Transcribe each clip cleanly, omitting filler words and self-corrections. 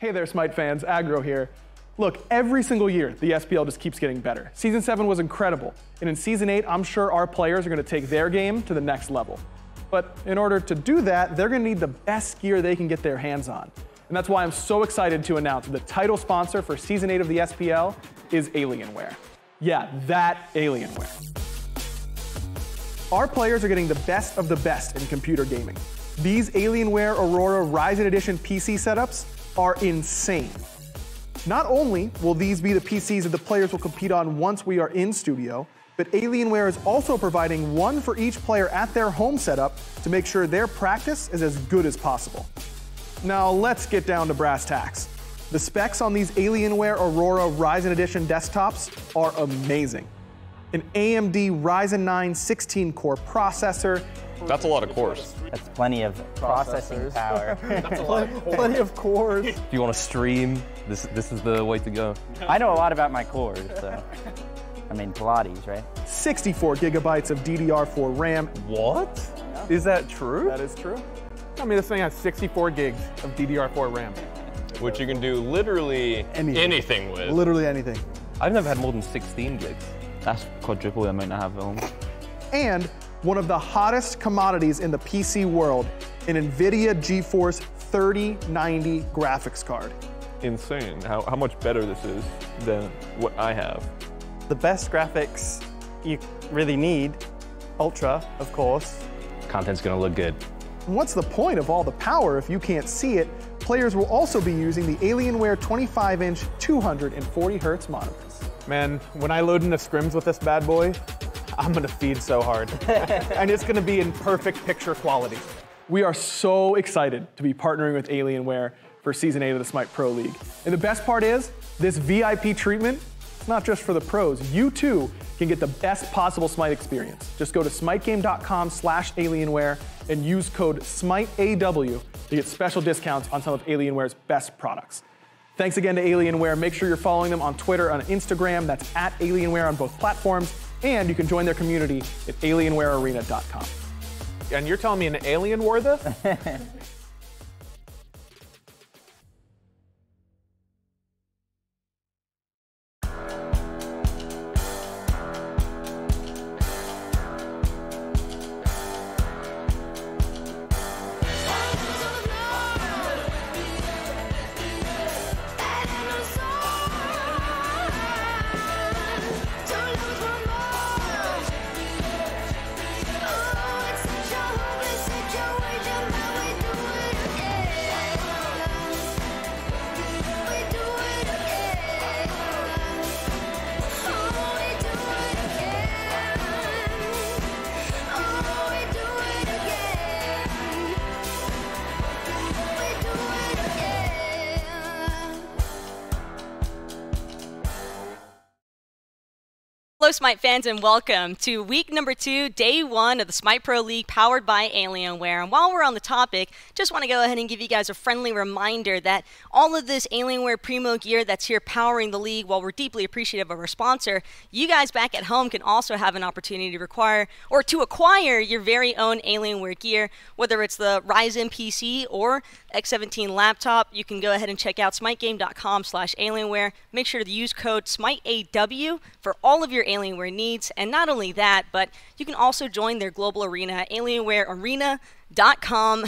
Hey there, SMITE fans, Aggro here. Look, every single year, the SPL just keeps getting better. Season 7 was incredible, and in Season 8, I'm sure our players are going to take their game to the next level. But in order to do that, they're going to need the best gear they can get their hands on. And that's why I'm so excited to announce the title sponsor for Season 8 of the SPL is Alienware. Yeah, that Alienware. Our players are getting the best of the best in computer gaming. These Alienware Aurora Ryzen Edition PC setups are insane. Not only will these be the PCs that the players will compete on once we are in studio, but Alienware is also providing one for each player at their home setup to make sure their practice is as good as possible. Now let's get down to brass tacks. The specs on these Alienware Aurora Ryzen Edition desktops are amazing. An AMD Ryzen 9 16-core processor. That's a lot of cores. That's plenty of processing power. That's a lot of cores. Plenty of cores. If you want to stream, this is the way to go. I know a lot about my cores, so. I mean, Pilates, right? 64 gigabytes of DDR4 RAM. What? Is that true? That is true. I mean, this thing has 64 gigs of DDR4 RAM. Which you can do literally anything with. Literally anything. I've never had more than 16 gigs. That's quadruple the amount I have at home. And one of the hottest commodities in the PC world, an NVIDIA GeForce 3090 graphics card. Insane how much better this is than what I have. The best graphics you really need, Ultra, of course. Content's gonna look good. And what's the point of all the power if you can't see it? Players will also be using the Alienware 25-inch 240 Hz monitors. Man, when I load into scrims with this bad boy, I'm gonna feed so hard. And it's gonna be in perfect picture quality. We are so excited to be partnering with Alienware for Season 8 of the SMITE Pro League. And the best part is, this VIP treatment, it's not just for the pros. You too can get the best possible SMITE experience. Just go to smitegame.com/Alienware and use code SMITEAW to get special discounts on some of Alienware's best products. Thanks again to Alienware. Make sure you're following them on Twitter and Instagram. That's at Alienware on both platforms. And you can join their community at alienwarearena.com. And you're telling me an alien wore this? Hello SMITE fans and welcome to week number 2, day 1 of the SMITE Pro League powered by Alienware. And while we're on the topic, just want to go ahead and give you guys a friendly reminder that all of this Alienware Primo gear that's here powering the league, while we're deeply appreciative of our sponsor, you guys back at home can also have an opportunity to acquire your very own Alienware gear, whether it's the Ryzen PC or X17 laptop. You can go ahead and check out smitegame.com/Alienware. Make sure to use code SMITEAW for all of your Alienware needs. And not only that, but you can also join their global arena, alienwarearena.com.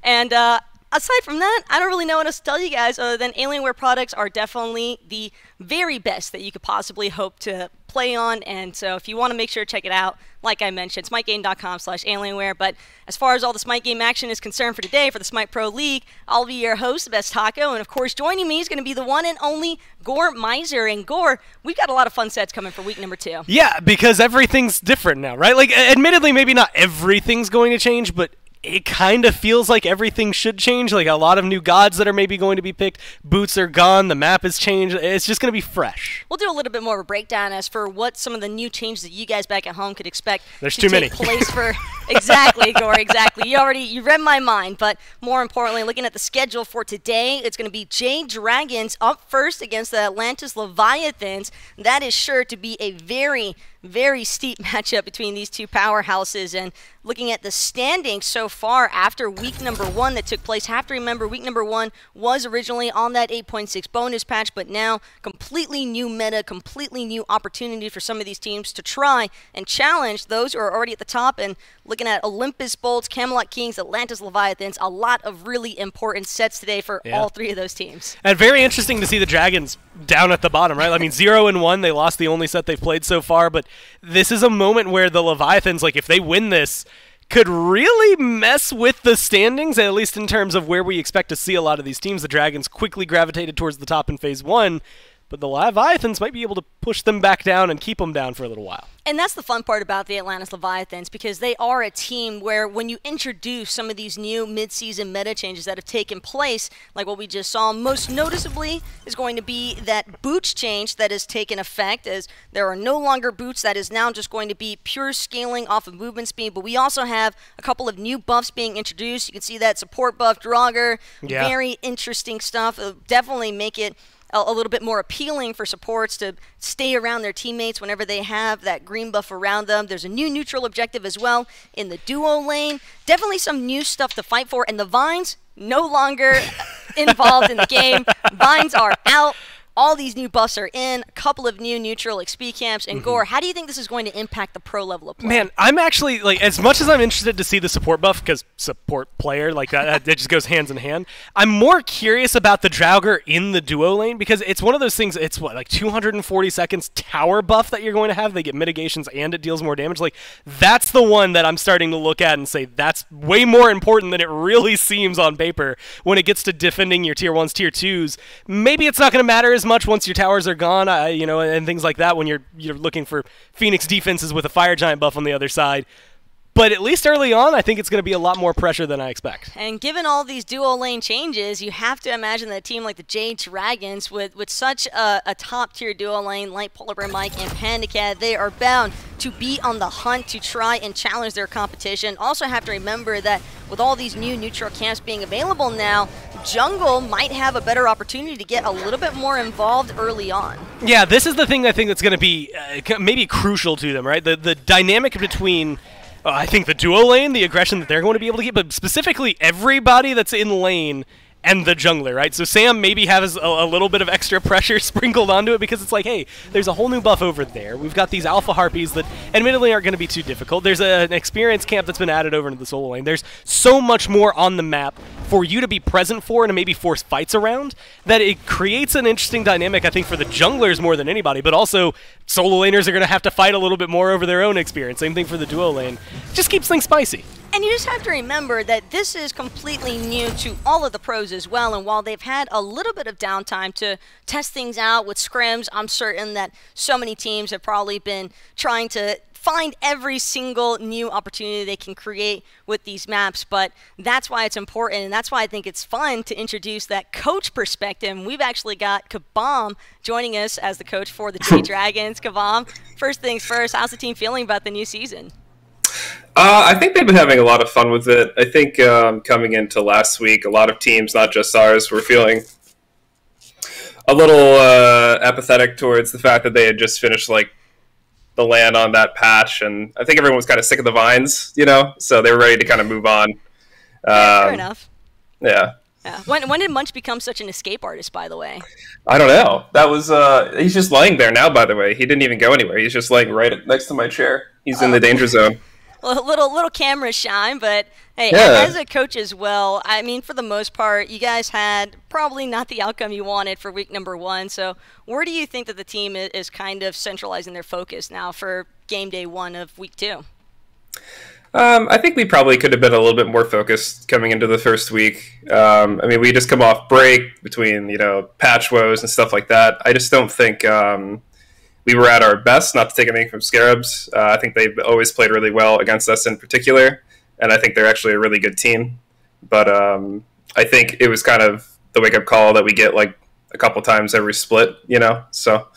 And aside from that, I don't really know what else to tell you guys other than Alienware products are definitely the very best that you could possibly hope to play on. And so if you want to make sure to check it out, like I mentioned, smitegame.com/Alienware. But as far as all the SMITE game action is concerned for today for the SMITE Pro League, I'll be your host, the Best Taco. And of course, joining me is going to be the one and only Gore Miser. And Gore, we've got a lot of fun sets coming for week number 2. Yeah, because everything's different now, right? Like, admittedly, maybe not everything's going to change, but it kind of feels like everything should change. Like a lot of new gods that are maybe going to be picked. Boots are gone. The map has changed. It's just going to be fresh. We'll do a little bit more of a breakdown as for what some of the new changes that you guys back at home could expect There's to too take many. place for exactly, Gore, exactly. You read my mind, but more importantly, looking at the schedule for today, it's going to be Jade Dragons up first against the Atlantis Leviathans. That is sure to be a very, very steep matchup between these two powerhouses. And looking at the standings so far after week number 1 that took place. Have to remember, week number 1 was originally on that 8.6 bonus patch, but now completely new meta, completely new opportunity for some of these teams to try and challenge those who are already at the top. And looking at Olympus Bolts, Camelot Kings, Atlantis Leviathans, a lot of really important sets today for all 3 of those teams. And very interesting to see the Dragons down at the bottom, right? I mean, 0-1, they lost the only set they've played so far, but this is a moment where the Leviathans, like, if they win this, could really mess with the standings, at least in terms of where we expect to see a lot of these teams. The Dragons quickly gravitated towards the top in Phase 1, but the Leviathans might be able to push them back down and keep them down for a little while. And that's the fun part about the Atlantis Leviathans, because they are a team where when you introduce some of these new mid-season meta changes that have taken place, like what we just saw, most noticeably is going to be that boots change that has taken effect, as there are no longer boots. That is now just going to be pure scaling off of movement speed. But we also have a couple of new buffs being introduced. You can see that support buff, Draugr, very interesting stuff. It'll definitely make it a little bit more appealing for supports to stay around their teammates whenever they have that green buff around them. There's a new neutral objective as well in the duo lane. Definitely some new stuff to fight for, and the Vines no longer involved in the game. Vines are out. All these new buffs are in, a couple of new neutral XP camps. And Gore, how do you think this is going to impact the pro level of play? Man, I'm actually, like, as much as I'm interested to see the support buff, because support player, like, that just goes hands in hand, I'm more curious about the Draugr in the duo lane, because it's one of those things, it's what, like 240 seconds tower buff that you're going to have. They get mitigations and it deals more damage. Like, that's the one that I'm starting to look at and say, that's way more important than it really seems on paper when it gets to defending your tier 1s, tier 2s. Maybe it's not going to matter as much once your towers are gone, you know, and things like that when you're looking for Phoenix defenses with a Fire Giant buff on the other side. But at least early on, I think it's going to be a lot more pressure than I expect. And given all these duo lane changes, you have to imagine that a team like the Jade Dragons, with such a top-tier duo lane like Polar Bear Mike and Panda Cat, they are bound to be on the hunt to try and challenge their competition. Also have to remember that with all these new neutral camps being available now, Jungle might have a better opportunity to get a little bit more involved early on. Yeah, this is the thing I think that's going to be maybe crucial to them, right? The dynamic between... I think the duo lane, the aggression that they're going to be able to get, but specifically everybody that's in lane and the jungler, right? So Sam maybe has a little bit of extra pressure sprinkled onto it because it's like, hey, there's a whole new buff over there. We've got these alpha harpies that admittedly aren't going to be too difficult. There's an experience camp that's been added over into the solo lane. There's so much more on the map for you to be present for and to maybe force fights around that it creates an interesting dynamic, I think, for the junglers more than anybody, but also solo laners are going to have to fight a little bit more over their own experience. Same thing for the duo lane. Just keeps things spicy. And you just have to remember that this is completely new to all of the pros as well, and while they've had a little bit of downtime to test things out with scrims, I'm certain that so many teams have probably been trying to find every single new opportunity they can create with these maps, but that's why it's important, and that's why I think it's fun to introduce that coach perspective. We've actually got Kabam joining us as the coach for the Jade Dragons. Kabam, first things first, how's the team feeling about the new season? I think they've been having a lot of fun with it. I think coming into last week, a lot of teams, not just ours, were feeling a little apathetic towards the fact that they had just finished like the land on that patch, and I think everyone was kind of sick of the vines, you know, so they were ready to kind of move on. Fair enough. Yeah. Yeah. When did Munch become such an escape artist, by the way? I don't know. That was he's just laying there now, by the way. He didn't even go anywhere. He's just laying right next to my chair. He's in the danger zone. Well, little camera shine, but hey, yeah. As a coach as well, I mean, for the most part, you guys had probably not the outcome you wanted for week number 1. So where do you think that the team is kind of centralizing their focus now for game day 1 of week 2? I think we probably could have been a little bit more focused coming into the first week. I mean, we just come off break between, you know, patch woes and stuff like that. I just don't think we were at our best, not to take anything from Scarabs. I think they've always played really well against us in particular, and I think they're actually a really good team. But I think it was kind of the wake-up call that we get like a couple times every split, you know? So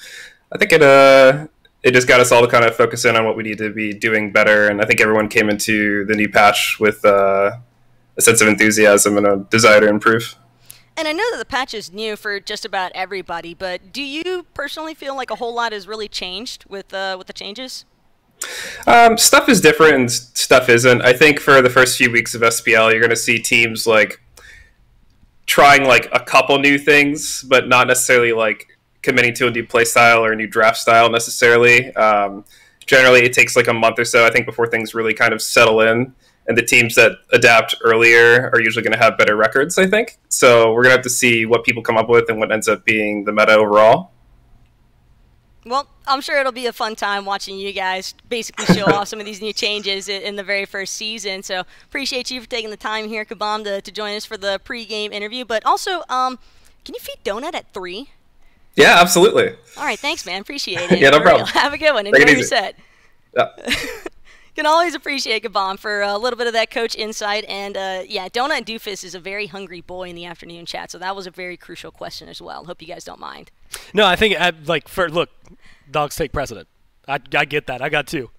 I think it just got us all to kind of focus in on what we need to be doing better, and I think everyone came into the new patch with a sense of enthusiasm and a desire to improve. And I know that the patch is new for just about everybody, but do you personally feel like a whole lot has really changed with the changes? Stuff is different and stuff isn't. I think for the first few weeks of SPL, you're going to see teams like trying like a couple new things, but not necessarily like committing to a new play style or a new draft style necessarily. Generally, it takes like a month or so, I think, before things really kind of settle in. And the teams that adapt earlier are usually going to have better records, I think. So we're going to have to see what people come up with and what ends up being the meta overall. Well, I'm sure it'll be a fun time watching you guys basically show off some of these new changes in the very first season. So appreciate you for taking the time here, Kabam, to join us for the pregame interview. But also, can you feed Donut at 3? Yeah, absolutely. All right, thanks, man. Appreciate it. Yeah, no problem. Have a good one. Enjoy your set. Yeah. Can always appreciate Kabam for a little bit of that coach insight. And yeah, Donut Doofus is a very hungry boy in the afternoon chat, so that was a very crucial question as well. Hope you guys don't mind. No, I think look, dogs take precedent. I get that. I got 2.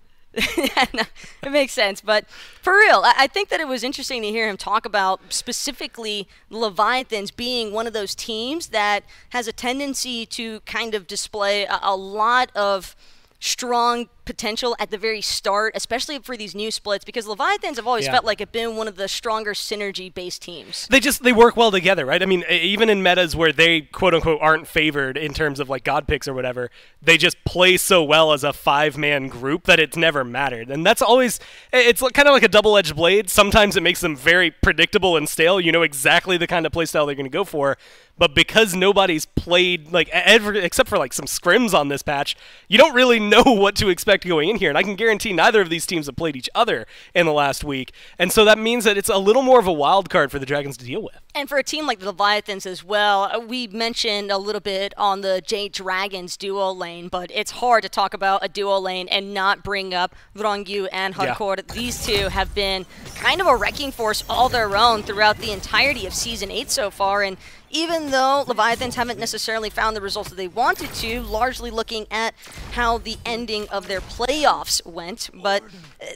No, it makes sense, but for real, I think that it was interesting to hear him talk about specifically the Leviathans being one of those teams that has a tendency to kind of display a lot of strong potential at the very start, especially for these new splits, because Leviathans have always felt like it's been one of the stronger synergy-based teams. They work well together, right? I mean, even in metas where they quote-unquote aren't favored in terms of like god picks or whatever, they just play so well as a 5-man group that it's never mattered. And that's always, it's kind of like a double-edged blade. Sometimes it makes them very predictable and stale. You know exactly the kind of playstyle they're going to go for. But because nobody's played, like, except for like some scrims on this patch, you don't really know what to expect going in here. And I can guarantee neither of these teams have played each other in the last week. And so that means that it's a little more of a wild card for the Dragons to deal with. And for a team like the Leviathans as well, we mentioned a little bit on the Jade Dragons duo lane, but it's hard to talk about a duo lane and not bring up Vrongyu and Hardcore. Yeah. These two have been kind of a wrecking force all their own throughout the entirety of Season 8 so far. And even though Leviathans haven't necessarily found the results that they wanted to, largely looking at how the ending of their playoffs went, but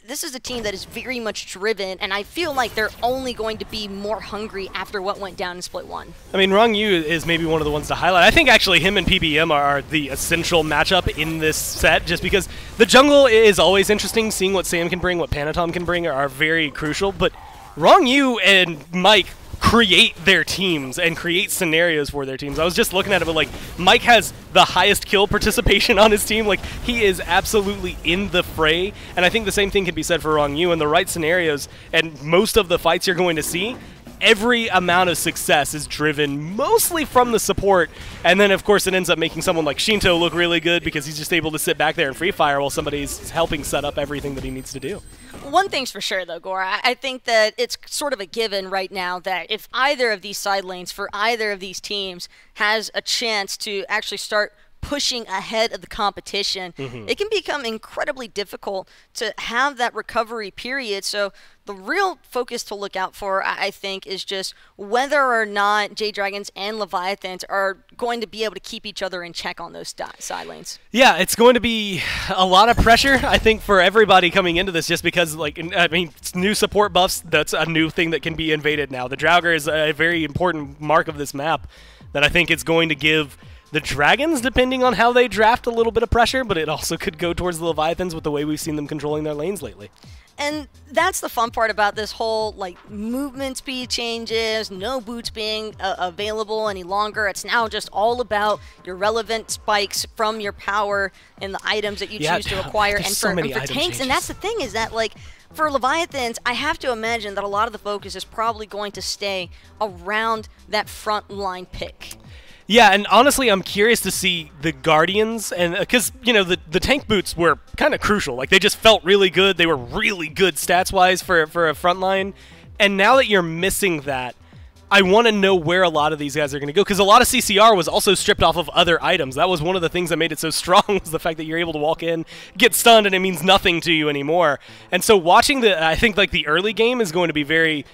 this is a team that is very much driven, and I feel like they're only going to be more hungry after what went down in Split 1. I mean, Rongyu is maybe one of the ones to highlight. I think actually him and PBM are the essential matchup in this set, just because the jungle is always interesting. Seeing what Sam can bring, what Panatom can bring are very crucial, but Rongyu and Mike create their teams and create scenarios for their teams. I was just looking at it, but like Mike has the highest kill participation on his team. Like he is absolutely in the fray, and I think the same thing can be said for Rongyu. In the right scenarios and most of the fights you're going to see, every amount of success is driven mostly from the support, and then of course it ends up making someone like Shinto look really good because he's just able to sit back there and free fire while somebody's helping set up everything that he needs to do. One thing's for sure though, Gore, I think that it's sort of a given right now that if either of these side lanes for either of these teams has a chance to actually start pushing ahead of the competition, it can become incredibly difficult to have that recovery period. So the real focus to look out for, I think, is just whether or not Jade Dragons and Leviathans are going to be able to keep each other in check on those side lanes. Yeah, it's going to be a lot of pressure, I think, for everybody coming into this, just because, like, I mean, new support buffs, that's a new thing that can be invaded now. The Draugr is a very important mark of this map that I think it's going to give the Dragons, depending on how they draft, a little bit of pressure, but it also could go towards the Leviathans with the way we've seen them controlling their lanes lately. And that's the fun part about this whole, like, movement speed changes, no boots being available any longer. It's now just all about your relevant spikes from your power and the items that you choose to acquire. And for tanks, changes. And that's the thing is that, like, for Leviathans, I have to imagine that a lot of the focus is probably going to stay around that front line pick. Yeah, and honestly, I'm curious to see the Guardians, and because, you know, the tank boots were kind of crucial. Like, they just felt really good. They were really good stats-wise for a front line. And now that you're missing that, I want to know where a lot of these guys are going to go, because a lot of CCR was also stripped off of other items. That was one of the things that made it so strong, was the fact that you're able to walk in, get stunned, and it means nothing to you anymore. And so watching I think, like, the early game is going to be very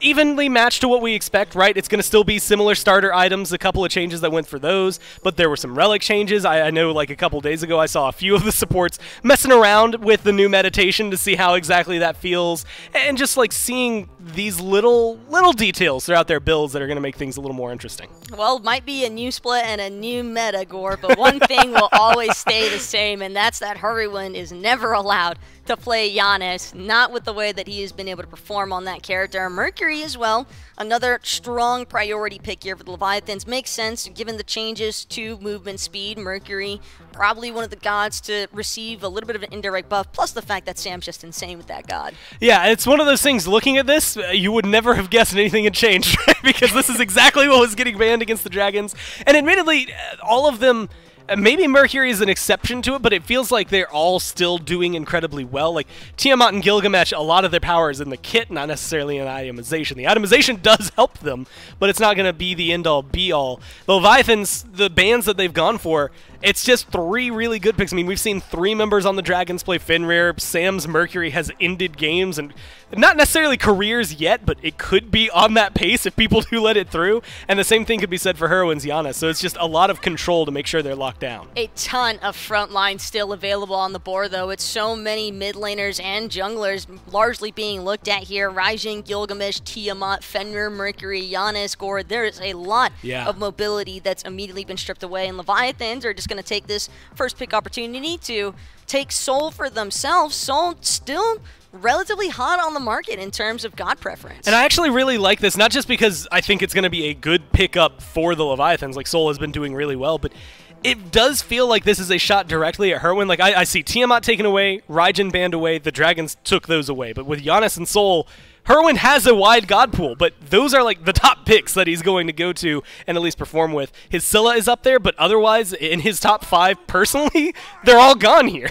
evenly matched to what we expect, right? It's going to still be similar starter items, a couple of changes that went for those, but there were some relic changes. I know like a couple days ago I saw a few of the supports messing around with the new meditation to see how exactly that feels, and just like seeing these little details throughout their builds that are going to make things a little more interesting. Well, it might be a new split and a new meta, Gore, but one thing will always stay the same, and that's that Hurrywin is never allowed to play Giannis, not with the way that he has been able to perform on that character. Mercury as well, another strong priority pick here for the Leviathans. Makes sense given the changes to movement speed. Mercury, probably one of the gods to receive a little bit of an indirect buff, plus the fact that Sam's just insane with that god. Yeah, it's one of those things, looking at this, you would never have guessed anything had changed, right? Because this is exactly what was getting banned against the Dragons. And admittedly, all of them, maybe Mercury is an exception to it, but it feels like they're all still doing incredibly well. Like Tiamat and Gilgamesh, a lot of their power is in the kit, not necessarily in itemization. The itemization does help them, but it's not going to be the end-all, be-all. The Leviathans, the bans that they've gone for, it's just 3 really good picks. I mean, we've seen 3 members on the Dragons play Fenrir. Sam's Mercury has ended games, and not necessarily careers yet, but it could be on that pace if people do let it through. And the same thing could be said for Hurrywin's Giannis. So it's just a lot of control to make sure they're locked down. A ton of front lines still available on the board, though. It's so many mid laners and junglers largely being looked at here. Raijin, Gilgamesh, Tiamat, Fenrir, Mercury, Giannis, Gore. There is a lot of mobility that's immediately been stripped away, and Leviathans are just going to take this first pick opportunity to take Soul for themselves. Soul still relatively hot on the market in terms of god preference. And I actually really like this, not just because I think it's going to be a good pickup for the Leviathans, like Soul has been doing really well, but it does feel like this is a shot directly at Hurrywin. Like I see Tiamat taken away, Raijin banned away, the Dragons took those away, but with Giannis and Soul, Hurrywin has a wide god pool, but those are like the top picks that he's going to go to and at least perform with. His Scylla is up there, but otherwise, in his top 5 personally, they're all gone here.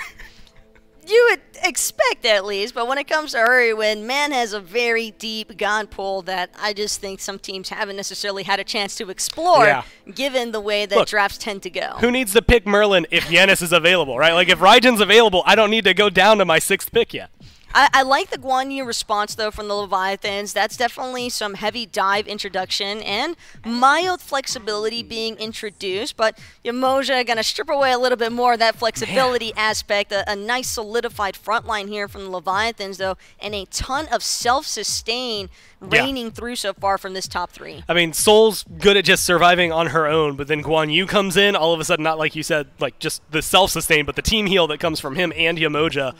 You would expect at least, but when it comes to Hurrywin, man has a very deep god pool that I just think some teams haven't necessarily had a chance to explore, given the way that drafts tend to go. Who needs to pick Merlin if Giannis is available, right? Like if Raijin's available, I don't need to go down to my 6th pick yet. I like the Guan Yu response, though, from the Leviathans. That's definitely some heavy dive introduction and mild flexibility being introduced, but Yamoja going to strip away a little bit more of that flexibility aspect. A nice solidified front line here from the Leviathans, though, and a ton of self-sustain reigning through so far from this top 3. I mean, Soul's good at just surviving on her own, but then Guan Yu comes in, all of a sudden, not like you said, like just the self-sustain, but the team heal that comes from him and Yamoja.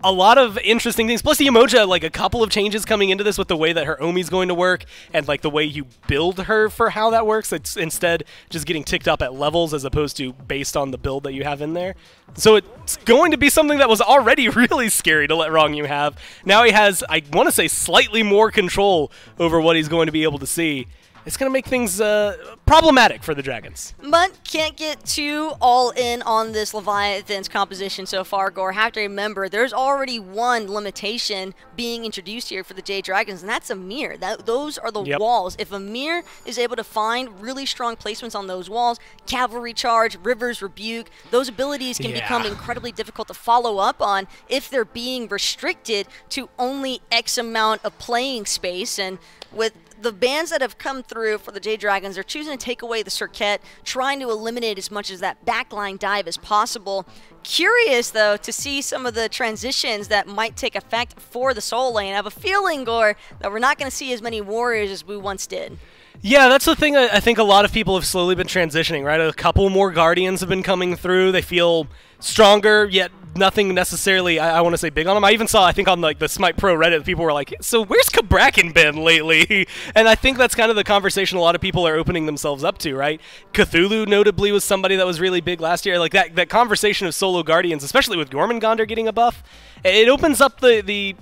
A lot of interesting things. Plus, Yamoja, like a couple of changes coming into this with the way that her Omi's going to work and like the way you build her for how that works. It's instead just getting ticked up at levels as opposed to based on the build that you have in there. So it's going to be something that was already really scary to let Rong Yu have. Now he has, I want to say, slightly more control over what he's going to be able to see. It's going to make things problematic for the Dragons. But can't get too all in on this Leviathan's composition so far, Gore. Have to remember, there's already one limitation being introduced here for the Jade Dragons, and that's Amir. Those are the walls. If Amir is able to find really strong placements on those walls, Cavalry Charge, River's Rebuke, those abilities can become incredibly difficult to follow up on if they're being restricted to only X amount of playing space. And with the bans that have come through for the Jade Dragons are choosing to take away the Circuit, trying to eliminate as much as that backline dive as possible. Curious, though, to see some of the transitions that might take effect for the Soul lane. I have a feeling, Gore, that we're not going to see as many Warriors as we once did. Yeah, that's the thing. I think a lot of people have slowly been transitioning, right? A couple more Guardians have been coming through. They feel stronger, yet nothing necessarily, I want to say, big on them. I even saw, I think, on like the SMITE Pro Reddit, people were like, so where's Cabrakan been lately? And I think that's kind of the conversation a lot of people are opening themselves up to, right? Cthulhu, notably, was somebody that was really big last year. Like that conversation of solo Guardians, especially with Gormangandr getting a buff, it opens up the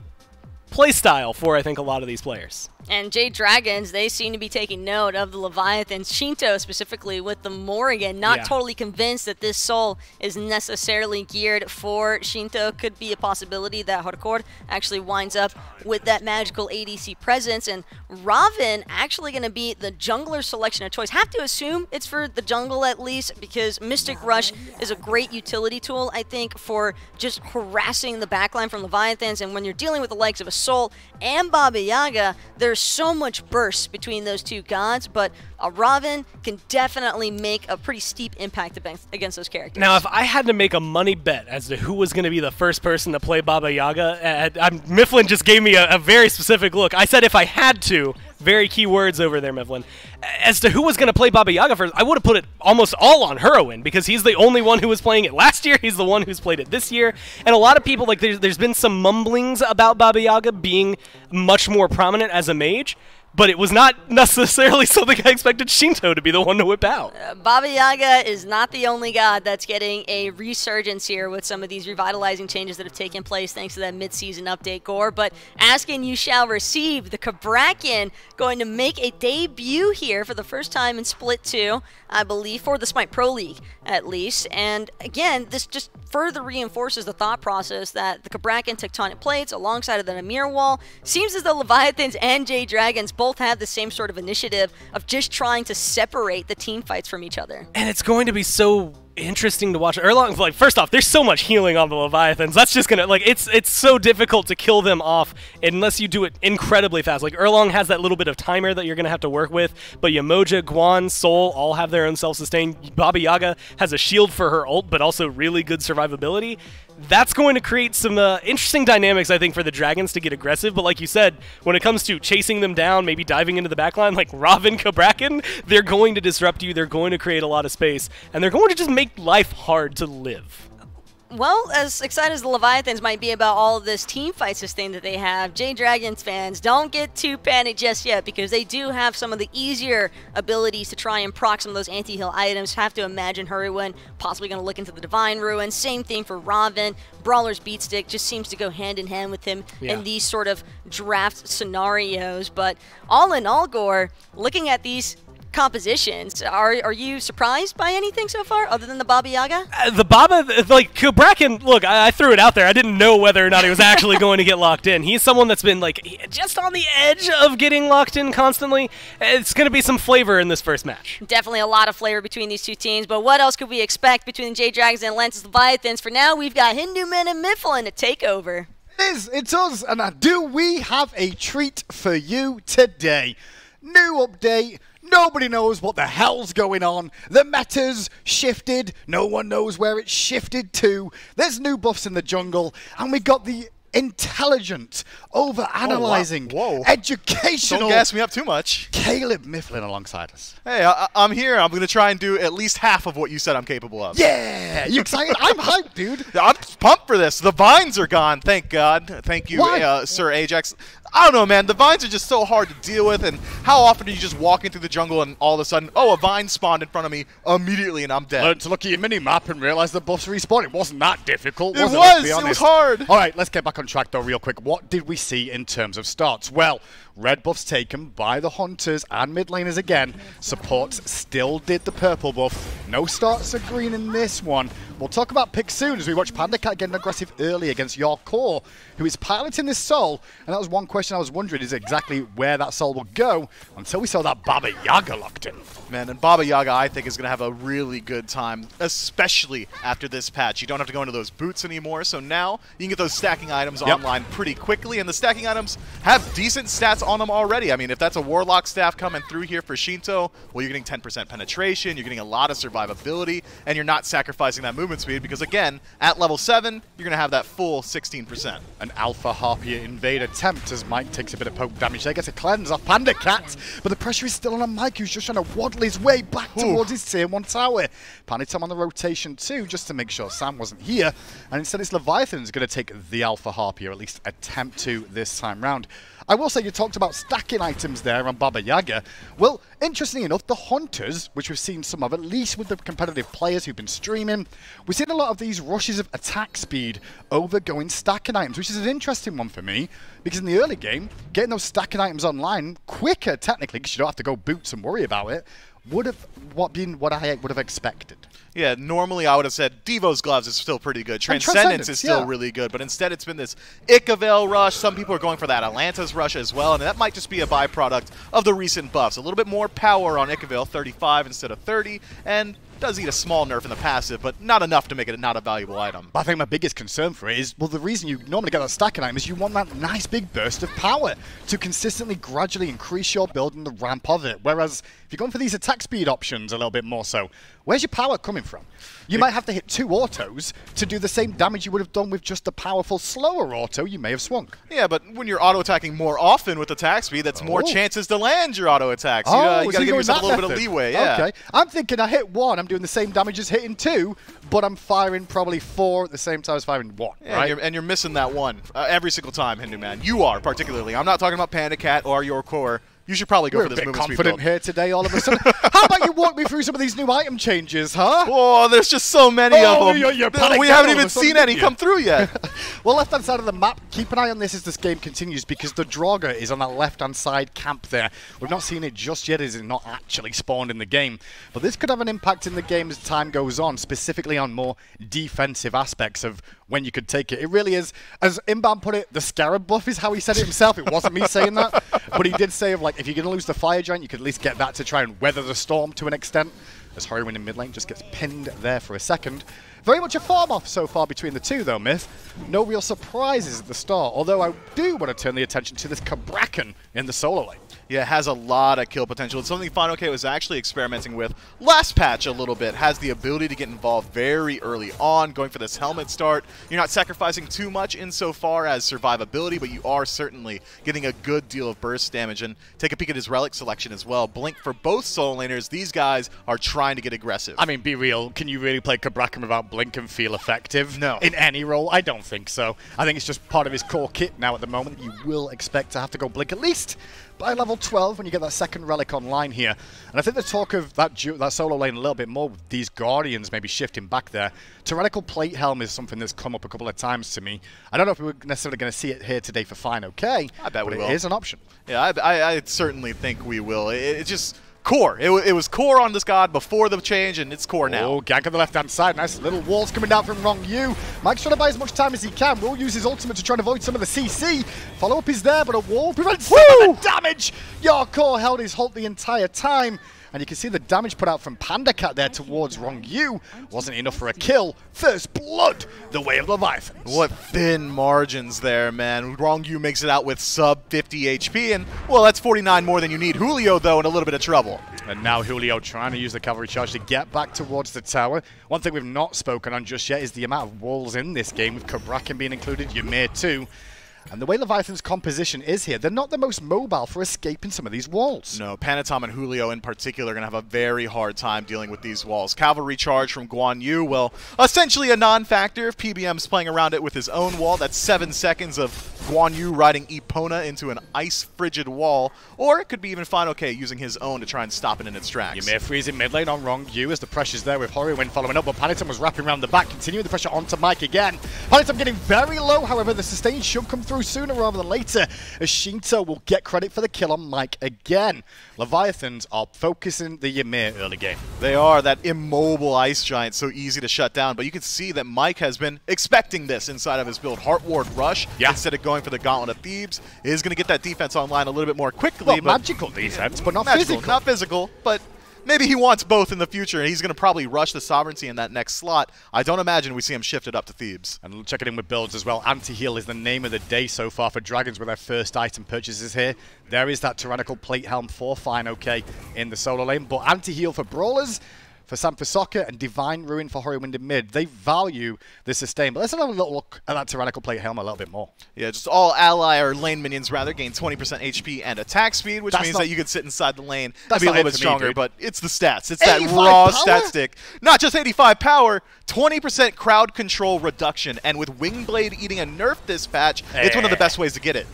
play style for, I think, a lot of these players. And Jade Dragons, they seem to be taking note of the Leviathans, Shinto specifically with the Morrigan. Not totally convinced that this Soul is necessarily geared for Shinto. Could be a possibility that Hardcore actually winds up with that magical ADC presence. And Raven actually going to be the jungler selection of choice. Have to assume it's for the jungle at least, because Mystic Rush is a great utility tool, I think, for just harassing the backline from Leviathans. And when you're dealing with the likes of a Soul and Baba Yaga, there's There's so much burst between those two gods, but a Raven can definitely make a pretty steep impact against those characters. Now, if I had to make a money bet as to who was going to be the first person to play Baba Yaga, Mifflin just gave me a very specific look. I said if I had to, very key words over there, Mifflin. As to who was going to play Baba Yaga first, I would have put it almost all on Heroin, because he's the only one who was playing it last year. He's the one who's played it this year. And a lot of people, like, there's been some mumblings about Baba Yaga being much more prominent as a mage, but it was not necessarily something I expected Shinto to be the one to whip out. Baba Yaga is not the only god that's getting a resurgence here with some of these revitalizing changes that have taken place thanks to that mid-season update, Gore. But asking you shall receive. The Kabrakan going to make a debut here for the first time in Split 2, I believe, for the SMITE Pro League at least. And again, this just further reinforces the thought process that the Kabrakan Tectonic Plates alongside of the Namir Wall seems as though Leviathans and Jade Dragons both have the same sort of initiative of just trying to separate the team fights from each other. And it's going to be so interesting to watch. Erlang, like, first off, there's so much healing on the Leviathans. That's just gonna, like, it's so difficult to kill them off unless you do it incredibly fast. Like, Erlang has that little bit of timer that you're gonna have to work with, but Yamoja, Guan, Sol all have their own self-sustain. Baba Yaga has a shield for her ult, but also really good survivability. That's going to create some interesting dynamics, I think, for the Dragons to get aggressive. But like you said, when it comes to chasing them down, maybe diving into the backline like Raven, Kabrakan, they're going to disrupt you, they're going to create a lot of space, and they're going to just make life hard to live. Well, as excited as the Leviathans might be about all of this team fight sustain that they have, Jade Dragons fans, don't get too panicked just yet, because they do have some of the easier abilities to try and proc some of those anti-heal items. Have to imagine Hurrywin possibly going to look into the Divine Ruin. Same thing for Raven. Brawler's Beatstick just seems to go hand in hand with him in these sort of draft scenarios. But all in all, Gore, looking at these compositions, are you surprised by anything so far other than the Baba Yaga? The Baba, like, Kabrakan, look, I threw it out there. I didn't know whether or not he was actually going to get locked in. He's someone that's been, like, just on the edge of getting locked in constantly. It's going to be some flavor in this first match. Definitely a lot of flavor between these two teams, but what else could we expect between the Jade Dragons and Atlantis Leviathans? For now, we've got Hinduman and Mifflin to take over. It's us, and do we have a treat for you today? New update. Nobody knows what the hell's going on. The meta's shifted. No one knows where it's shifted to. There's new buffs in the jungle, and we got the intelligent, over-analyzing, educational... Don't gas me up too much. Caleb Mifflin alongside us. Hey, I'm here. I'm going to try and do at least half of what you said I'm capable of. Yeah! You excited? I'm hyped, dude. I'm pumped for this. The vines are gone, thank God. Thank you, Sir Ajax. I don't know, man. The vines are just so hard to deal with, and how often are you just walking through the jungle and all of a sudden, oh, a vine spawned in front of me immediately and I'm dead. Learned to look at your mini-map and realize the buffs respawn. It wasn't that difficult, was it? It was hard. All right, let's get back on track, though, real quick. What did we see in terms of starts? Well, red buffs taken by the Hunters and mid laners again. Supports still did the purple buff. No starts of green in this one. We'll talk about picks soon as we watch PandaCat getting aggressive early against your core, who is piloting this soul. And that was one question I was wondering, is exactly where that soul will go until we saw that Baba Yaga locked in. Man, and Baba Yaga, I think, is going to have a really good time, especially after this patch. You don't have to go into those boots anymore, so now you can get those stacking items online pretty quickly, and the stacking items have decent stats on them already. I mean, if that's a Warlock staff coming through here for Shinto, well, you're getting 10% penetration, you're getting a lot of survivability, and you're not sacrificing that movement speed because, again, at level 7, you're going to have that full 16%. An Alpha Harpier invade attempt as Mike takes a bit of poke damage there, gets a cleanse off PandaCat, but the pressure is still on Mike, who's just trying to waddle his way back towards his tier 1 tower. Panitam on the rotation too, just to make sure Sam wasn't here, and instead it's Leviathan's going to take the Alpha Harpier, or at least attempt to this time round. I will say you talked about stacking items there on Baba Yaga. Well, interestingly enough, the Hunters, which we've seen some of, at least with the competitive players who've been streaming, we've seen a lot of these rushes of attack speed over going stacking items, which is an interesting one for me, because in the early game, getting those stacking items online quicker, technically, because you don't have to go boots and worry about it, would have been what I would have expected. Yeah, normally I would have said Devo's Gloves is still pretty good. Transcendence is still really good, but instead it's been this Ikavel rush. Some people are going for that Atlantis rush as well, and that might just be a byproduct of the recent buffs. A little bit more power on Ikavel, 35 instead of 30, and Does eat a small nerf in the passive, but not enough to make it not a valuable item. I think my biggest concern for it is, well, the reason you normally get that stacking item is you want that nice big burst of power to consistently, gradually increase your build and the ramp of it. Whereas if you're going for these attack speed options a little bit more so, where's your power coming from? You might have to hit 2 autos to do the same damage you would have done with just the powerful, slower auto you may have swung. Yeah, but when you're auto-attacking more often with attack speed, that's more chances to land your auto-attacks. You gotta give yourself a little bit of leeway, yeah. Okay. I'm thinking I hit 1, I'm doing the same damage as hitting 2, but I'm firing probably 4 at the same time as firing 1, yeah, right? and you're missing that 1 every single time, Hindu Man. You are, particularly. I'm not talking about Panda Cat or your core. You should probably go for this movement speed build. We're a bit confident here today all of a sudden. How about you walk me through some of these new item changes, huh? Oh, there's just so many of them. We haven't even seen any come through yet. Well, left-hand side of the map, keep an eye on this as this game continues because the Draugr is on that left-hand side camp there. We've not seen it just yet as it's not actually spawned in the game. But this could have an impact in the game as time goes on, specifically on more defensive aspects of when you could take it. It really is, as Inbound put it, the Scarab buff is how he said it himself. It wasn't me saying that. But he did say, like, if you're going to lose the Fire Giant, you could at least get that to try and weather the storm to an extent. As Horrorwind in mid lane just gets pinned there for a second. Very much a farm off so far between the two, though, Myth. No real surprises at the start, although I do want to turn the attention to this Cabrakan in the solo lane. Yeah, it has a lot of kill potential. It's something FineOK was actually experimenting with last patch a little bit. Has the ability to get involved very early on, going for this helmet start. You're not sacrificing too much insofar as survivability, but you are certainly getting a good deal of burst damage. And take a peek at his relic selection as well. Blink for both solo laners. These guys are trying to get aggressive. I mean, be real. Can you really play Cabrakan without Blink and feel effective? No. In any role? I don't think so. I think it's just part of his core kit now at the moment. You will expect to have to go Blink at least by level 12 when you get that second relic online here. And I think the talk of that solo lane a little bit more with these Guardians maybe shifting back there. Tyrannical Plate Helm is something that's come up a couple of times to me. I don't know if we're necessarily going to see it here today for FineOK. I bet we will. It is an option. Yeah, I certainly think we will. It's just core. It was core on this god before the change, and it's core now. Oh, gank on the left-hand side. Nice little walls coming down from Wrong Yu. Mike's trying to buy as much time as he can. Will use his ultimate to try and avoid some of the CC. Follow-up is there, but a wall prevents some of the damage. Your core held his halt the entire time. And you can see the damage put out from Panda Cat there towards Wrong Yu. Wasn't enough for a kill. First blood, the way of Leviathans. What thin margins there, man. Wrong Yu makes it out with sub 50 HP, and, well, that's 49 more than you need. Julio, though, in a little bit of trouble. And now Julio trying to use the cavalry charge to get back towards the tower. One thing we've not spoken on just yet is the amount of walls in this game, with Cabrakan being included, Ymir too. And the way Leviathan's composition is here, they're not the most mobile for escaping some of these walls. No, Panatom and Julio in particular are going to have a very hard time dealing with these walls. Cavalry charge from Guan Yu, well, essentially a non-factor if PBM's playing around it with his own wall. That's 7 seconds of Guan Yu riding Epona into an ice-frigid wall. Or it could be even FineOK using his own to try and stop it in its tracks. Ymir freezing mid lane on Wrong Yu as the pressure's there with Horrorwind following up, but Panatom was wrapping around the back, continuing the pressure onto Mike again. Panatom getting very low, however, the sustain should come through sooner rather than later, as Shinto will get credit for the kill on Mike again. Leviathans are focusing the Ymir early game. They are. That immobile ice giant, so easy to shut down, but you can see that Mike has been expecting this inside of his build. Heart Ward Rush, instead of going for the Gauntlet of Thebes, is going to get that defense online a little bit more quickly. Well, magical defense, but not physical. Not physical, but maybe he wants both in the future, and he's going to probably rush the Sovereignty in that next slot. I don't imagine we see him shifted up to Thebes. And check it in with builds as well. Anti-heal is the name of the day so far for Dragons with their first item purchases here. There is that Tyrannical Plate Helm for FineOK in the solo lane, but anti-heal for Brawlers, for Sam for Soccer, and Divine Ruin for Horrorwind in mid. They value the sustain, but let's have a little look at that Tyrannical Plate Helm a little bit more. Yeah, just all ally or lane minions rather gain 20% HP and attack speed, which means that you could sit inside the lane and be a little bit stronger, but it's the stats. It's that raw stat stick. Not just 85 power, 20% crowd control reduction, and with Wingblade eating a nerf this patch, it's one of the best ways to get it.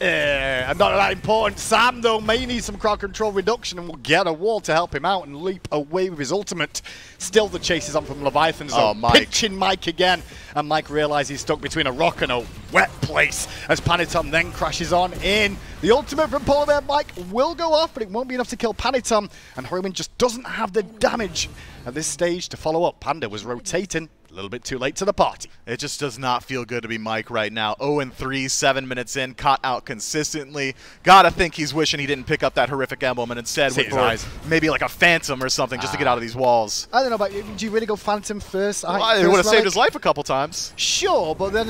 Not that important. Sam, though, may need some crowd control reduction and will get a wall to help him out and leap away with his ultimate. Still the chase is on from Leviathans, though. Pinching Mike again, and Mike realizes he's stuck between a rock and a wet place as Panitom then crashes on in. The ultimate from Polar Bear Mike will go off, but it won't be enough to kill Panitom, and Horriman just doesn't have the damage at this stage to follow up. Panda was rotating. A little bit too late to the party. It just does not feel good to be Mike right now. 0-3, 7 minutes in, caught out consistently. Gotta think he's wishing he didn't pick up that horrific emblem and instead went for maybe like a Phantom or something just to get out of these walls. I don't know about you. Do you really go Phantom first? Well, it would have saved his life a couple times. Sure, but then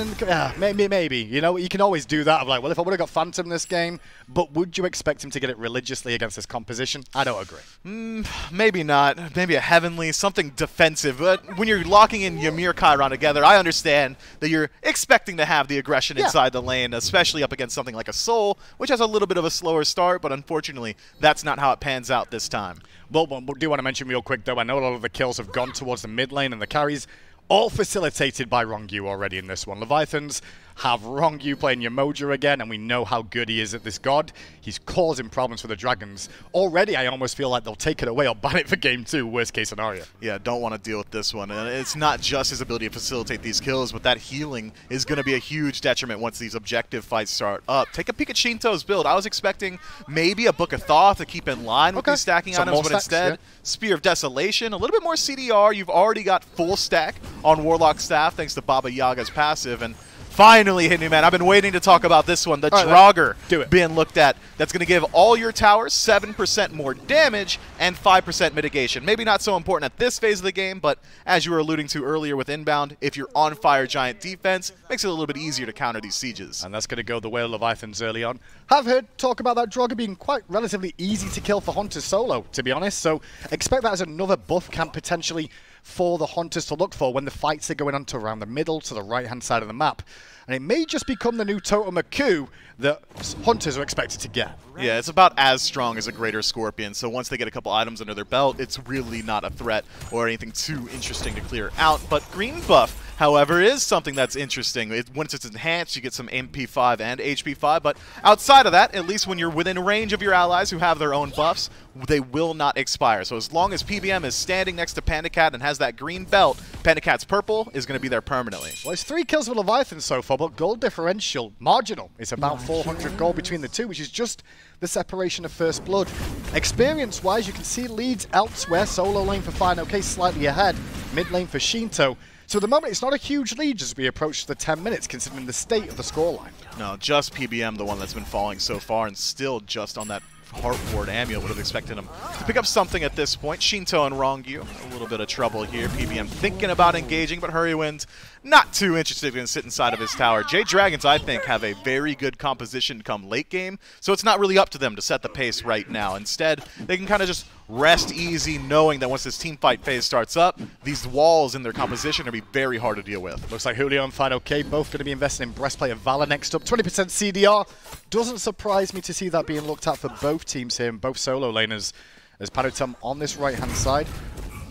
maybe. You know, you can always do that. Of like, well, if I would have got Phantom this game, but would you expect him to get it religiously against this composition? I don't agree. Maybe not. Maybe a Heavenly, something defensive. But when you're locking in Ymir Chiron together, I understand that you're expecting to have the aggression inside the lane, especially up against something like a Soul, which has a little bit of a slower start, but unfortunately, that's not how it pans out this time. Well, I do want to mention real quick, though, I know a lot of the kills have gone towards the mid lane and the carries, all facilitated by Rongyu already in this one. Leviathans have Rongyu playing Yamoja again, and we know how good he is at this god. He's causing problems for the Dragons. Already, I almost feel like they'll take it away or ban it for game 2, worst case scenario. Yeah, don't want to deal with this one. And it's not just his ability to facilitate these kills, but that healing is going to be a huge detriment once these objective fights start up. Take a peek at Shinto's build. I was expecting maybe a Book of Thoth to keep in line with these stacking items, but instead, Spear of Desolation, a little bit more CDR. You've already got full stack on Warlock Staff thanks to Baba Yaga's passive, and finally, Hit Me Man, I've been waiting to talk about this one, the Draugr being looked at. That's going to give all your towers 7% more damage and 5% mitigation. Maybe not so important at this phase of the game, but as you were alluding to earlier with Inbound, if you're on Fire Giant defense, makes it a little bit easier to counter these sieges. And that's going to go the way of Leviathans early on. I've heard talk about that Draugr being quite relatively easy to kill for Hunters solo, to be honest, so expect that as another buff camp potentially for the Hunters to look for when the fights are going on to around the middle to the right-hand side of the map. And it may just become the new Totem Aku that Hunters are expected to get. Yeah, it's about as strong as a Greater Scorpion, so once they get a couple items under their belt, it's really not a threat or anything too interesting to clear out. But green buff, however, is something that's interesting. Once it's enhanced, you get some MP5 and HP5, but outside of that, at least when you're within range of your allies who have their own buffs, they will not expire. So as long as PBM is standing next to Panda Cat and has that green belt, Panda Cat's purple is going to be there permanently. Well, it's 3 kills for Leviathan so far, but gold differential, marginal. It's about 400 gold between the two, which is just the separation of First Blood. Experience-wise, you can see leads elsewhere. Solo lane for Fine OK slightly ahead. Mid lane for Shinto. So at the moment, it's not a huge lead as we approach the 10 minutes, considering the state of the scoreline. No, just PBM, the one that's been falling so far, and still just on that Heart Ward Amulet. Would have expected him to pick up something at this point. Shinto and Rongyu, a little bit of trouble here. PBM thinking about engaging, but Hurrywind's not too interested in sit inside of his tower. Jade Dragons, I think, have a very good composition come late game, so it's not really up to them to set the pace right now. Instead, they can kind of just rest easy, knowing that once this team fight phase starts up, these walls in their composition are going to be very hard to deal with. Looks like Julio and Fine OK both going to be investing in Breastplate of Valor next up. 20% CDR. Doesn't surprise me to see that being looked at for both teams here and both solo laners, as Panitom on this right-hand side,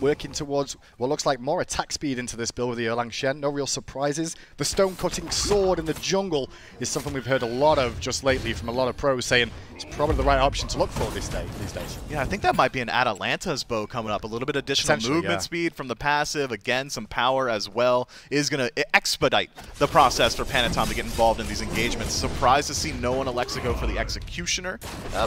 working towards what looks like more attack speed into this build with the Erlang Shen. No real surprises. The stone-cutting sword in the jungle is something we've heard a lot of just lately from a lot of pros saying it's probably the right option to look for these days. Yeah, I think that might be an Atlantis bow coming up. A little bit additional movement speed from the passive. Again, some power as well is going to expedite the process for Panitom to get involved in these engagements. Surprised to see no one Alexa go for the Executioner,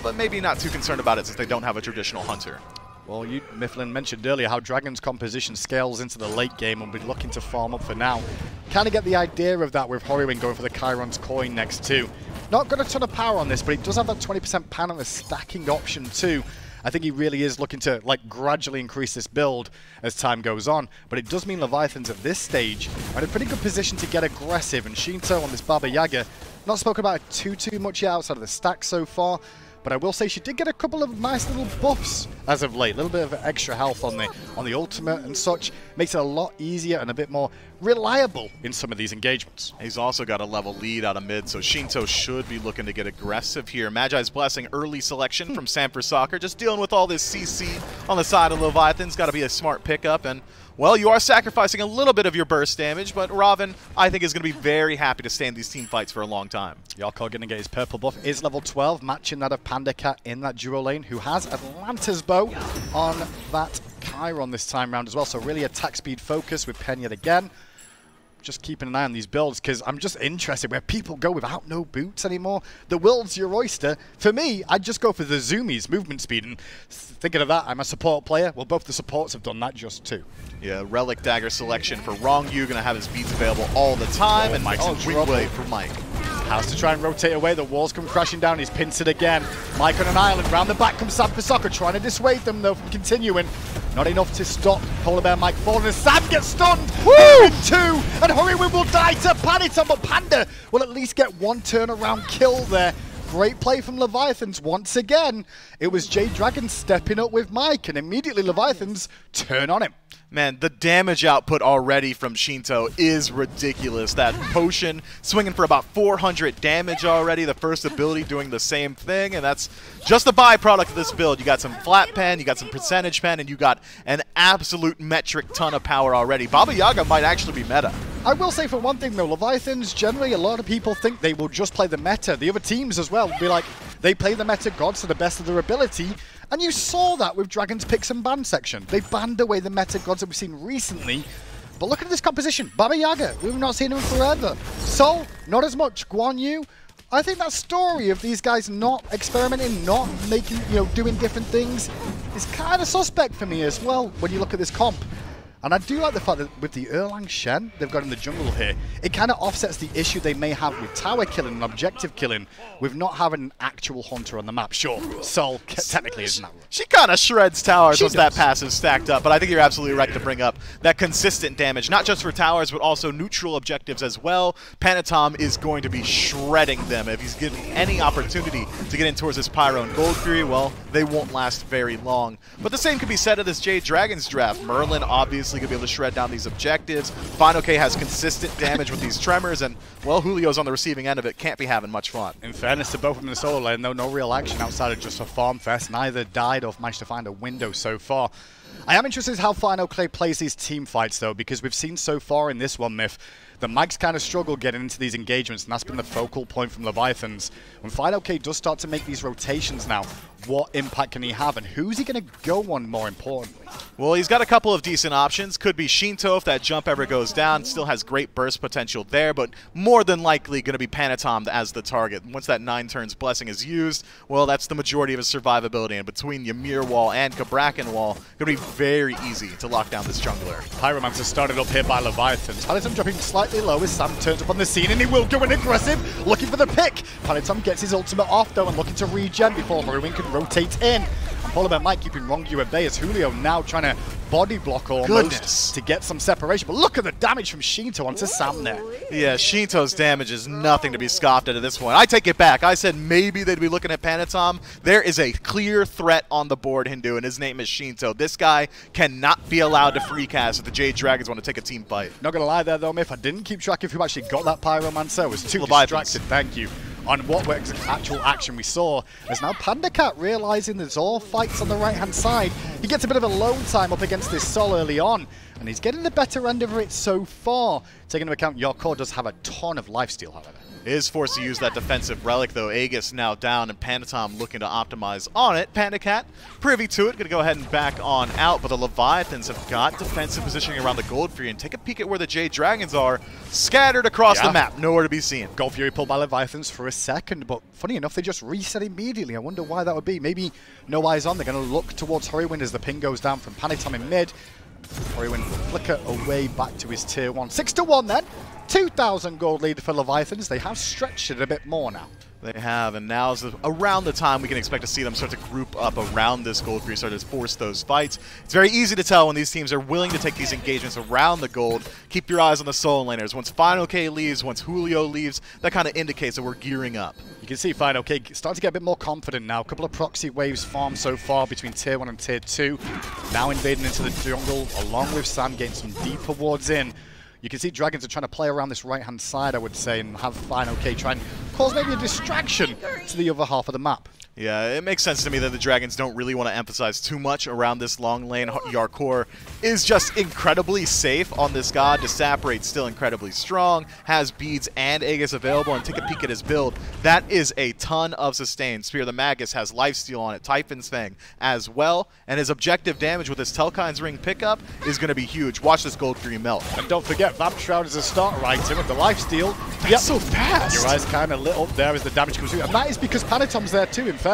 but maybe not too concerned about it since they don't have a traditional Hunter. Well, Mifflin mentioned earlier how Dragon's composition scales into the late game and we're looking to farm up for now. Kind of get the idea of that with Horriwind going for the Chiron's coin next too. Not got a ton of power on this, but he does have that 20% pan on the stacking option too. I think he really is looking to gradually increase this build as time goes on. But it does mean Leviathans at this stage are in a pretty good position to get aggressive, and Shinto on this Baba Yaga, not spoken about too much yet outside of the stack so far. But I will say she did get a couple of nice little buffs as of late. A little bit of extra health on the ultimate and such. Makes it a lot easier and a bit more reliable in some of these engagements. He's also got a level lead out of mid, so Shinto should be looking to get aggressive here. Magi's Blessing, early selection from Sanford Soccer. Just dealing with all this CC on the side of Leviathan's. Got to be a smart pickup. And, well, you are sacrificing a little bit of your burst damage, but Robin, I think, is going to be very happy to stay in these team fights for a long time. Yoko going to get his purple buff. Is level 12, matching that of Panda Cat in that duo lane, who has Atlantis bow on that Chiron this time round as well. So really attack speed focus with Pen yet again. just keeping an eye on these builds because I'm just interested where people go without no boots anymore. The world's your oyster. For me, I'd just go for the zoomies, movement speed, and thinking of that, I'm a support player. Well, both the supports have done that just too. Yeah, Relic Dagger selection for Rongyu, going to have his beats available all the time, and Mike's in trouble for Mike. Has to try and rotate away, the walls come crashing down, he's pinned it again. Mike on an island, round the back comes Sam Pasaka, trying to dissuade them though from continuing. Not enough to stop Polar Bear Mike falling, and Sam gets stunned! Woo! In 2, and Hurrywin will die to Paniton, but Panda will at least get one turnaround kill there. Great play from Leviathans once again. It was Jade Dragon stepping up with Mike, and immediately Leviathans turn on him. Man, the damage output already from Shinto is ridiculous. That potion swinging for about 400 damage already. The first ability doing the same thing, and that's just a byproduct of this build. You got some flat pen, you got some percentage pen, and you got an absolute metric ton of power already. Baba Yaga might actually be meta. I will say for one thing though, Leviathans, generally a lot of people think they will just play the meta. The other teams as well will be like, they play the meta gods to the best of their ability. And you saw that with Dragon's picks and ban section. They banned away the meta gods that we've seen recently. But look at this composition. Baba Yaga, we've not seen him forever. Sol, not as much. Guan Yu, I think that story of these guys not experimenting, not making, doing different things is kind of suspect for me as well when you look at this comp. And I do like the fact that with the Erlang Shen they've got in the jungle here, it kind of offsets the issue they may have with tower killing and objective killing with not having an actual hunter on the map. Sure, Sol technically isn't that right. She kind of shreds towers once that passive stacked up, but I think you're absolutely right to bring up that consistent damage, not just for towers, but also neutral objectives as well. Panatom is going to be shredding them. If he's given any opportunity to get in towards this Pyro and Gold Fury, well, they won't last very long. But the same could be said of this Jade Dragon's draft. Merlin obviously going to be able to shred down these objectives. Final K has consistent damage with these tremors, and, well, Julio's on the receiving end of it. Can't be having much fun. In fairness to both of them in the solo lane, though, no real action outside of just a farm fest. Neither died or managed to find a window so far. I am interested in how Final Clay plays these team fights, though, because we've seen so far in this one, Myth, the Mike's kind of struggled getting into these engagements, and that's been the focal point from Leviathans. When Final K does start to make these rotations now, what impact can he have, and who's he going to go on more importantly? Well, he's got a couple of decent options. Could be Shinto if that jump ever goes down. Still has great burst potential there, but more than likely going to be Panatom as the target. Once that 9 turns blessing is used, well, that's the majority of his survivability. And between Ymir Wall and Kabrakan Wall, going to be very easy to lock down this jungler. Pyromancer started up here by Leviathans. Panatom dropping slightly low as Sam turns up on the scene, and he will go in aggressive, looking for the pick. Panatom gets his ultimate off, though, and looking to regen before Hurrywin can rotate in. And Polar Bear Mike keeping Rongyu at bay as Julio now trying to body block almost to get some separation. But look at the damage from Shinto onto Sam there. Yeah, Shinto's damage is nothing to be scoffed at this point. I take it back. I said maybe they'd be looking at Panatom. There is a clear threat on the board, Hindu, and his name is Shinto. This guy cannot be allowed to free cast if the Jade Dragons want to take a team fight. Not going to lie there, though, Myth. I didn't keep track of who actually got that Pyromancer. I was too distracted. Thank you. On what actual action we saw, as now Panda Cat realizing there's all fights on the right-hand side. He gets a bit of a load time up against this Sol early on, and he's getting the better end of it so far. Taking into account your core does have a ton of lifesteal, however. Is forced to use that defensive relic, though. Aegis now down, and Panatom looking to optimize on it. Panda Cat, privy to it, going to go ahead and back on out, but the Leviathans have got defensive positioning around the Gold Fury, and take a peek at where the Jade Dragons are, scattered across the map, nowhere to be seen. Gold Fury pulled by Leviathans for a second, but funny enough, they just reset immediately. I wonder why that would be. Maybe no eyes on. They're going to look towards Hurrywin as the ping goes down from Panatom in mid. Hurrywin flicker away back to his tier 1. 6-1 then. 2,000 gold lead for Leviathans. They have stretched it a bit more now. They have, and now is around the time we can expect to see them start to group up around this gold fury, start to force those fights. It's very easy to tell when these teams are willing to take these engagements around the gold. Keep your eyes on the solo laners. Once Final K leaves, once Julio leaves, that kind of indicates that we're gearing up. You can see Final K starting to get a bit more confident now. A couple of proxy waves farmed so far between tier 1 and tier 2. Now invading into the jungle, along with Sam getting some deeper wards in. You can see Dragons are trying to play around this right-hand side, I would say, and have Final K try and cause maybe a distraction to the other half of the map. Yeah, it makes sense to me that the Dragons don't really want to emphasize too much around this long lane. Yarkor is just incredibly safe on this god. Disapparate's still incredibly strong, has beads and Aegis available, and take a peek at his build. That is a ton of sustain. Spear the Magus has lifesteal on it, Typhon's Fang as well, and his objective damage with his Telkine's Ring pickup is going to be huge. Watch this gold green melt. And don't forget, Vamp Shroud is a starter item with the lifesteal. That's so fast! Your eyes kind of lit up there as the damage comes through, and that is because Panatom's there too, in fairness.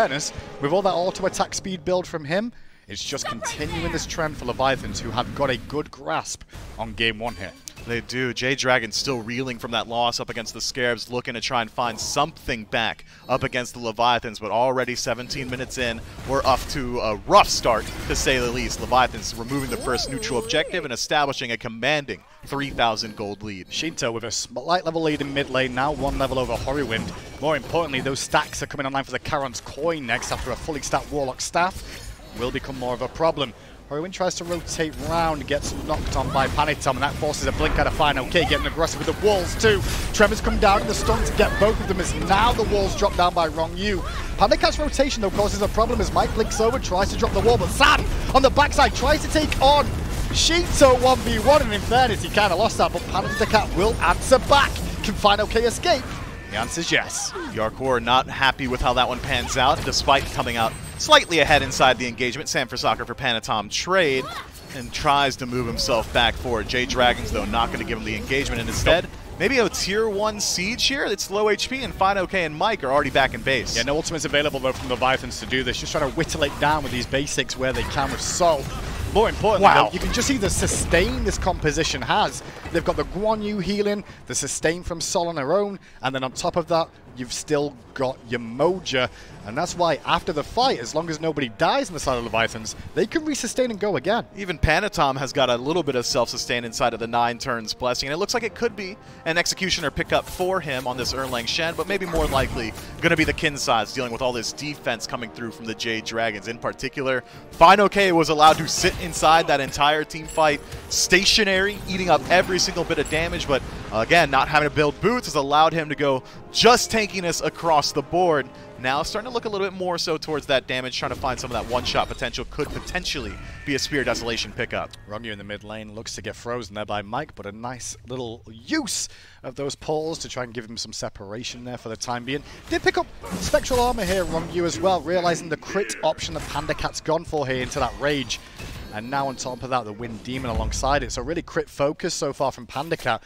With all that auto attack speed build from him, it's just continuing this trend for Leviathans, who have got a good grasp on game 1 here. They do. Jade Dragon still reeling from that loss up against the Scarabs, looking to try and find something back up against the Leviathans, but already 17 minutes in, we're off to a rough start, to say the least. Leviathans removing the first neutral objective and establishing a commanding 3,000 gold lead. Shinto with a slight level lead in mid lane, now 1 level over Horrorwind. More importantly, those stacks are coming online for the Charon's Coin next after a fully stacked Warlock Staff. Will become more of a problem. Horrorwind tries to rotate round, gets knocked on by Panitom, and that forces a blink out of Fine OK, getting aggressive with the walls too. Tremors come down in the stun to get both of them as now the walls drop down by Wrong Yu. Pandakat's rotation though causes a problem as Mike blinks over, tries to drop the wall, but Sam on the backside tries to take on Shinto 1v1, and in fairness he kind of lost that, but Pandakat will answer back. Can Fine OK escape? The answer's yes. Yarkor not happy with how that one pans out, despite coming out slightly ahead inside the engagement. Sam for Soccer for Panatom trade, and tries to move himself back forward. Jade Dragons, though, not going to give him the engagement, and instead, maybe a tier 1 siege here. It's low HP, and Fine OK and Mike are already back in base. Yeah, no ultimates available, though, from the Leviathans to do this. Just trying to whittle it down with these basics where they can with Sol. More importantly, though, you can just see the sustain this composition has. They've got the Guan Yu healing, the sustain from Sol on her own, and then on top of that, you've still got your Moja. And that's why after the fight, as long as nobody dies on the side of Leviathans, they can resustain and go again. Even Panatom has got a little bit of self-sustain inside of the 9 turns blessing, and it looks like it could be an Executioner pickup for him on this Erlang Shen, but maybe more likely going to be the Kinsides dealing with all this defense coming through from the Jade Dragons. In particular, Fine OK was allowed to sit inside that entire team fight, stationary, eating up every single bit of damage, but again, not having to build boots has allowed him to go just tankiness across the board. Now starting to look a little bit more so towards that damage, trying to find some of that one-shot potential. Could potentially be a Spear Desolation pickup. Wrong Yu in the mid lane looks to get frozen there by Mike, but a nice little use of those portals to try and give him some separation there for the time being. Did pick up Spectral Armor here, Wrong Yu as well, realizing the crit option that Pandakat's gone for here into that Rage. And now on top of that, the Wind Demon alongside it. So really crit focus so far from Pandakat.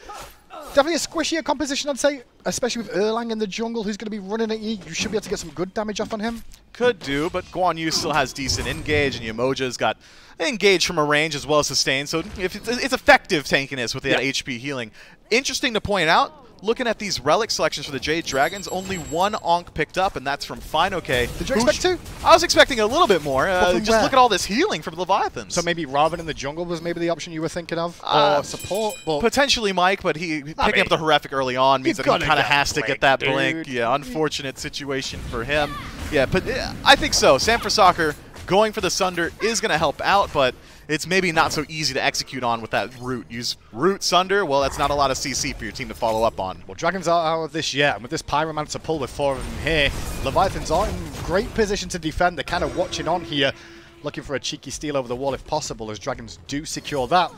Definitely a squishier composition, I'd say, especially with Erlang in the jungle, who's going to be running at you. You should be able to get some good damage off on him. Could do, but Guan Yu still has decent engage, and Yamoja's got engage from a range as well as sustain, so if it's effective tankiness with that HP healing. Interesting to point out, looking at these relic selections for the Jade Dragons, only 1 Onk picked up, and that's from Fine OK. Did you expect 2? I was expecting a little bit more. Just look at all this healing from Leviathans. So maybe Raven in the jungle was maybe the option you were thinking of? Or support? But potentially Mike, but picking up the Horrific early on means that he kind of has to get that blink. Yeah, unfortunate situation for him. Yeah, but I think so. Sam for Soccer going for the Sunder is going to help out, but it's maybe not so easy to execute on with that root. Use root Sunder, well, that's not a lot of CC for your team to follow up on. Well, Dragons aren't out of this yet, and with this Pyromancer pull with 4 of them here, Leviathans are in great position to defend. They're kind of watching on here, looking for a cheeky steal over the wall if possible, as Dragons do secure that.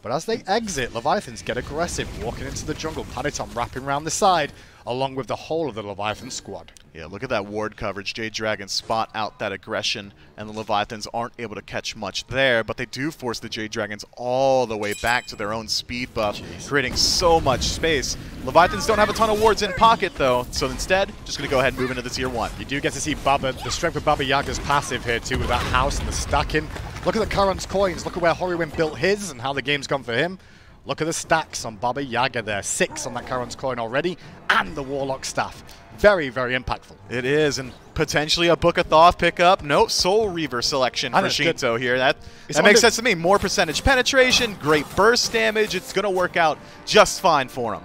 But as they exit, Leviathans get aggressive, walking into the jungle, Panitom wrapping around the side, along with the whole of the Leviathan squad. Yeah, look at that ward coverage. Jade Dragons spot out that aggression, and the Leviathans aren't able to catch much there, but they do force the Jade Dragons all the way back to their own speed buff, creating so much space. Leviathans don't have a ton of wards in pocket, though, so instead, just going to go ahead and move into the tier 1. You do get to see Baba, the strength of Baba Yaga's passive here, too, with that house and the stacking. Look at the Charon's Coins. Look at where Horrorwind built his and how the game's gone for him. Look at the stacks on Baba Yaga there. 6 on that Charon's Coin already, and the Warlock Staff. Very, very impactful. It is, and potentially a Book of Thoth pickup. No, Soul Reaver selection for Shinto here. That makes sense to me. More percentage penetration, great burst damage. It's going to work out just fine for him.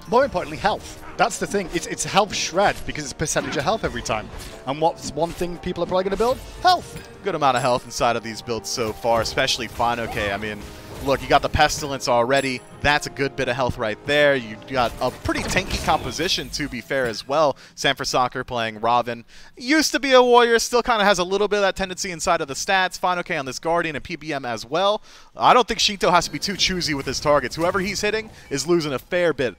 More importantly, health. That's the thing. It's health shred because it's percentage of health every time. And what's one thing people are probably going to build? Health. Good amount of health inside of these builds so far, especially Fine OK. I mean, Look, you got the Pestilence already. That's a good bit of health right there. You got a pretty tanky composition, to be fair, as well. Sanford Soccer playing Robin. Used to be a warrior, still kind of has a little bit of that tendency inside of the stats. Fine okay on this Guardian and PBM as well. I don't think Shinto has to be too choosy with his targets. Whoever he's hitting is losing a fair bit.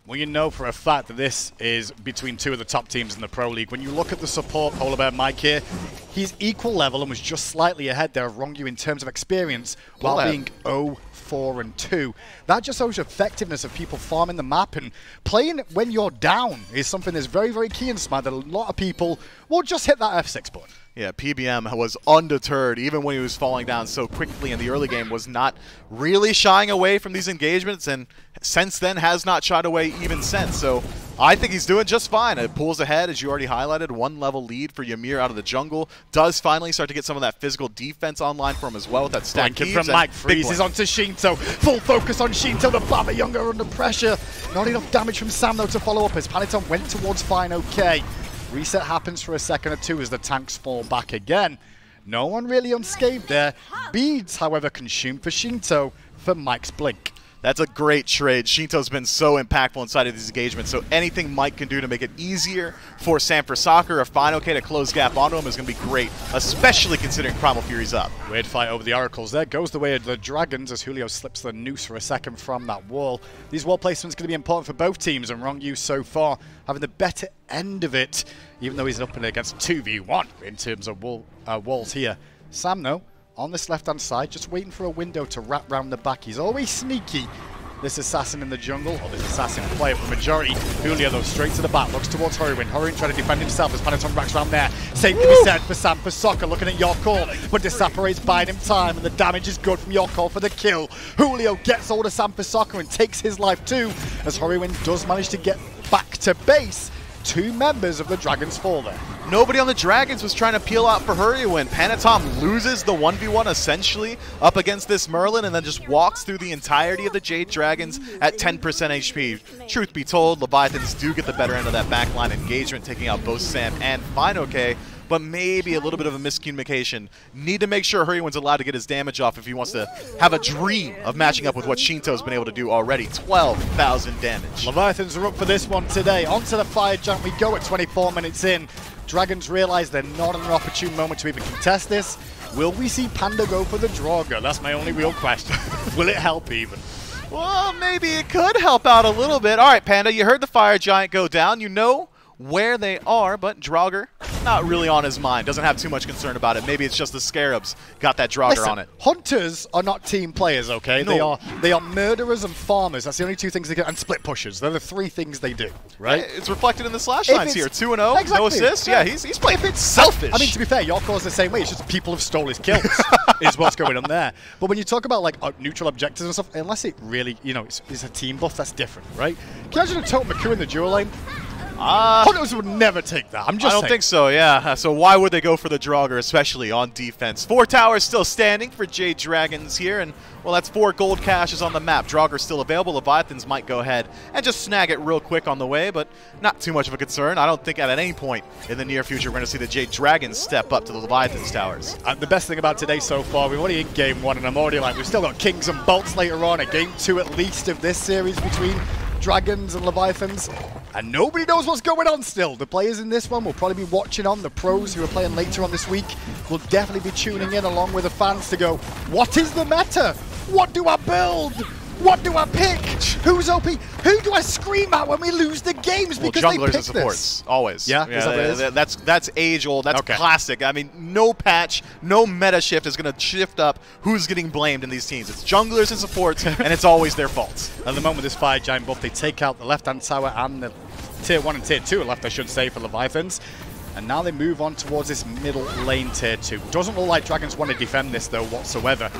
Well, you know for a fact that this is between two of the top teams in the Pro League. When you look at the support, Polar Bear Mike here, he's equal level and was just slightly ahead there of Rongyu in terms of experience while being 0-4-2. That just shows effectiveness of people farming the map, and playing when you're down is something that's very, very key in SMITE that a lot of people will just hit that F6 button. Yeah, PBM was undeterred, even when he was falling down so quickly in the early game, was not really shying away from these engagements, and since then has not shied away even since. So I think he's doing just fine. It pulls ahead, as you already highlighted, 1-level lead for Ymir out of the jungle. Does finally start to get some of that physical defense online for him as well with that stack from Mike, freezes onto Shinto. Full focus on Shinto, the Baba Younger under pressure. Not enough damage from Sam though to follow up as Paniton went towards Fine OK. Reset happens for a second or two as the tanks fall back again. No one really unscathed there. Beads, however, consumed for Shinto for Mike's Blink. That's a great trade. Shinto's been so impactful inside of these engagements, so anything Mike can do to make it easier for Sanford Soccer or Fine OK to close gap onto him is going to be great, especially considering Primal Fury's up. Weird fight over the Oracles there. Goes the way of the Dragons as Julio slips the noose for a second from that wall. These wall placements going to be important for both teams, and Rongyu so far having the better end of it, even though he's up against 2v1 in terms of walls here. Sam, though, on this left-hand side, just waiting for a window to wrap round the back. He's always sneaky, this assassin in the jungle, or this assassin player for majority. Julio, though, straight to the back, looks towards Hurrywin. Hurrywin trying to defend himself as Paniton racks around there. Same can be said for Sam for Soccer, looking at your call, but Disapparate's buying him time, and the damage is good from your call for the kill. Julio gets hold of Sam for Soccer and takes his life too, as Hurrywin does manage to get back to base. Two members of the Dragons fall there. Nobody on the Dragons was trying to peel out for Hurrywin. Panatom loses the 1v1 essentially up against this Merlin and then just walks through the entirety of the Jade Dragons at 10% HP. Truth be told, Leviathans do get the better end of that backline engagement, taking out both Sam and Fine OK, but maybe a little bit of a miscommunication. Need to make sure Hurrywin's allowed to get his damage off if he wants to have a dream of matching up with what Shinto's been able to do already. 12,000 damage. Leviathans are up for this one today. Onto the fire jump we go at 24 minutes in. Dragons realize they're not in an opportune moment to even contest this. Will we see Panda go for the Draugr? That's my only real question. Will it help even? Well, maybe it could help out a little bit. All right, Panda, you heard the fire giant go down. You know where they are, but Draugr, not really on his mind. Doesn't have too much concern about it. Maybe it's just the Scarabs got that Draugr on it. Hunters are not team players, okay? No. They are murderers and farmers. That's the only two things they can, and split pushers. They're the three things they do, right? It's reflected in the slash lines here. 2-0, exactly. No assists. Yeah, he's playing selfish. I mean, to be fair, your call's the same way. It's just people have stole his kills is what's going on there. But when you talk about like neutral objectives and stuff, unless it really, you know, is a team buff, that's different, right? Can you imagine a Totem Maku in the dual lane? Hunters would never take that. I don't think so, yeah. So why would they go for the Draugr, especially on defense? 4 towers still standing for Jade Dragons here, and, well, that's 4 gold caches on the map. Draugr still available. Leviathans might go ahead and just snag it real quick on the way, but not too much of a concern. I don't think at any point in the near future we're going to see the Jade Dragons step up to the Leviathans towers. The best thing about today so far, we're already in Game 1, and I'm already like, we've still got Kings and Bolts later on, a Game 2 at least of this series between Dragons and Leviathans, and nobody knows what's going on still. The players in this one will probably be watching on. The pros who are playing later on this week will definitely be tuning in along with the fans to go, what is the meta? What do I build? What do I pick? Who's OP? Who do I scream at when we lose the games because they pick and supports, always. Yeah, that's age-old. That's classic. I mean, no patch, no meta shift is going to shift up who's getting blamed in these teams. It's junglers and supports, and it's always their fault. At the moment with this Fire Giant buff, they take out the left-hand tower and the Tier 1 and Tier 2 are left, I should say, for Leviathans. And now they move on towards this middle lane Tier 2. Doesn't look like Dragons want to defend this, though, whatsoever.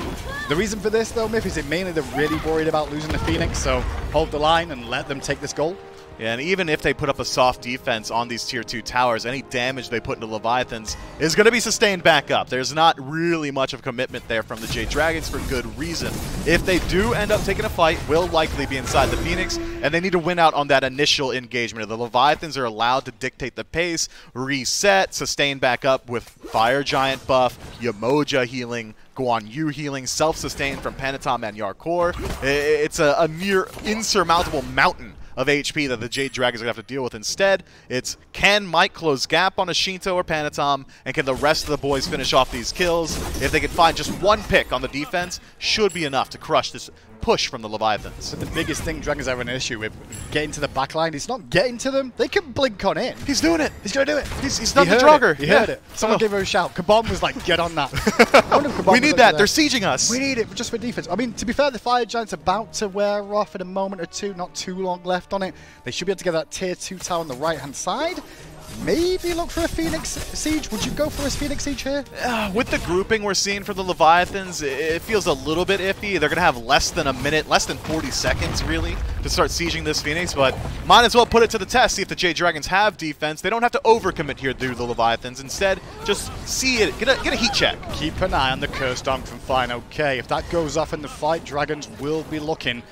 The reason for this, though, Miff, is it mainly they're really worried about losing the Phoenix, so hold the line and let them take this goal. Yeah, and even if they put up a soft defense on these Tier 2 towers, any damage they put into Leviathans is going to be sustained back up. There's not really much of commitment there from the Jade Dragons for good reason. If they do end up taking a fight, will likely be inside the Phoenix, and they need to win out on that initial engagement. The Leviathans are allowed to dictate the pace, reset, sustain back up with Fire Giant buff, Yamoja healing, Guan Yu healing, self-sustained from Panatom and Yarkor. It's a near insurmountable mountain of HP that the Jade Dragons are going to have to deal with. Instead, it's can Mike close gap on a Shinto or Panatom, and can the rest of the boys finish off these kills? If they can find just one pick on the defense, should be enough to crush this push from the Leviathans. But the biggest thing Dragons have an issue with getting to the backline, it's not getting to them. They can blink on in. He's doing it. He's going to do it. He's done the Draugr. He heard it. Someone gave her a shout. Kabam was like, get on that. We need that. They're sieging us. We need it just for defense. I mean, to be fair, the Fire Giant's about to wear off in a moment or two. Not too long left on it. They should be able to get that tier 2 tower on the right-hand side. Maybe look for a Phoenix Siege. Would you go for a Phoenix Siege here? With the grouping we're seeing for the Leviathans, it feels a little bit iffy. They're going to have less than a minute, less than 40 seconds, really, to start sieging this Phoenix, but might as well put it to the test, see if the Jade Dragons have defense. They don't have to overcommit here through the Leviathans. Instead, just see it, get a heat check. Keep an eye on the Curse Dunk from Fine OK. If that goes off in the fight, Dragons will be looking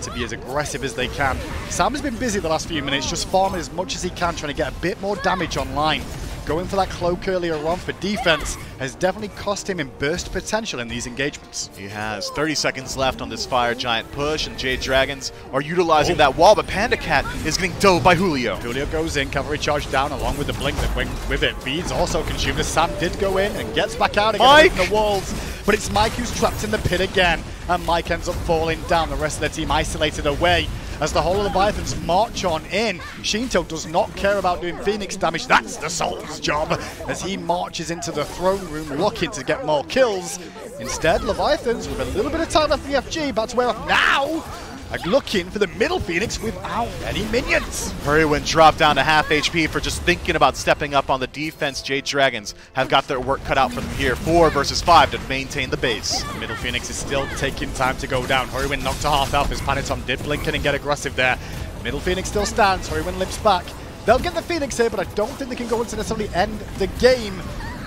to be as aggressive as they can. Sam has been busy the last few minutes, just farming as much as he can, trying to get a bit more damage online. Going for that cloak earlier on for defense has definitely cost him in burst potential in these engagements. He has 30 seconds left on this Fire Giant push, and Jade Dragons are utilizing that wall, but Panda Cat is getting dove by Julio. Julio goes in, cavalry charge down along with the blink that went with it. Beads also consumed as Sam did go in and gets back out again from the walls. But it's Mike who's trapped in the pit again, and Mike ends up falling down. The rest of the team isolated away as the whole of the Leviathans march on in. Shinto does not care about doing Phoenix damage. That's the Soul's job as he marches into the throne room looking to get more kills. Instead, Leviathans, with a little bit of time left in the FG, about to wear off now, are looking for the middle Phoenix without any minions. Hurrywin dropped down to half HP for just thinking about stepping up on the defense. Jade Dragons have got their work cut out for them here. 4 versus 5 to maintain the base. Middle Phoenix is still taking time to go down. Hurrywin knocked to half health as Panatom did blink in and get aggressive there. Middle Phoenix still stands. Hurrywin limps back. They'll get the Phoenix here, but I don't think they can go into necessarily end the game.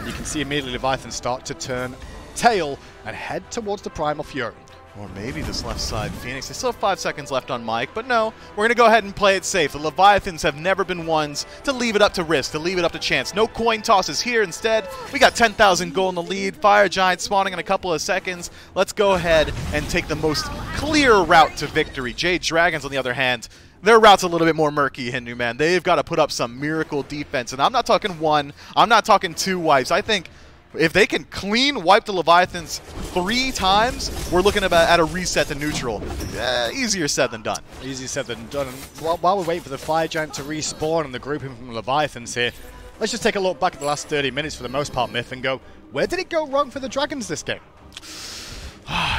You can see immediately Leviathan start to turn tail and head towards the Primal Fury. Or maybe this left side Phoenix. They still have 5 seconds left on Mike, but no, we're going to go ahead and play it safe. The Leviathans have never been ones to leave it up to risk, to leave it up to chance. No coin tosses here. Instead, we got 10,000 gold in the lead. Fire Giant spawning in a couple of seconds. Let's go ahead and take the most clear route to victory. Jade Dragons, on the other hand, their route's a little bit more murky, Hindu, man. They've got to put up some miracle defense, and I'm not talking 1, I'm not talking 2 wipes. I think if they can clean wipe the Leviathans 3 times, we're looking at a reset to neutral. Easier said than done. Easier said than done. And while we're waiting for the Fire Giant to respawn and the grouping from the Leviathans here, let's just take a look back at the last 30 minutes for the most part, Myth, and go, where did it go wrong for the Dragons this game?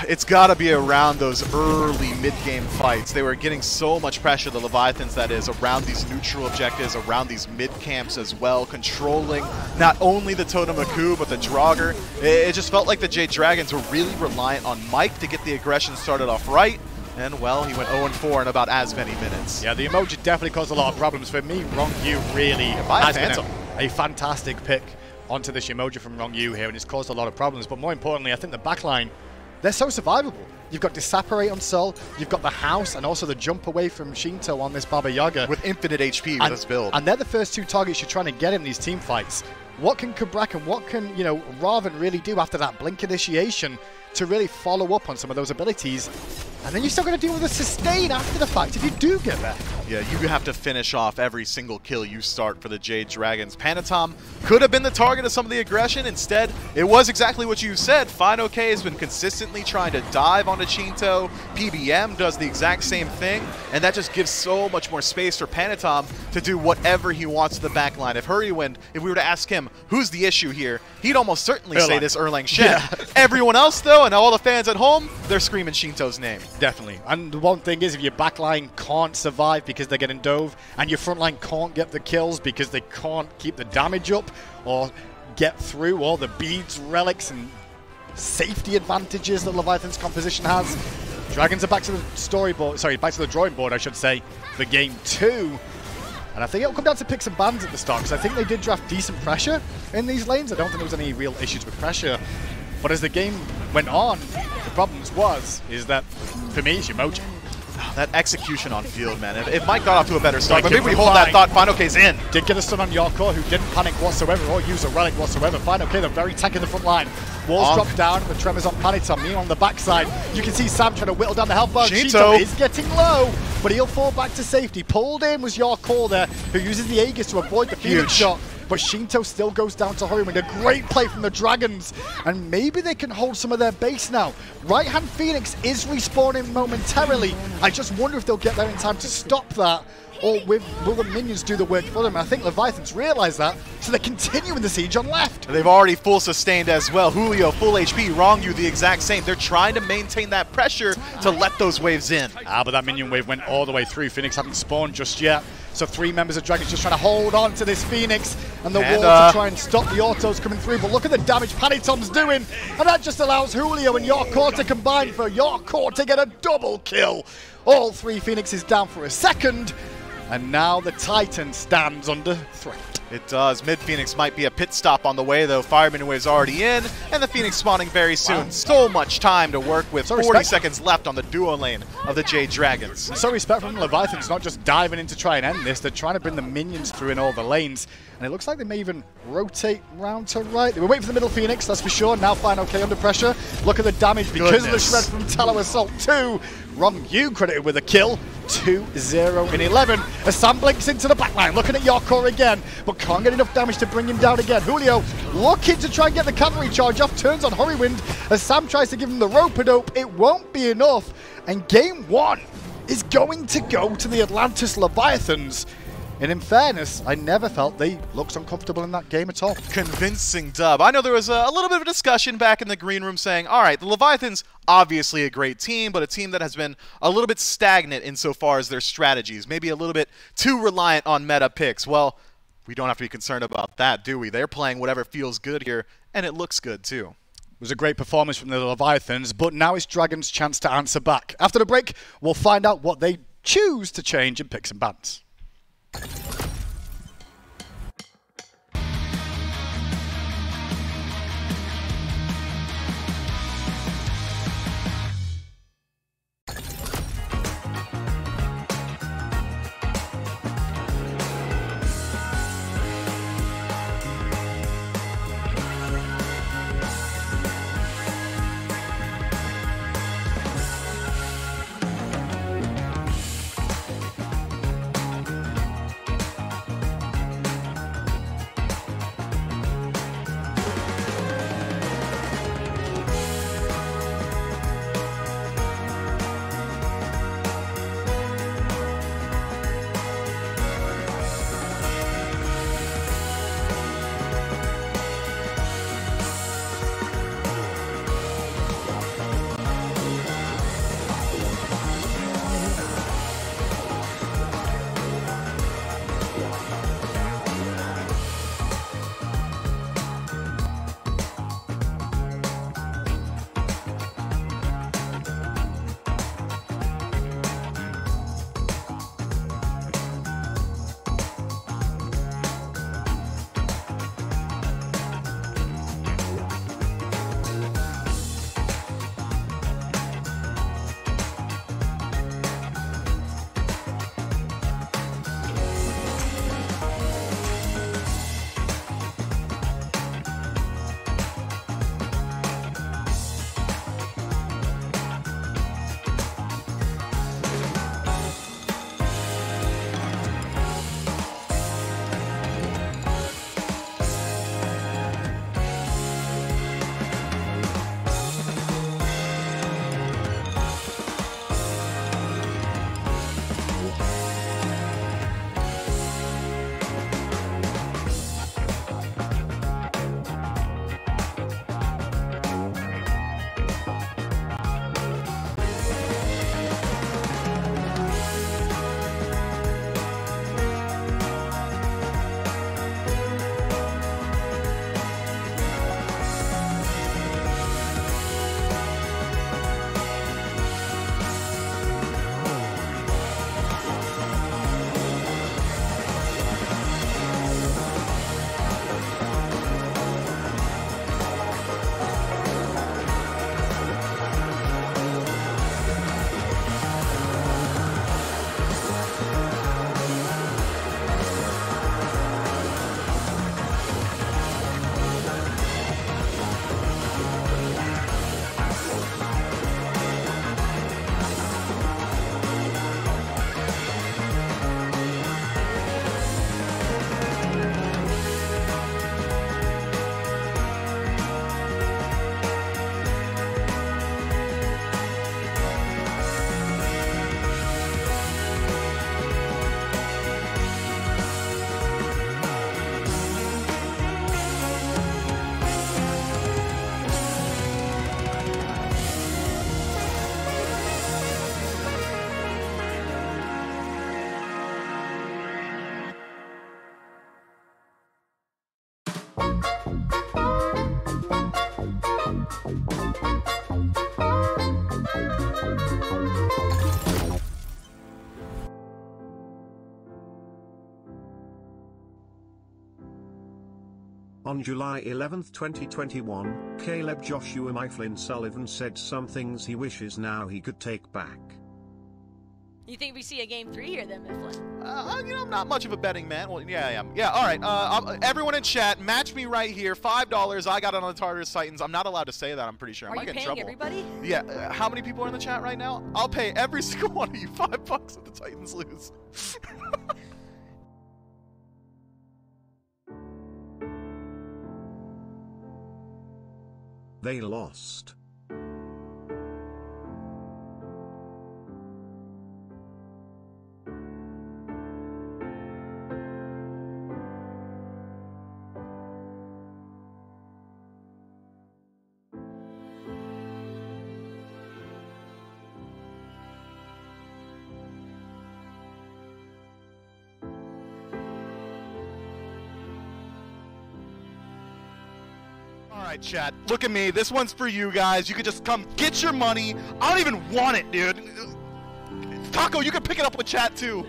It's got to be around those early mid-game fights. They were getting so much pressure, the Leviathans that is, around these neutral objectives, around these mid-camps as well, controlling not only the Totem Aku, but the Draugr. It just felt like the Jade Dragons were really reliant on Mike to get the aggression started off right. And, well, he went 0-4 in about as many minutes. Yeah, the emoji definitely caused a lot of problems. For me, Rong Yu really has been a fantastic pick onto this emoji from Rong Yu here, and it's caused a lot of problems. But more importantly, I think the backline, they're so survivable. You've got Disapparate on Sol, you've got the House, and also the jump away from Shinto on this Baba Yaga. With infinite HP with this build. And they're the first 2 targets you're trying to get in these team fights. What can Kabrak and what can, Raven really do after that blink initiation to really follow up on some of those abilities? And then you're still going to deal with a sustain after the fact if you do get there. Yeah, you have to finish off every single kill you start for the Jade Dragons. Panatom could have been the target of some of the aggression. Instead, it was exactly what you said. Fine OK has been consistently trying to dive onto Shinto. PBM does the exact same thing, and that just gives so much more space for Panatom to do whatever he wants to the backline. If Hurrywin, if we were to ask him, who's the issue here, he'd almost certainly say this Erlang Shen. Yeah. Everyone else, though, and all the fans at home, they're screaming Shinto's name. Definitely. And the one thing is, if your backline can't survive because they're getting dove, and your front line can't get the kills because they can't keep the damage up or get through all the beads, relics, and safety advantages that Leviathan's composition has, Dragons are back to the back to the drawing board, I should say, for game 2. And I think it'll come down to picks and bans at the start, because I think they did draft decent pressure in these lanes. I don't think there was any real issues with pressure. But as the game went on, the problem is that, for me, it's Emoji. That execution on field, man. If Mike got off to a better start, but maybe we hold that thought. Final K's in. Did get a stun on Yorko, who didn't panic whatsoever or use a relic whatsoever. Final K, they're very tanky in the front line. Walls drop down with Tremors on Panitom. Me on the backside. You can see Sam trying to whittle down the health bar. Shinto is getting low, but he'll fall back to safety. Pulled in was Yorko there, who uses the Aegis to avoid the Phoenix shot. But Shinto still goes down to Horriwind. A great play from the Dragons. And maybe they can hold some of their base now. Right-hand Phoenix is respawning momentarily. I just wonder if they'll get there in time to stop that. Or will the minions do the work for them? I think Leviathans realize that, so they're continuing the siege on left. They've already full sustained as well. Julio, full HP. Wrong you, the exact same. They're trying to maintain that pressure to let those waves in. But that minion wave went all the way through. Phoenix haven't spawned just yet. So 3 members of Dragons just trying to hold on to this Phoenix and the wall to try and stop the autos coming through. But look at the damage Panitom's doing. And that just allows Julio and Yorko to combine for Yorko to get a double kill. All 3 Phoenixes down for a second. And now the Titan stands under threat. It does. Mid-Phoenix might be a pit stop on the way, though. Fireman Wave's already in, and the Phoenix spawning very soon. Wow. So much time to work with. 40 seconds left on the duo lane of the Jade Dragons. So respect from Leviathans, not just diving in to try and end this. They're trying to bring the minions through in all the lanes. And it looks like they may even rotate round to right. They were waiting for the middle Phoenix, that's for sure. Now Final K under pressure. Look at the damage because of the shred from Tallow Assault 2. Wrong you credited with a kill. 2-0 in 11. As Sam blinks into the backline, looking at Yorko again, but can't get enough damage to bring him down again. Julio looking to try and get the cavalry charge off, turns on Horriwind as Sam tries to give him the rope-a-dope. It won't be enough, and game 1 is going to go to the Atlantis Leviathans. And in fairness, I never felt they looked uncomfortable in that game at all. Convincing dub. I know there was a little bit of a discussion back in the green room saying, all right, the Leviathans, obviously a great team, but a team that has been a little bit stagnant insofar as their strategies, maybe a little bit too reliant on meta picks. Well, we don't have to be concerned about that, do we? They're playing whatever feels good here, and it looks good too. It was a great performance from the Leviathans, but now it's Dragon's chance to answer back. After the break, we'll find out what they choose to change in picks and bans. On July 11, 2021, Caleb Joshua Mifflin Sullivan said some things he wishes now he could take back. You think we see a game 3 here then, Mifflin? You know, I'm not much of a betting man. Well, yeah, I am. Yeah, all right. Everyone in chat, match me right here. $5. I got it on the Tartarus Titans. I'm not allowed to say that, I'm pretty sure. I Are might you get in paying trouble. everybody? Yeah. How many people are in the chat right now? I'll pay every single one of you $5 if the Titans lose. They lost. All right, chat. Look at me. This one's for you guys. You could just come get your money. I don't even want it, dude. Taco, you can pick it up with chat too.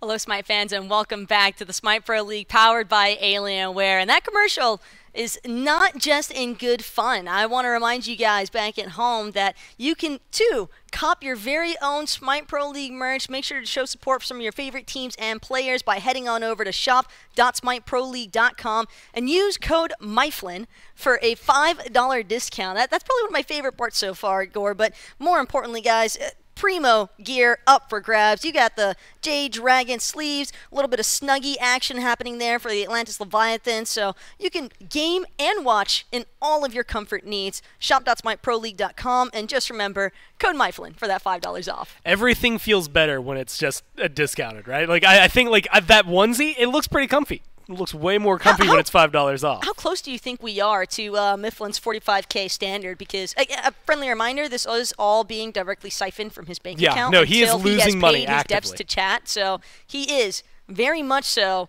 Hello, Smite fans, and welcome back to the Smite Pro League powered by Alienware. And that commercial is not just in good fun. I want to remind you guys back at home that you can, too, cop your very own Smite Pro League merch. Make sure to show support for some of your favorite teams and players by heading on over to shop.smiteproleague.com and use code Mifflin for a $5 discount. That's probably one of my favorite parts so far, Gore, but more importantly, guys, primo gear up for grabs. You got the Jade Dragon sleeves, a little bit of Snuggie action happening there for the Atlantis Leviathans, so you can game and watch in all of your comfort needs. Shop.smiteproleague.com, and just remember, code Mifflin for that $5 off. Everything feels better when it's just discounted, right? Like I think like that onesie, it looks pretty comfy. It looks way more comfy when it's $5 off. How close do you think we are to Mifflin's 45K standard? Because, a friendly reminder, this is all being directly siphoned from his bank account. Yeah, no, he is losing money actively. His debts to chat, so he is very much so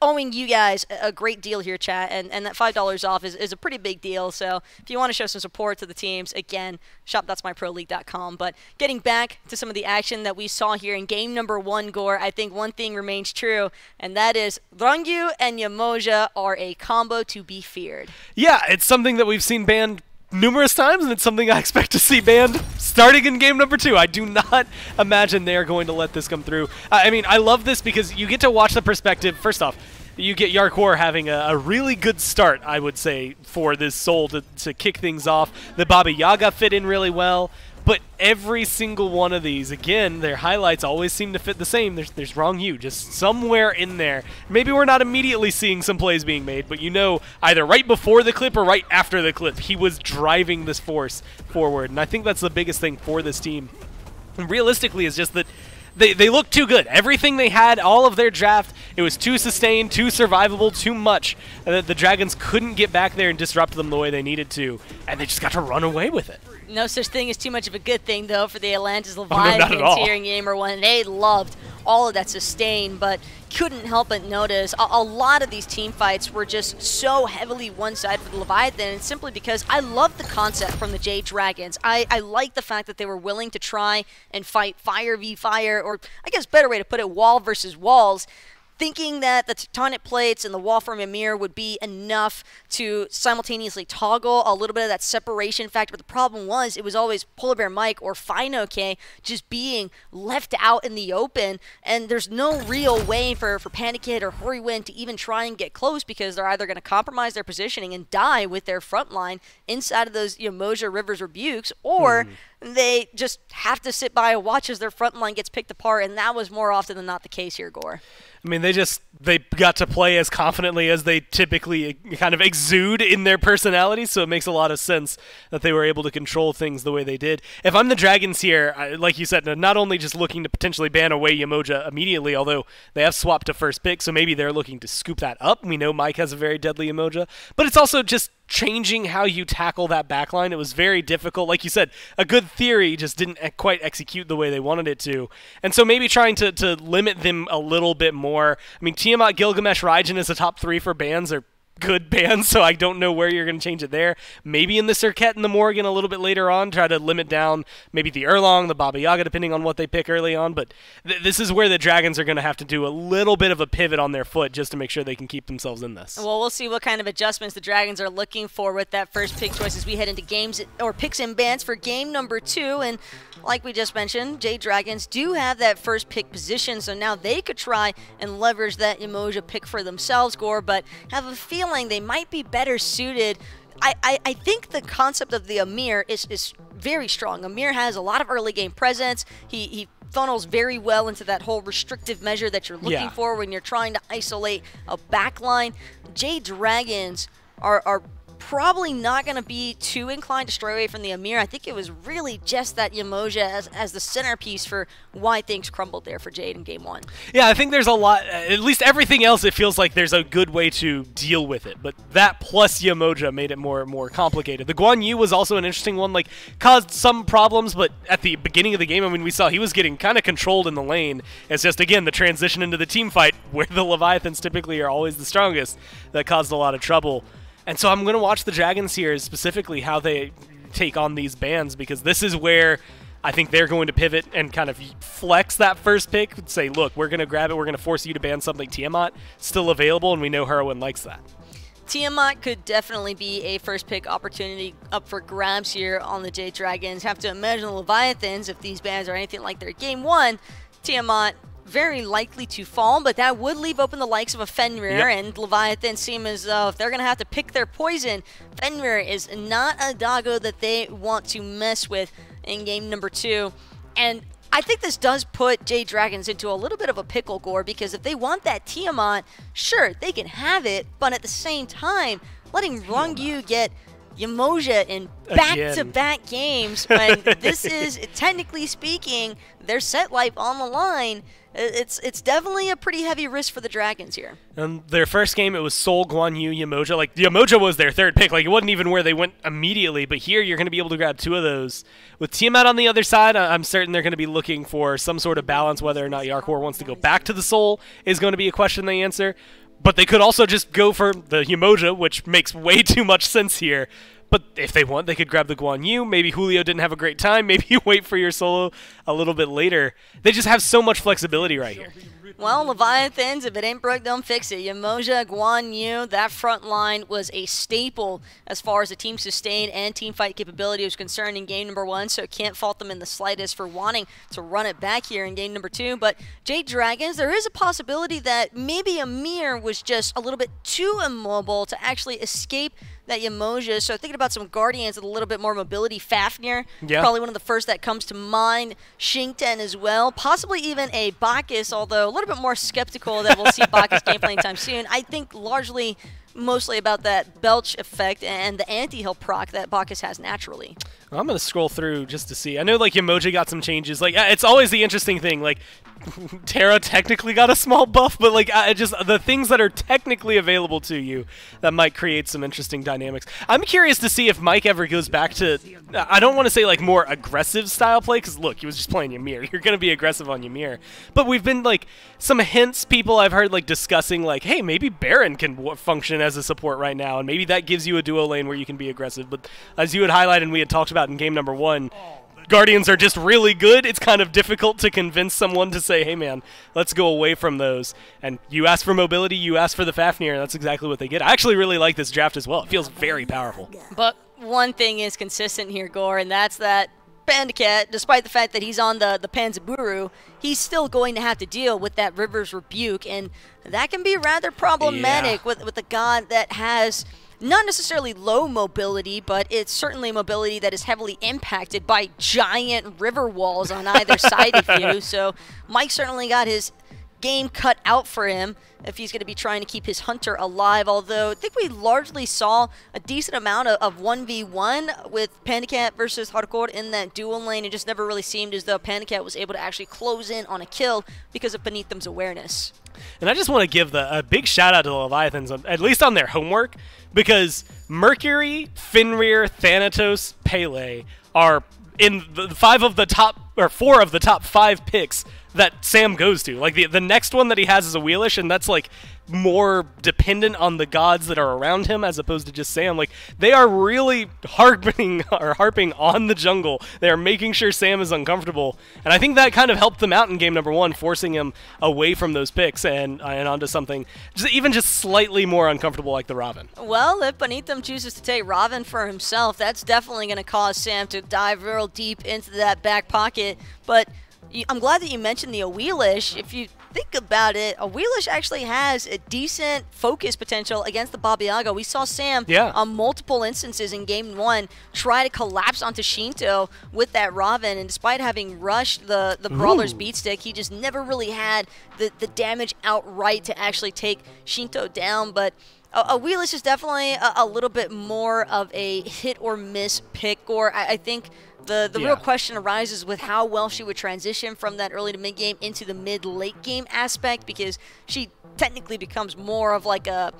owing you guys a great deal here, chat, and that $5 off is a pretty big deal. So if you want to show some support to the teams, again, shop.smiteproleague.com. But getting back to some of the action that we saw here in game number 1, Gore, I think one thing remains true, and that is Rangyu and Yamoja are a combo to be feared. Yeah, it's something that we've seen banned numerous times, and it's something I expect to see banned starting in game number 2. I do not imagine they're going to let this come through. I mean, I love this because you get to watch the perspective. First off, you get Yarkor having a really good start, I would say, for this Soul to kick things off. The Baba Yaga fit in really well. But every single one of these, again, their highlights always seem to fit the same. There's Rangyu just somewhere in there. Maybe we're not immediately seeing some plays being made, but you know, either right before the clip or right after the clip, he was driving this force forward. And I think that's the biggest thing for this team. And realistically, is just that they look too good. Everything they had, all of their draft, it was too sustained, too survivable, too much. The Dragons couldn't get back there and disrupt them the way they needed to, and they just got to run away with it. No such thing as too much of a good thing, though, for the Atlantis Leviathans here in Gamer 1. They loved all of that sustain, but couldn't help but notice a lot of these team fights were just so heavily one side for the Leviathan, and simply because I love the concept from the Jade Dragons. I like the fact that they were willing to try and fight fire v fire, or I guess better way to put it, wall versus walls, thinking that the tectonic plates and the wall from Ymir would be enough to simultaneously toggle a little bit of that separation factor. But the problem was it was always Polar Bear Mike or Fino-K just being left out in the open, and there's no real way for Panic Kid or Horiwin to even try and get close, because they're either going to compromise their positioning and die with their front line inside of those Moja Rivers Rebukes, or they just have to sit by and watch as their front line gets picked apart, and that was more often than not the case here, Gore. I mean, they got to play as confidently as they typically kind of exude in their personalities, so it makes a lot of sense that they were able to control things the way they did. If I'm the Dragons here, like you said, not only just looking to potentially ban away Yamoja immediately, although they have swapped to first pick, so maybe they're looking to scoop that up. We know Mike has a very deadly Yamoja, but it's also just changing how you tackle that backline. It was very difficult. Like you said, a good theory just didn't quite execute the way they wanted it to. And so maybe trying to limit them a little bit more. I mean, Tiamat, Gilgamesh, Raijin as a top 3 for bans are good bans, so I don't know where you're going to change it there. Maybe in the Serket and the Morgan a little bit later on, try to limit down maybe the Erlong, the Baba Yaga, depending on what they pick early on. But this is where the Dragons are going to have to do a little bit of a pivot on their foot just to make sure they can keep themselves in this. Well, we'll see what kind of adjustments the Dragons are looking for with that first pick choice as we head into games or picks and bans for game number 2. And like we just mentioned, Jade Dragons do have that first pick position, so now they could try and leverage that Yemoja pick for themselves, Gore, but have a feeling they might be better suited. I think the concept of the Amir is very strong. Amir has a lot of early game presence. He funnels very well into that whole restrictive measure that you're looking for when you're trying to isolate a backline. Jade Dragons are probably not going to be too inclined to stray away from the Amir. I think it was really just that Yemoja as the centerpiece for why things crumbled there for Jade in game 1. Yeah, I think there's a lot, at least everything else, it feels like there's a good way to deal with it. But that plus Yemoja made it more complicated. The Guan Yu was also an interesting one, like caused some problems, but at the beginning of the game, I mean, we saw he was getting kind of controlled in the lane. It's just, again, the transition into the team fight, where the Leviathans typically are always the strongest, that caused a lot of trouble. And so I'm going to watch the Dragons here, specifically how they take on these bans, because this is where I think they're going to pivot and kind of flex that first pick and say, look, we're going to grab it, we're going to force you to ban something. Tiamat still available, and we know Heroine likes that. Tiamat could definitely be a first pick opportunity up for grabs here on the Jade Dragons. Have to imagine the Leviathans, if these bans are anything like their game 1, Tiamat very likely to fall, but that would leave open the likes of a Fenrir, and Leviathan seem as though if they're going to have to pick their poison, Fenrir is not a doggo that they want to mess with in game number 2. And I think this does put Jade Dragons into a little bit of a pickle, Gore, because if they want that Tiamat, sure, they can have it, but at the same time, letting Rongyu get Yemoja in back-to-back games when this is, technically speaking, their set life on the line, it's definitely a pretty heavy risk for the Dragons here. And their first game, it was Sol, Guan Yu, Yemoja. Like, Yemoja was their third pick. Like, it wasn't even where they went immediately, but here you're going to be able to grab 2 of those. With Tiamat on the other side, I'm certain they're going to be looking for some sort of balance. Whether or not Yarkor wants to go back to the Sol is going to be a question they answer. But they could also just go for the Yemoja, which makes way too much sense here. But if they want, they could grab the Guan Yu. Maybe Julio didn't have a great time. Maybe you wait for your solo a little bit later. They just have so much flexibility right here. Well, Leviathans, if it ain't broke, don't fix it. Yemoja, Guan Yu, that front line was a staple as far as the team sustain and team fight capability was concerned in game number 1, so can't fault them in the slightest for wanting to run it back here in game number 2. But Jade Dragons, there is a possibility that maybe Amir was just a little bit too immobile to actually escape that Yemoja. So thinking about some Guardians with a little bit more mobility, Fafnir, probably one of the first that comes to mind. Shingten as well, possibly even a Bacchus, although a little bit more skeptical that we'll see Bacchus gameplay anytime soon. I think largely mostly about that belch effect and the anti-heal proc that Bacchus has naturally. Well, I'm going to scroll through just to see. I know, like, Yemoja got some changes. Like, it's always the interesting thing. Like, Terra technically got a small buff, but, like, just the things that are technically available to you that might create some interesting dynamics. I'm curious to see if Mike ever goes back to, I don't want to say, like, more aggressive style play, because, look, he was just playing Ymir. You're going to be aggressive on Ymir. But we've been, like, some hints people I've heard, like, discussing, like, hey, maybe Baron can function as a support right now, and maybe that gives you a duo lane where you can be aggressive. But as you had highlighted and we had talked about in game number 1, Guardians are just really good. It's kind of difficult to convince someone to say, hey man, let's go away from those. And you ask for mobility, you ask for the Fafnir, and that's exactly what they get. I actually really like this draft as well. It feels very powerful. But one thing is consistent here, Gore, and that's that Panda Cat, despite the fact that he's on the Panzaburu, he's still going to have to deal with that River's Rebuke, and that can be rather problematic with a god that has not necessarily low mobility, but it's certainly mobility that is heavily impacted by giant river walls on either side of you. So Mike certainly got his game cut out for him if he's going to be trying to keep his hunter alive, although I think we largely saw a decent amount of 1v1 with Pandacat versus Hardcore in that dual lane. It just never really seemed as though Pandacat was able to actually close in on a kill because of Beneath Them's awareness. And I just want to give a big shout out to the Leviathans, at least on their homework, because Mercury, Fenrir, Thanatos, Pele are in the 5 of the top or 4 of the top 5 picks that Sam goes to. Like the next one that he has is a Wheelish, and that's like more dependent on the gods that are around him as opposed to just Sam. Like they are really harping on the jungle. They are making sure Sam is uncomfortable, and I think that kind of helped them out in game number 1, forcing him away from those picks and onto something even just slightly more uncomfortable like the Robin. Well, if Benitham chooses to take Robin for himself, that's definitely going to cause Sam to dive real deep into that back pocket, but I'm glad that you mentioned the Wheelish. If you think about it, a Wheelish actually has a decent focus potential against the Baba Yaga. We saw Sam on multiple instances in game 1 try to collapse onto Shinto with that Robin, and despite having rushed the Brawler's Beatstick, he just never really had the damage outright to actually take Shinto down. But a Wheelish is definitely a little bit more of a hit or miss pick, or I think the real question arises with how well she would transition from that early to mid game into the mid-late game aspect, because she technically becomes more of like a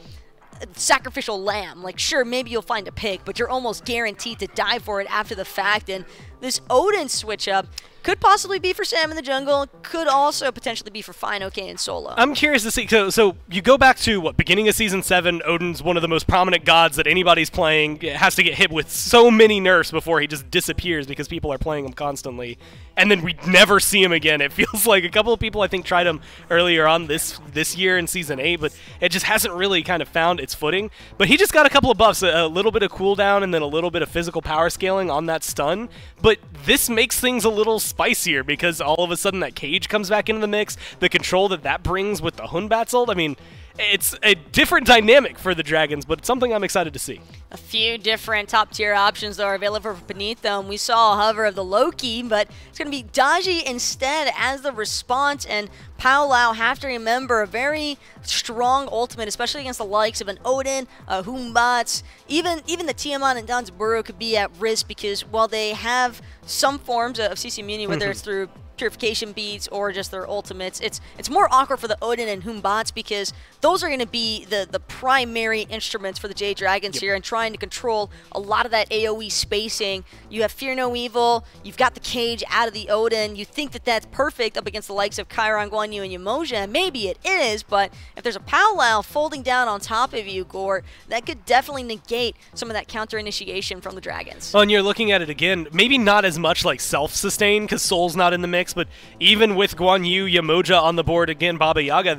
sacrificial lamb. Like, sure, maybe you'll find a pick, but you're almost guaranteed to die for it after the fact. And this Odin switch up could possibly be for Sam in the jungle, could also potentially be for Fine OK in solo. I'm curious to see, so you go back to, what, beginning of Season 7, Odin's one of the most prominent gods that anybody's playing, has to get hit with so many nerfs before he just disappears because people are playing him constantly, and then we never see him again. It feels like a couple of people, I think, tried him earlier on this year in Season 8, but it just hasn't really kind of found its footing. But he just got a couple of buffs, a little bit of cooldown and then a little bit of physical power scaling on that stun, but this makes things a little spicier because all of a sudden that cage comes back into the mix, the control that brings with the Hunbat's ult. I mean, it's a different dynamic for the Dragons, but it's something I'm excited to see. A few different top-tier options are available beneath them. We saw a hover of the Loki, but it's going to be Daji instead as the response, and Pao Lao have to remember a very strong ultimate, especially against the likes of an Odin, a Hunbat's, even the Tiamat and Danzaburo could be at risk because while they have some forms of CC immunity, whether it's through purification beads or just their ultimates, it's more awkward for the Odin and Hunbat's because those are going to be the primary instruments for the Jade Dragons here, and trying to control a lot of that AoE spacing. You have Fear No Evil, you've got the cage out of the Odin, you think that that's perfect up against the likes of Chiron, Guan Yu, and Yemoja, and maybe it is, but if there's a Pao Lao folding down on top of you, Gore, that could definitely negate some of that counter initiation from the Dragons. Well, and you're looking at it again, maybe not as much like self-sustain because Soul's not in the mix, but even with Guan Yu, Yemoja on the board, again, Baba Yaga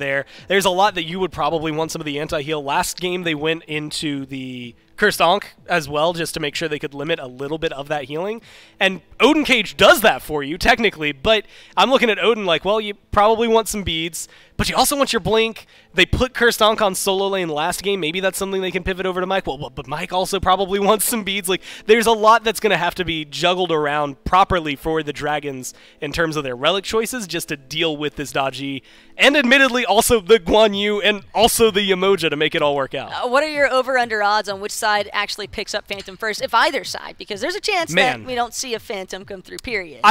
there's a lot that you would probably want some of the anti-heal. Last game they went into the Cursed Ankh as well, just to make sure they could limit a little bit of that healing. And Odin Cage does that for you, technically, but I'm looking at Odin like, well, you probably want some beads, but you also want your blink. They put Cursed Ankh on solo lane last game. Maybe that's something they can pivot over to Mike. Well, but Mike also probably wants some beads. Like, there's a lot that's going to have to be juggled around properly for the Dragons in terms of their relic choices just to deal with this Daji, and admittedly also the Guan Yu and also the Yemoja to make it all work out. What are your over-under odds on which side actually picks up Phantom first, if either side? Because there's a chance that we don't see a Phantom come through, period.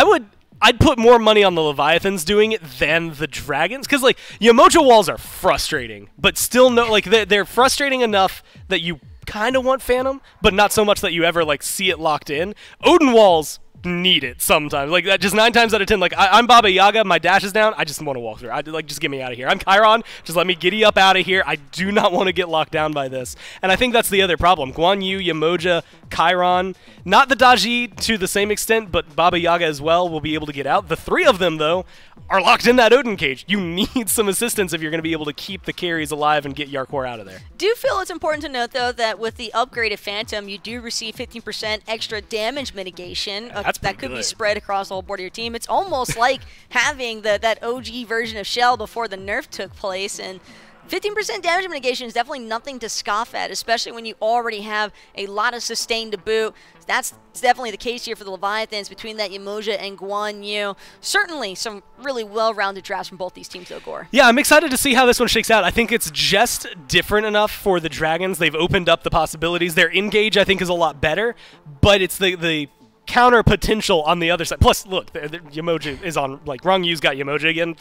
I'd put more money on the Leviathans doing it than the Dragons, because like Yemoja walls are frustrating, but still they're frustrating enough that you kind of want Phantom, but not so much that you ever like see it locked in. Odin walls need it sometimes, like that. Just 9 times out of 10, like I'm Baba Yaga, my dash is down, I just want to walk through. Just get me out of here. I'm Chiron, just let me giddy up out of here. I do not want to get locked down by this, and I think that's the other problem. Guan Yu, Yemoja, Chiron, not the Daji to the same extent, but Baba Yaga as well will be able to get out. The 3 of them though are locked in that Odin cage. You need some assistance if you're going to be able to keep the carries alive and get Yarkor out of there. Do feel it's important to note though that with the upgraded Phantom, you do receive 15% extra damage mitigation. That could be spread across the whole board of your team. It's almost like having that OG version of Shell before the nerf took place, and 15% damage mitigation is definitely nothing to scoff at, especially when you already have a lot of sustain to boot. That's definitely the case here for the Leviathans between that Yemoja and Guan Yu. Certainly some really well-rounded drafts from both these teams, though, Gore. Yeah, I'm excited to see how this one shakes out. I think it's just different enough for the Dragons. They've opened up the possibilities. Their engage, I think, is a lot better, but it's the counter potential on the other side. Plus, look, Yemoja is on, like, Rung Yu's got Yemoja again.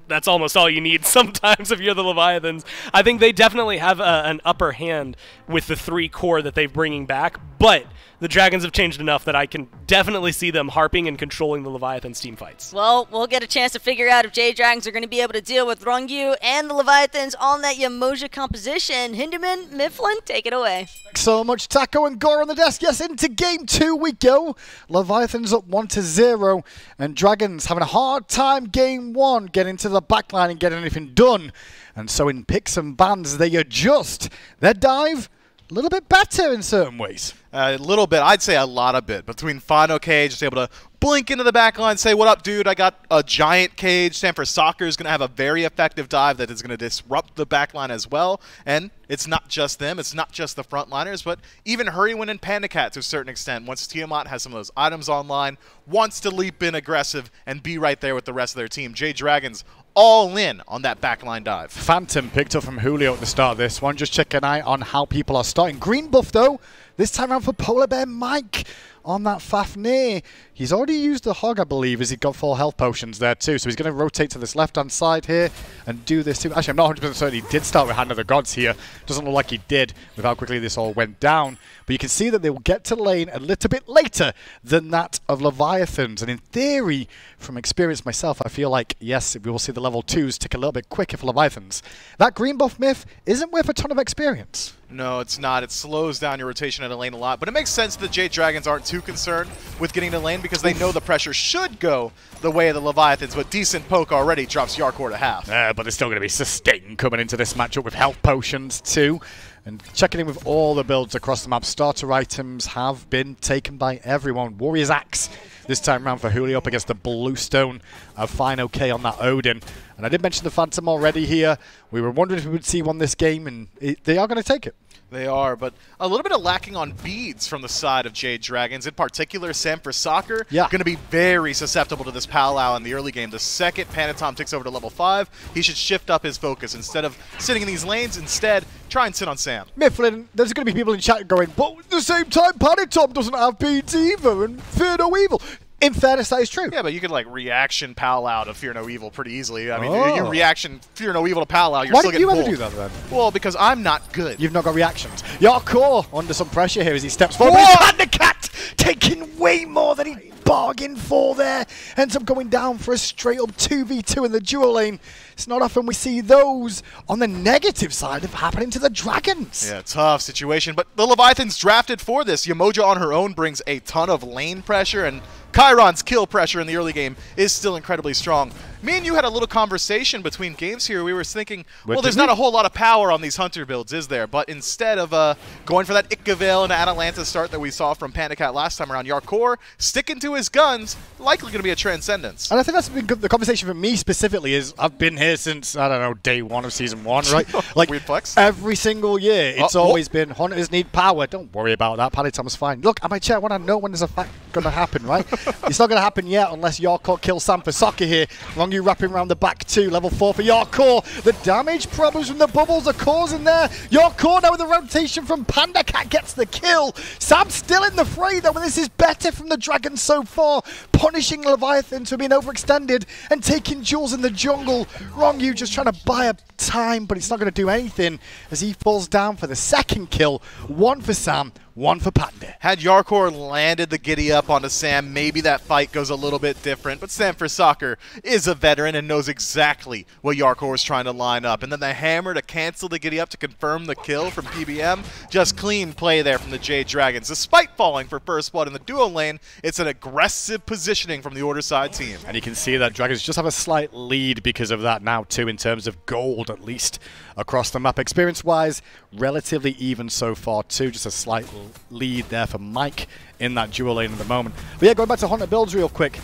That's almost all you need sometimes if you're the Leviathans. I think they definitely have an upper hand with the 3 core that they're bringing back, but the Dragons have changed enough that I can definitely see them harping and controlling the Leviathans team fights. Well, we'll get a chance to figure out if Jade Dragons are going to be able to deal with Rongyu and the Leviathans on that Yamoja composition. Hinderman, Mifflin, take it away. So much Taco and Gore on the desk. Yes, into game 2 we go. Leviathans up 1-0, and Dragons having a hard time game 1 getting to the backline and getting anything done. And so in picks and bans, they adjust their dive a little bit better in certain ways. A little bit, I'd say a lot of bit. Between Final Cage, just able to blink into the back line, say, what up, dude? I got a giant cage. Stanford Soccer is going to have a very effective dive that is going to disrupt the back line as well. And it's not just them. It's not just the frontliners, but even Hurrywin and Panda Cat to a certain extent. Once Tiamat has some of those items online, wants to leap in aggressive and be right there with the rest of their team. Jade Dragons all in on that backline dive. Phantom picked up from Julio at the start of this one. Just check an eye on how people are starting. Green buff, though, this time around for Polar Bear Mike on that Fafnir. He's already used the Hog, I believe, as he got 4 health potions there too. So he's going to rotate to this left-hand side here and do this too. Actually, I'm not 100% certain he did start with Hand of the Gods here. Doesn't look like he did with how quickly this all went down. But you can see that they will get to lane a little bit later than that of Leviathans. And in theory, from experience myself, I feel like, yes, we will see the level 2s tick a little bit quicker for Leviathans. That green buff myth isn't worth a ton of experience. No, it's not. It slows down your rotation at a lane a lot. But it makes sense that Jade Dragons aren't too concerned with getting to lane because they know the pressure should go the way of the Leviathans. But decent poke already drops Yarkor to half. But there's still going to be sustain coming into this matchup with health potions too. And checking in with all the builds across the map. Starter items have been taken by everyone. Warrior's Axe this time around for Julio up against the Bluestone of Fine OK on that Odin. And I did mention the Phantom already here. We were wondering if we would see one this game, and they are going to take it. They are, but a little bit of lacking on beads from the side of Jade Dragons. In particular, Sam for Soccer, going to be very susceptible to this powwow in the early game. The second Panatom ticks over to level 5, he should shift up his focus. Instead of sitting in these lanes, instead, try and sit on Sam. Mifflin, there's going to be people in chat going, but at the same time, Panatom doesn't have beads either, and fear no evil. In fairness, that is true. Yeah, but you could like reaction powwow to Fear No Evil pretty easily. I mean, your reaction Fear No Evil to powwow, you're still getting pulled. Why did you ever do that then? Well, because I'm not good. You've not got reactions. Yarkor under some pressure here as he steps forward. Panda Cat taking way more than he bargained for there. Ends up going down for a straight up 2v2 in the duo lane. It's not often we see those on the negative side of happening to the Dragons. Yeah, tough situation. But the Leviathans drafted for this. Yamoja on her own brings a ton of lane pressure, and Chiron's kill pressure in the early game is still incredibly strong. Me and you had a little conversation between games here. We were thinking, well, there's not a whole lot of power on these Hunter builds, is there? But instead of going for that Ikavale and Atlantis start that we saw from Panda Cat last time around, Yarkor sticking to his guns, likely going to be a Transcendence. And I think that's been good. The conversation for me specifically is I've been here since, I don't know, day 1 of Season 1, right? Like, weird flex. Every single year, it's always been Hunters need power. Don't worry about that. Panatom's fine. Look, at my chat, when I know when there's a fact going to happen, right? It's not going to happen yet unless Yarkor kills Sam for Soccer here. Rongyu wrapping around the back 2, level 4 for Yarkor. The damage problems from the bubbles are causing there. Yarkor now with the rotation from Panda Cat gets the kill. Sam still in the fray though, and this is better from the Dragons so far. Punishing Leviathans for being overextended and taking jewels in the jungle. Rongyu just trying to buy up time, but it's not going to do anything as he falls down for the second kill. 1 for Sam, 1 for Panda. Had Yarkor landed the giddy up onto Sam, maybe that fight goes a little bit different, but Sam for Soccer is a veteran and knows exactly what Yarkor is trying to line up. And then the hammer to cancel the giddy up to confirm the kill from PBM. Just clean play there from the Jade Dragons. Despite falling for first blood in the duo lane, it's an aggressive positioning from the Order side team. And you can see that Dragons just have a slight lead because of that now too, in terms of gold at least across the map. Experience-wise, relatively even so far too. Just a slight lead there for Mike in that duo lane at the moment. But yeah, going back to Hunter builds real quick.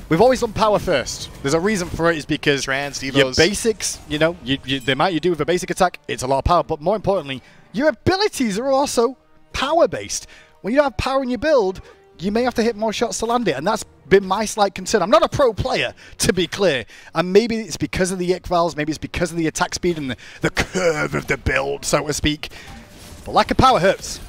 We've always done power first. There's a reason for it, is because your basics, you know, the amount you do with a basic attack, it's a lot of power. But more importantly, your abilities are also power-based. When you don't have power in your build, you may have to hit more shots to land it, and that's been my slight concern. I'm not a pro player, to be clear, and maybe it's because of the Ikvals, maybe it's because of the attack speed and the curve of the build, so to speak. But lack of power hurts.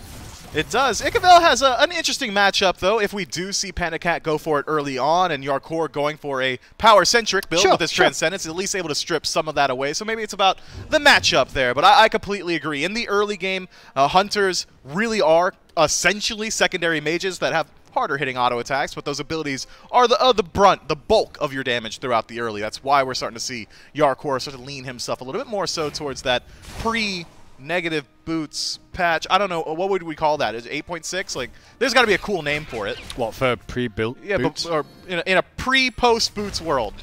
It does. Ikavel has an interesting matchup, though. If we do see Panda Cat go for it early on and Yarkor going for a power-centric build with this Transcendence, at least able to strip some of that away. So maybe it's about the matchup there. But I completely agree. In the early game, Hunters really are essentially secondary mages that have harder hitting auto attacks, but those abilities are the bulk of your damage throughout the early. That's why we're starting to see Yarkor sort of lean himself a little bit more so towards that negative boots patch. I don't know, what would we call that? Is it 8.6? Like, there's got to be a cool name for it. What, for pre-built boots? Or in a pre-post boots world.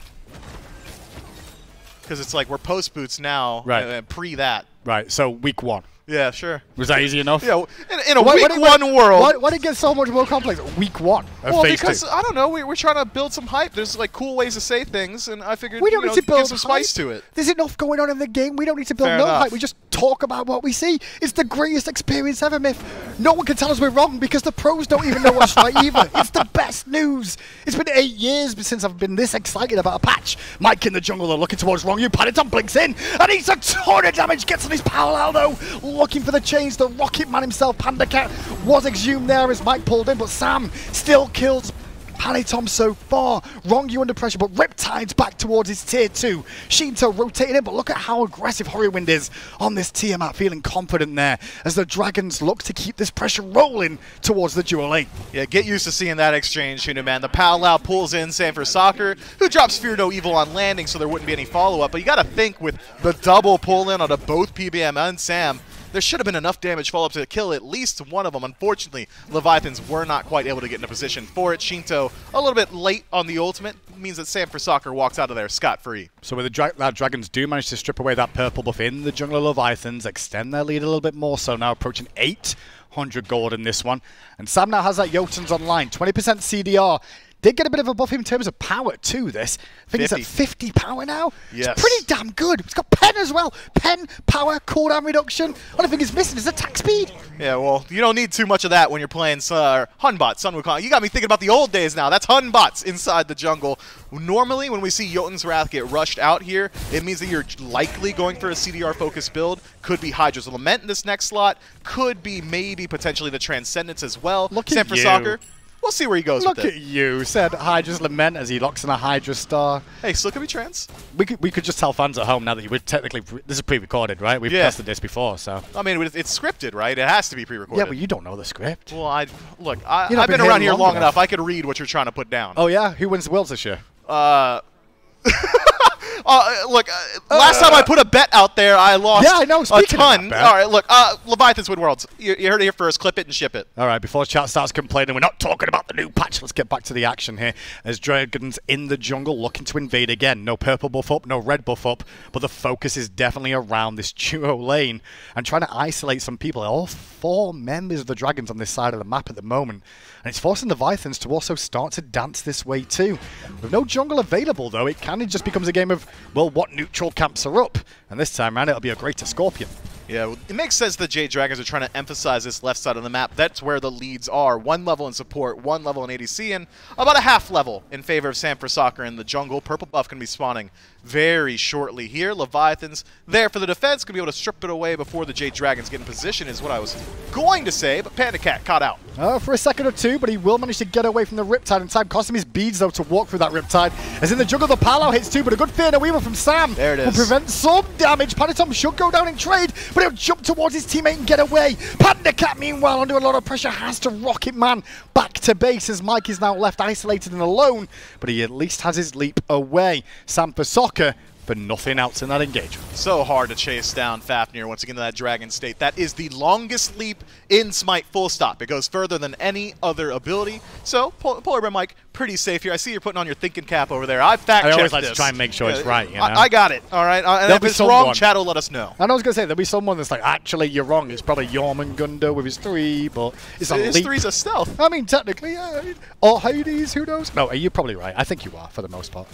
Because it's like we're post boots now, right? Pre that. Right. So week 1. Yeah, sure. Was that easy enough? Yeah, in a week 1 world. Why did it get so much more complex? Week 1. Well, because I don't know, we're trying to build some hype. There's like cool ways to say things, and I figured we don't need to build give some spice to it. There's enough going on in the game. We don't need to build no hype. We just talk about what we see. It's the greatest experience ever, Myth. No one can tell us we're wrong because the pros don't even know what's right either. It's the best news. It's been 8 years since I've been this excited about a patch. Mike in the jungle are looking towards wrong. You Paddington blinks in and he's a ton of damage. Gets on his parallel though, looking for the chains. The Rocket Man himself, Panda Cat, was exhumed there as Mike pulled in, but Sam still kills Panitom so far. Wrong you under pressure, but Riptide's back towards his tier 2. Shinto rotating in, but look at how aggressive Horrorwind is on this Tiamat, feeling confident there as the Dragons look to keep this pressure rolling towards the dual lane. Yeah, get used to seeing that exchange, Man. The Powwow pulls in Sanford Soccer, who drops Fear No Evil on landing, so there wouldn't be any follow-up. But you got to think with the double pull-in onto both PBM and Sam, there should have been enough damage follow-up to kill at least one of them. Unfortunately, Leviathans were not quite able to get in a position for it. Shinto a little bit late on the ultimate means that Sanford Soccer walks out of there scot-free. So with the Dragons do manage to strip away that purple buff in the jungle of Leviathans, extend their lead a little bit more, so now approaching 800 gold in this one. And Sam now has that Jotuns online, 20% CDR. Did get a bit of a buff in terms of power too, this. I think 50. It's at 50 power now. Yes. It's pretty damn good. It's got pen as well. Pen, power, cooldown reduction. Only thing it's missing is attack speed. Yeah, well, you don't need too much of that when you're playing Hunbot, Sun Wukong. You got me thinking about the old days now. That's Hunbots inside the jungle. Normally, when we see Jotun's Wrath get rushed out here, it means that you're likely going for a CDR-focused build. Could be Hydra's Lament in this next slot. Could be maybe potentially the Transcendence as well. Look at you. Soccer. We'll see where he goes with it. Look at you, said Hydra's Lament as he locks in a Hydra Star. Hey, still could be trans. We could just tell fans at home now that you would technically, this is pre-recorded, right? We've tested this before, so. I mean, it's scripted, right? It has to be pre-recorded. Yeah, but you don't know the script. Well, I've been around here long enough. I could read what you're trying to put down. Oh yeah? Who wins the Worlds this year? Last time I put a bet out there, I lost a ton. All right, look, Leviathans win Worlds. You heard it here first. Clip it and ship it. All right, before chat starts complaining, we're not talking about the new patch. Let's get back to the action here. As Dragons in the jungle looking to invade again. No purple buff up, no red buff up, but the focus is definitely around this duo lane and trying to isolate some people. All 4 members of the Dragons on this side of the map at the moment. And it's forcing the Leviathans to also start to dance this way too. With no jungle available though, it kind of just becomes a game of, well, what neutral camps are up? And this time around, it'll be a Greater Scorpion. Yeah, well, it makes sense that Jade Dragons are trying to emphasize this left side of the map. That's where the leads are. 1 level in support, 1 level in ADC, and about a half level in favor of Sanford Soccer in the jungle. Purple buff can be spawning very shortly here. Leviathans there for the defense, going to be able to strip it away before the Jade Dragons get in position is what I was going to say, but Panda Cat caught out. For a second or two, but he will manage to get away from the Riptide in time. Cost him his beads, though, to walk through that Riptide. As in the jungle, the Palau hits too, but a good Fear No Evil from Sam there it is. will prevent some damage. Panitom should go down in trade, but he'll jump towards his teammate and get away. Panda Cat, meanwhile, under a lot of pressure, has to Rocket Man back to base as Mike is now left isolated and alone, but he at least has his leap away. Sam for Soccer, but nothing else in that engagement. So hard to chase down Fafnir once again to that Dragon State. That is the longest leap in Smite, full stop. It goes further than any other ability. So, Polar Bear Mike, pretty safe here. I see you're putting on your thinking cap over there. I've fact-checked this. I always like to try and make sure it's right, you know? I got it, all right? And if it's wrong, chat will let us know. And I was going to say, there'll be someone that's like, actually, you're wrong. It's probably Jormungandr with his 3, but it's a leap. His 3's a stealth. I mean, technically, yeah. Or Hades, who knows? No, you're probably right. I think you are, for the most part.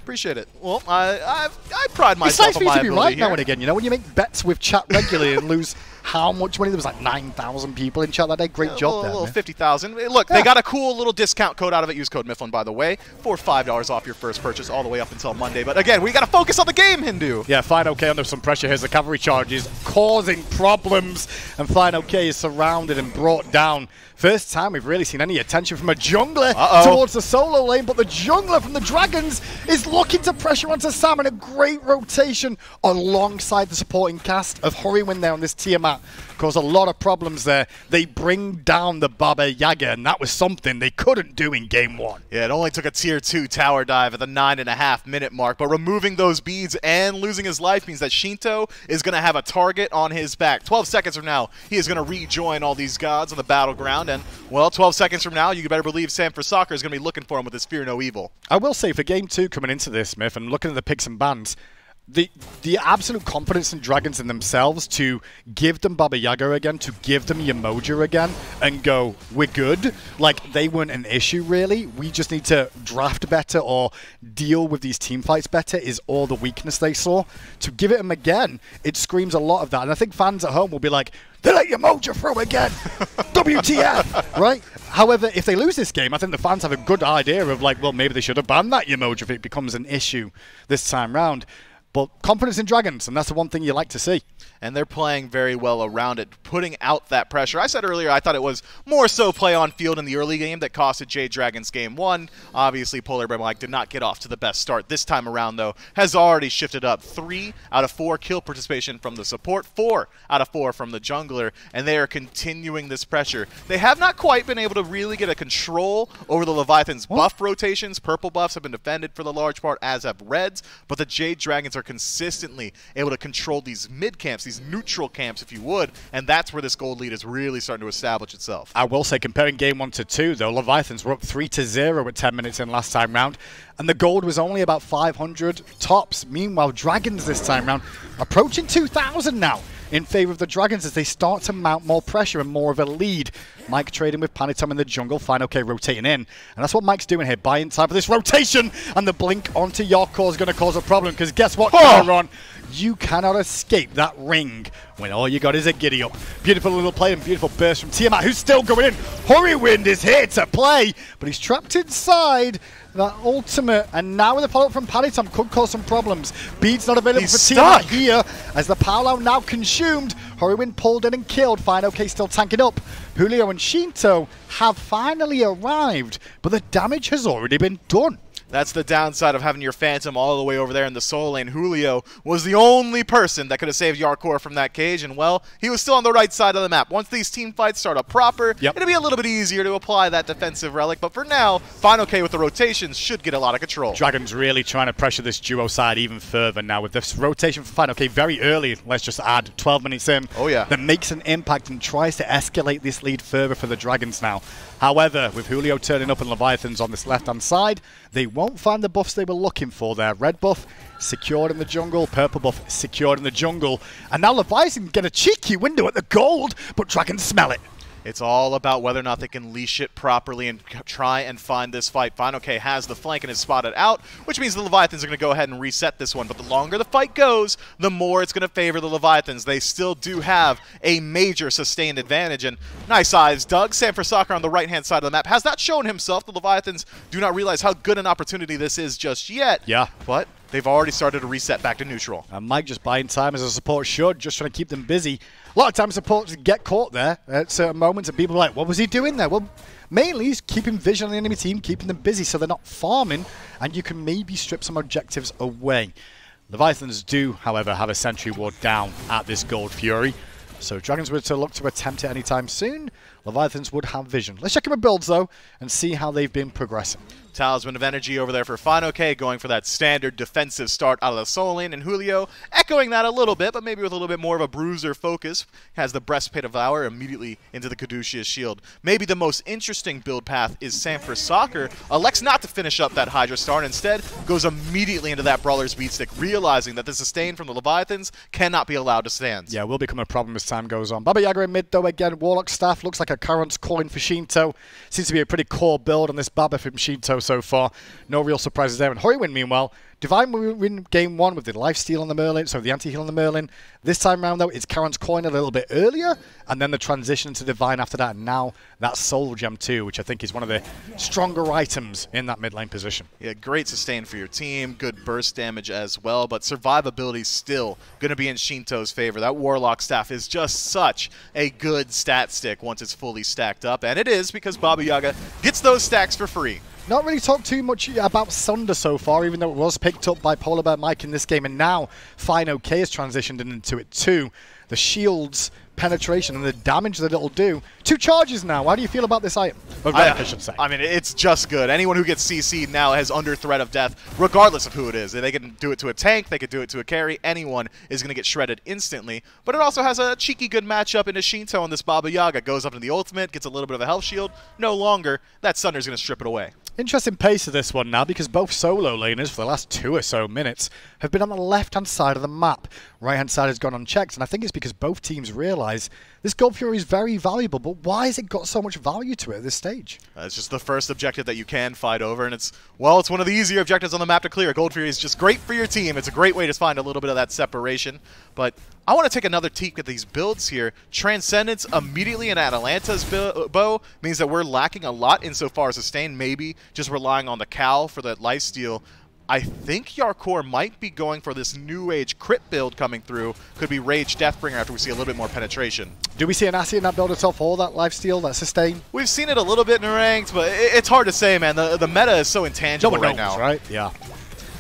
Appreciate it. Well, I pride myself on my ability to be right here. now and again, you know, when you make bets with chat regularly and lose how much money. There was like 9,000 people in chat that day. Great job there. A little 50,000. Look, they got a cool little discount code out of it. Use code Mifflin, by the way, for $5 off your first purchase all the way up until Monday. But again, we got to focus on the game, Hindu. Yeah, Fine OK under some pressure. Here's the cavalry charges causing problems. And Fine OK is surrounded and brought down. First time we've really seen any attention from a jungler towards the solo lane, but the jungler from the Dragons is looking to pressure onto Sam, and a great rotation alongside the supporting cast of Hurrywin there on this Tiamat. Cause a lot of problems there. They bring down the Baba Yaga, and that was something they couldn't do in game 1. Yeah, it only took a tier 2 tower dive at the 9.5-minute mark, but removing those beads and losing his life means that Shinto is going to have a target on his back. 12 seconds from now, he is going to rejoin all these gods on the battleground, and, well, 12 seconds from now, you better believe Sam for Soccer is going to be looking for him with his Fear No Evil. I will say, for game 2 coming into this, Myth, and looking at the picks and bans, the absolute confidence in Dragons in themselves to give them Baba Yaga again, to give them Yamoja again, and go, we're good. Like, they weren't an issue, really. We just need to draft better or deal with these team fights better is all the weakness they saw. To give it them again, it screams a lot of that. And I think fans at home will be like, they let Yamoja through again. WTF, right? However, if they lose this game, I think the fans have a good idea of like, well, maybe they should have banned that Yamoja if it becomes an issue this time round. But confidence in Dragons, and that's the one thing you like to see. And they're playing very well around it, putting out that pressure. I said earlier I thought it was more so play on field in the early game that costed Jade Dragons game 1. Obviously, Polar Bear Mike did not get off to the best start this time around, though. Has already shifted up 3 out of 4 kill participation from the support, 4 out of 4 from the jungler, and they are continuing this pressure. They have not quite been able to really get a control over the Leviathans' buff rotations. Purple buffs have been defended for the large part, as have reds, but the Jade Dragons are consistently able to control these mid camps, these neutral camps, if you would, and that's where this gold lead is really starting to establish itself. I will say, comparing game 1 to 2, though, Leviathans were up 3-0 with 10 minutes in last time round, and the gold was only about 500 tops. Meanwhile, Dragons this time round approaching 2,000 now in favor of the Dragons as they start to mount more pressure and more of a lead. Mike trading with Panitom in the jungle, Fine OK rotating in. And that's what Mike's doing here, buying time for this rotation. And the blink onto Yorkor is going to cause a problem, because guess what, Chiron? You cannot escape that ring when all you got is a giddy up. Beautiful little play and beautiful burst from Tiamat, who's still going in. Hurrywind is here to play, but he's trapped inside that ultimate, and now with the follow-up from Panitom could cause some problems. Bead's not available for Tiamat here, as the Paolo now consumed. Hurrywind pulled in and killed. Fine OK still tanking up. Julio and Shinto have finally arrived, but the damage has already been done. That's the downside of having your Phantom all the way over there in the solo lane. Julio was the only person that could have saved Yorkor from that cage, and, well, he was still on the right side of the map. Once these team fights start up proper, it'll be a little bit easier to apply that defensive relic, but for now, Fine OK with the rotations should get a lot of control. Dragons really trying to pressure this duo side even further now with this rotation for Fine OK very early. Let's just add 12 minutes in. Oh, yeah. That makes an impact and tries to escalate this lead further for the Dragons now. However, with Julio turning up and Leviathans on this left-hand side, they won't find the buffs they were looking for there. Red buff secured in the jungle, purple buff secured in the jungle, and now Leviathan get a cheeky window at the gold, but Dragons smell it. It's all about whether or not they can leash it properly and try and find this fight. Fine OK has the flank and is spotted out, which means the Leviathans are going to go ahead and reset this one. But the longer the fight goes, the more it's going to favor the Leviathans. They still do have a major sustained advantage. And nice eyes, Doug. Sam for Soccer on the right-hand side of the map has not shown himself. The Leviathans do not realize how good an opportunity this is just yet. Yeah. But they've already started to reset back to neutral. And Mike just buying time as a support should, just trying to keep them busy. A lot of times supports get caught there at certain moments, and people are like, what was he doing there? Well, mainly he's keeping vision on the enemy team, keeping them busy so they're not farming, and you can maybe strip some objectives away. Leviathans do, however, have a sentry ward down at this Gold Fury. So if Dragons were to look to attempt it anytime soon, Leviathans would have vision. Let's check in with builds, though, and see how they've been progressing. Talisman of Energy over there for Fine OK, going for that standard defensive start out of the solo lane, and Julio echoing that a little bit, but maybe with a little bit more of a bruiser focus. Has the Breastplate of Valor immediately into the Caduceus shield. Maybe the most interesting build path is Sam for Soccer. Elects not to finish up that Hydra Star, and instead goes immediately into that Brawler's Beatstick, realizing that the sustain from the Leviathans cannot be allowed to stand. Yeah, will become a problem as time goes on. Baba Yaga in mid, though, again. Warlock Staff looks like a current coin for Shinto. Seems to be a pretty core build on this Baba from Shinto's so far. No real surprises there. And Horywin, meanwhile, Divine will win game 1 with the lifesteal on the Merlin, so the anti-heal on the Merlin. This time around, though, it's Charon's Coin a little bit earlier, and then the transition to Divine after that, and now that Soul Gem too, which I think is one of the stronger items in that mid lane position. Yeah, great sustain for your team, good burst damage as well, but survivability still going to be in Shinto's favor. That Warlock staff is just such a good stat stick once it's fully stacked up, and it is because Baba Yaga gets those stacks for free. Not really talked too much about Sunder so far, even though it was picked up by Polar Bear Mike in this game, and now Fine OK has transitioned into it too. The shield's penetration and the damage that it'll do. 2 charges now. How do you feel about this item? I should say. I mean, it's just good. Anyone who gets CC'd now has under threat of death, regardless of who it is. They can do it to a tank, they could do it to a carry. Anyone is going to get shredded instantly. But it also has a cheeky good matchup into Shinto on this Baba Yaga. Goes up into the ultimate, gets a little bit of a health shield. No longer. That Sunder's going to strip it away. Interesting pace of this one now, because both solo laners for the last 2 or so minutes have been on the left-hand side of the map. Right-hand side has gone unchecked, and I think it's because both teams realise this Gold Fury is very valuable, but why has it got so much value to it at this stage? It's just the first objective that you can fight over, and it's one of the easier objectives on the map to clear. Gold Fury is just great for your team. It's a great way to find a little bit of that separation, but I want to take another peek at these builds here. Transcendence immediately in Atlanta's bow means that we're lacking a lot insofar as sustain, maybe just relying on the Cal for that lifesteal. I think Yarkor might be going for this new age crit build coming through. Could be Rage Deathbringer after we see a little bit more penetration. Do we see an Assi in that build itself, all that lifesteal, that sustain? We've seen it a little bit in ranked, but it's hard to say, man. The meta is so intangible right now. Right? Yeah.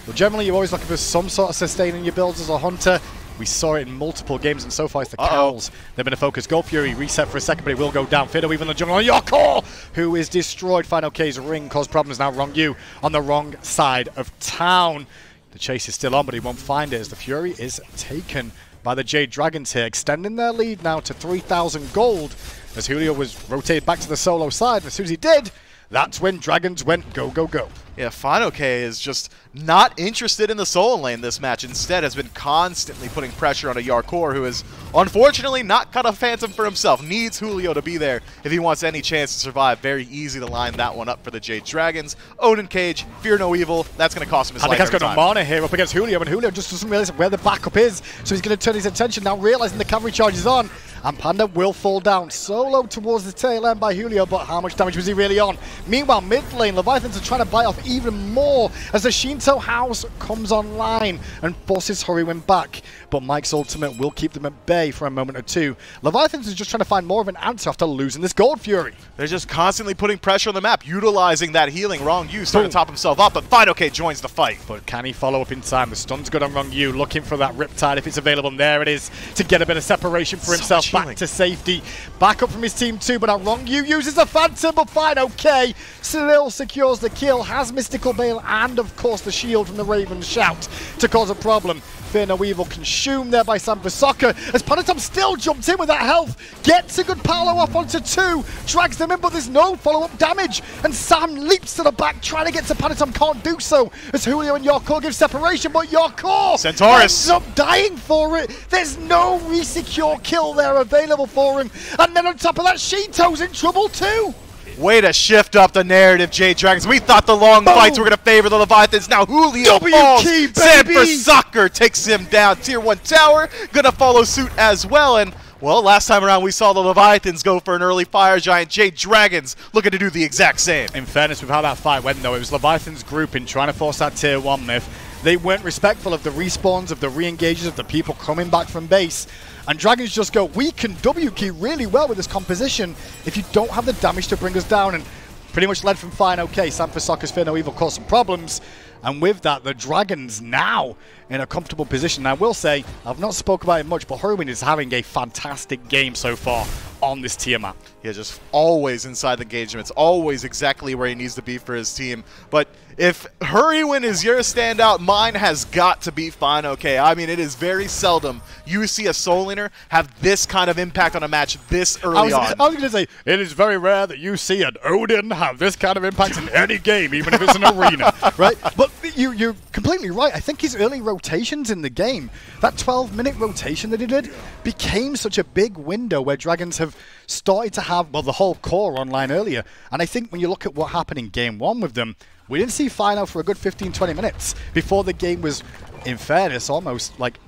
Well, generally, you're always looking for some sort of sustain in your builds as a hunter. We saw it in multiple games, and so far it's the Cowls. They've been a focus. Gold Fury reset for a second, but it will go down. Fiddle Weave in the jungle on Yarkor, who is destroyed. Final K's ring caused problems now. Wrong you on the wrong side of town. The chase is still on, but he won't find it as the Fury is taken by the Jade Dragons here, extending their lead now to 3,000 gold as Julio was rotated back to the solo side. And as soon as he did, that's when Dragons went go, go, go. Yeah, Fine K is just not interested in the solo lane this match. Instead, has been constantly putting pressure on a Yarkor who is unfortunately not cut a Phantom for himself. Needs Julio to be there if he wants any chance to survive. Very easy to line that one up for the Jade Dragons. Odin Cage, Fear No Evil. That's going to cost him his life. I think that's got no mana here up against Julio, and Julio just doesn't realize where the backup is. So he's going to turn his attention now, realizing the cavalry charge is on. And Panda will fall down solo towards the tail end by Julio, but how much damage was he really on? Meanwhile, mid lane, Leviathans are trying to bite off even more as the Shinto house comes online and forces Horywin back. But Mike's ultimate will keep them at bay for a moment or two. Leviathans is just trying to find more of an answer after losing this Gold Fury. They're just constantly putting pressure on the map, utilizing that healing. Wrong You starting to top himself up, but Fine OK joins the fight. But can he follow up in time? The stun's good on Wrong You, looking for that Riptide if it's available, and there it is to get a bit of separation for himself back to safety. Back up from his team too, but now Wrong You uses the Phantom, but Fine OK still secures the kill, has Mystical Bale and of course the shield from the Raven Shout to cause a problem. Fear No Evil consumed there by Sam Vasaka as Panatom still jumped in with that health, gets a good Paolo off onto 2, drags them in, but there's no follow-up damage, and Sam leaps to the back trying to get to Panatom, can't do so as Julio and Yarkor give separation, but Yarkor ends up dying for it. There's no re-secure kill there available for him, and then on top of that, Shinto's in trouble too. Way to shift up the narrative, Jade Dragons. We thought the long fights were going to favor the Leviathans. Now Julio falls. Sam for Soccer takes him down. Tier 1 tower going to follow suit as well. And, well, last time around we saw the Leviathans go for an early fire giant. Jade Dragons looking to do the exact same. In fairness with how that fight went, though, it was Leviathan's grouping trying to force that Tier 1 myth. They weren't respectful of the respawns, of the re-engages, of the people coming back from base. And Dragons just go, we can W-key really well with this composition if you don't have the damage to bring us down. And pretty much led from Fine OK. Sam for Soccer's Fear No Evil caused some problems. And with that, the Dragons now in a comfortable position. Now, I will say, I've not spoke about it much, but Horywin is having a fantastic game so far on this tier map. Yeah, just always inside the engagements, always exactly where he needs to be for his team. But if Horywin is your standout, mine has got to be Fine OK. I mean, it is very seldom you see a soul laner have this kind of impact on a match this early on. I was going to say, it is very rare that you see an Odin have this kind of impact in any game, even if it's an arena, right? But you're completely right. I think his early rotations in the game, that 12-minute rotation that he did, became such a big window where Dragons have started to have, well, the whole core online earlier. And I think when you look at what happened in game 1 with them, We didn't see Final for a good 15-20 minutes before the game was, in fairness, almost like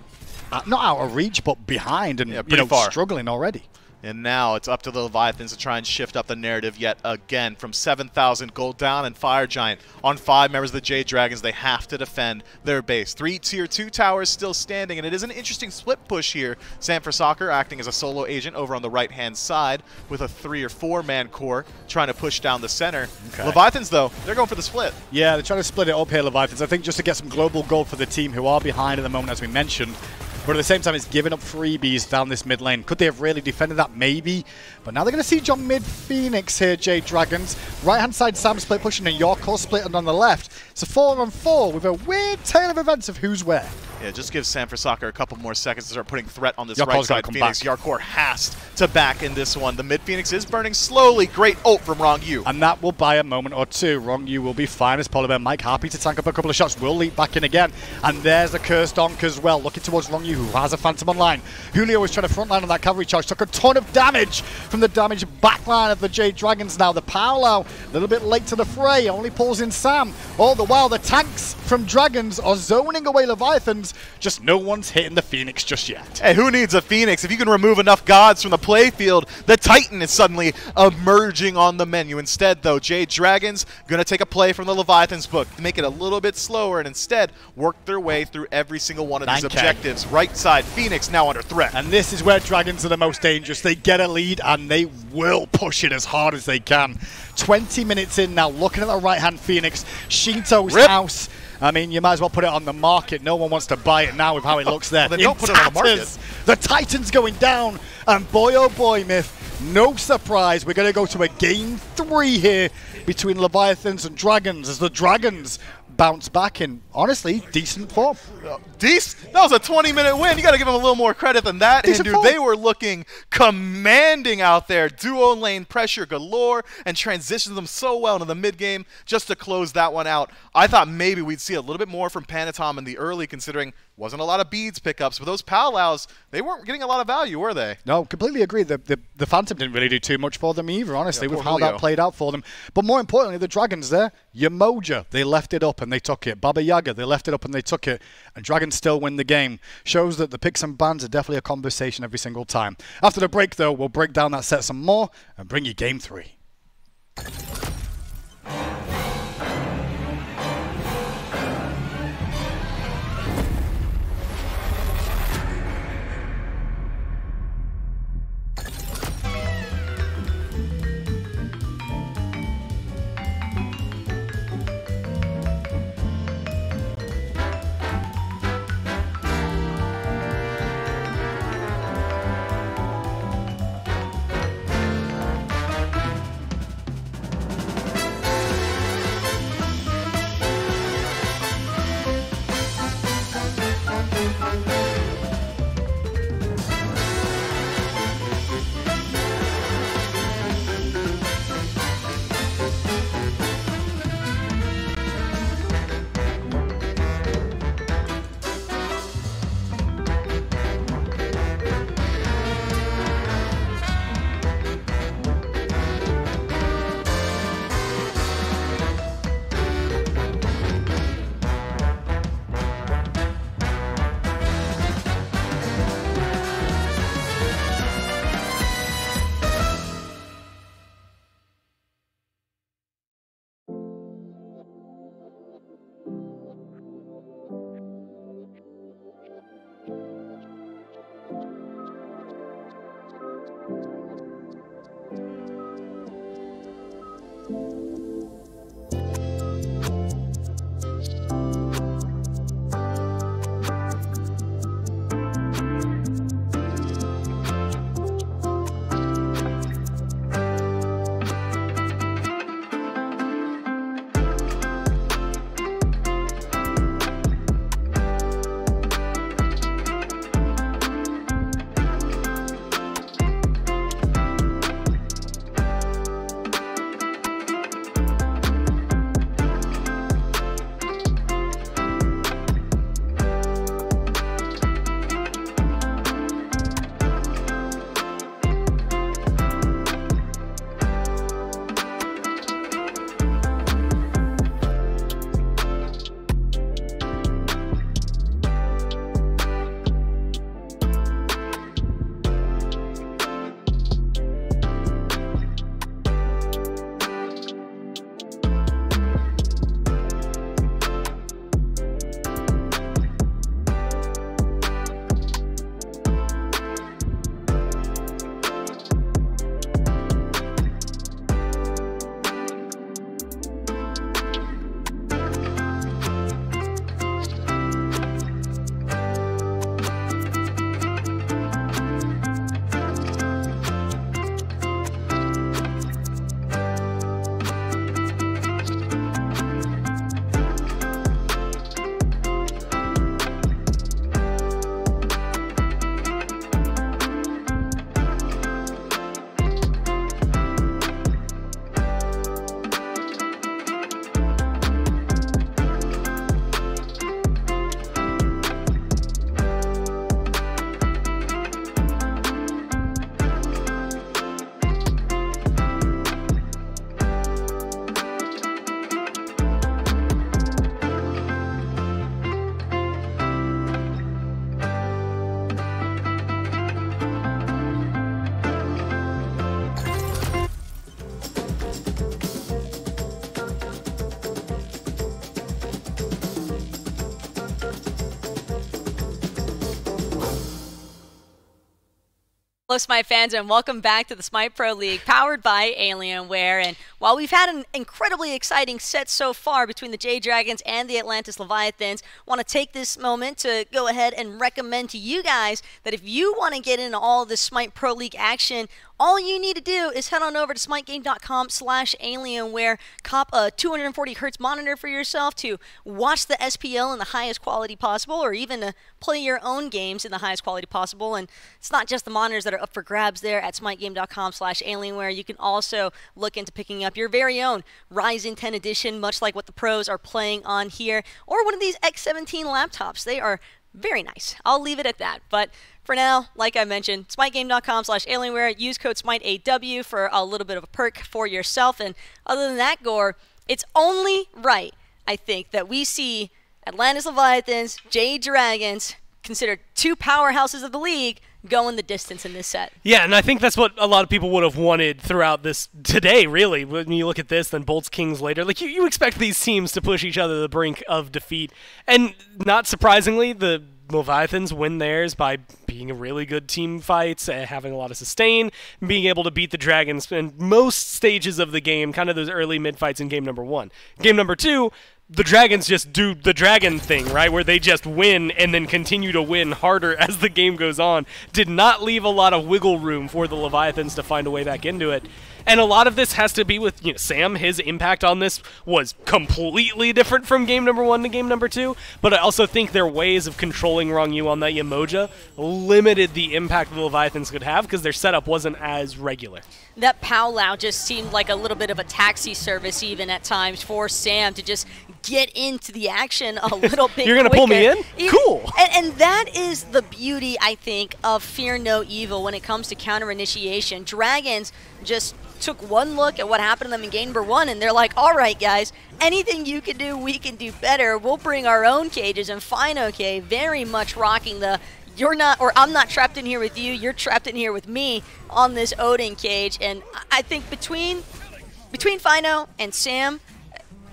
not out of reach, but behind and struggling already. And now it's up to the Leviathans to try and shift up the narrative yet again. From 7,000 gold down, and Fire Giant on 5 members of the Jade Dragons. They have to defend their base. 3 tier 2 towers still standing, and it is an interesting split push here. Sanford Soccer acting as a solo agent over on the right-hand side with a 3 or 4-man core trying to push down the center. Okay. Leviathans, though, they're going for the split. Yeah, they're trying to split it up here, Leviathans. I think just to get some global gold for the team who are behind at the moment, as we mentioned. But at the same time, it's giving up freebies down this mid lane. Could they have really defended that? Maybe. But now they're going to see John mid Phoenix here, Jade Dragons. Right-hand side, Sam split pushing, and Yorkor split on the left. It's a 4-on-4 with a weird tale of events of who's where. Yeah, just give Sanford Soccer a couple more seconds to start putting threat on this right side Phoenix. Yorkor has to back in this one. The mid Phoenix is burning slowly. Great ult from Rong Yu. And that will buy a moment or two. Rong Yu will be fine as Polar Bear Mike. Happy to tank up a couple of shots. Will leap back in again. And there's a Cursed Donk as well. Looking towards Rong Yu, who has a Phantom online. Julio was trying to frontline on that cavalry charge. Took a ton of damage from the damage backline of the Jade Dragons now. The Paolo, a little bit late to the fray. Only pulls in Sam. All the while, the tanks from Dragons are zoning away Leviathans. Just no one's hitting the Phoenix just yet. Hey, who needs a Phoenix? If you can remove enough gods from the playfield, the Titan is suddenly emerging on the menu. Instead, though, Jade Dragons going to take a play from the Leviathans book to make it a little bit slower and instead work their way through every single one of these objectives. Right side, Phoenix now under threat. And this is where Dragons are the most dangerous. They get a lead and they will push it as hard as they can. 20 minutes in now, looking at the right-hand Phoenix, Shinto's house. I mean, you might as well put it on the market. No one wants to buy it now with how it looks there. Well, they don't put it on the market. The Titan's going down, and boy, oh boy, Myth, no surprise. We're going to go to a game 3 here between Leviathans and Dragons as the Dragons bounce back in, honestly, decent form. That was a 20-minute win. You got to give them a little more credit than that. Hindu, they were looking commanding out there. Duo lane pressure galore and transitioned them so well into the mid-game just to close that one out. I thought maybe we'd see a little bit more from Panatom in the early, considering wasn't a lot of beads pickups, but those Powwows, they weren't getting a lot, of value, were they? No, completely agree. The Phantom didn't really do too much for them either, honestly, with how that played out for them. But more importantly, the Dragons there, Yamoja, they left it up and they took it. Baba Yaga, they left it up and they took it. And Dragons still win the game. Shows that the picks and bans are definitely a conversation every single time. After the break, though, we'll break down that set some more and bring you game 3. Hello, Smite fans, and welcome back to the Smite Pro League, powered by Alienware. And while we've had an incredibly exciting set so far between the Jade Dragons and the Atlantis Leviathans, I want to take this moment to go ahead and recommend to you guys that if you want to get into all of this Smite Pro League action, all you need to do is head on over to smitegame.com/Alienware, cop a 240Hz monitor for yourself to watch the SPL in the highest quality possible, or even to play your own games in the highest quality possible. And it's not just the monitors that are up for grabs there at smitegame.com/Alienware. You can also look into picking up your very own Ryzen 10 edition, much like what the pros are playing on here, or one of these X17 laptops. They are very nice. I'll leave it at that. But for now, like I mentioned, smitegame.com/Alienware. Use code SMITEAW for a little bit of a perk for yourself. And other than that, Gore, it's only right, I think, that we see Atlantis Leviathans, Jade Dragons, considered two powerhouses of the league, going the distance in this set. Yeah, and I think that's what a lot of people would have wanted throughout this today, really. When you look at this, then Bolts Kings later, like you expect these teams to push each other to the brink of defeat. And not surprisingly, the Leviathans win theirs by being a really good team fights, having a lot of sustain, and being able to beat the Dragons in most stages of the game, kind of those early mid-fights in game number 1. Game number 2, the Dragons just do the dragon thing, right, where they just win and then continue to win harder as the game goes on. Did not leave a lot of wiggle room for the Leviathans to find a way back into it. And a lot of this has to be with, Sam. His impact on this was completely different from game number 1 to game number 2. But I also think their ways of controlling Rongyu on that Yamoja limited the impact the Leviathans could have because their setup wasn't as regular. That powwow just seemed like a little bit of a taxi service even at times for Sam to just get into the action a little bit You're going to pull me in? Cool. And that is the beauty, I think, of Fear No Evil when it comes to counter-initiation. Dragons just took one look at what happened to them in game number 1, and they're like, all right, guys, anything you can do, we can do better. We'll bring our own cages, and fine, okay, very much rocking the you're not, or I'm not trapped in here with you, you're trapped in here with me on this Odin cage. And I think between Fino and Sam,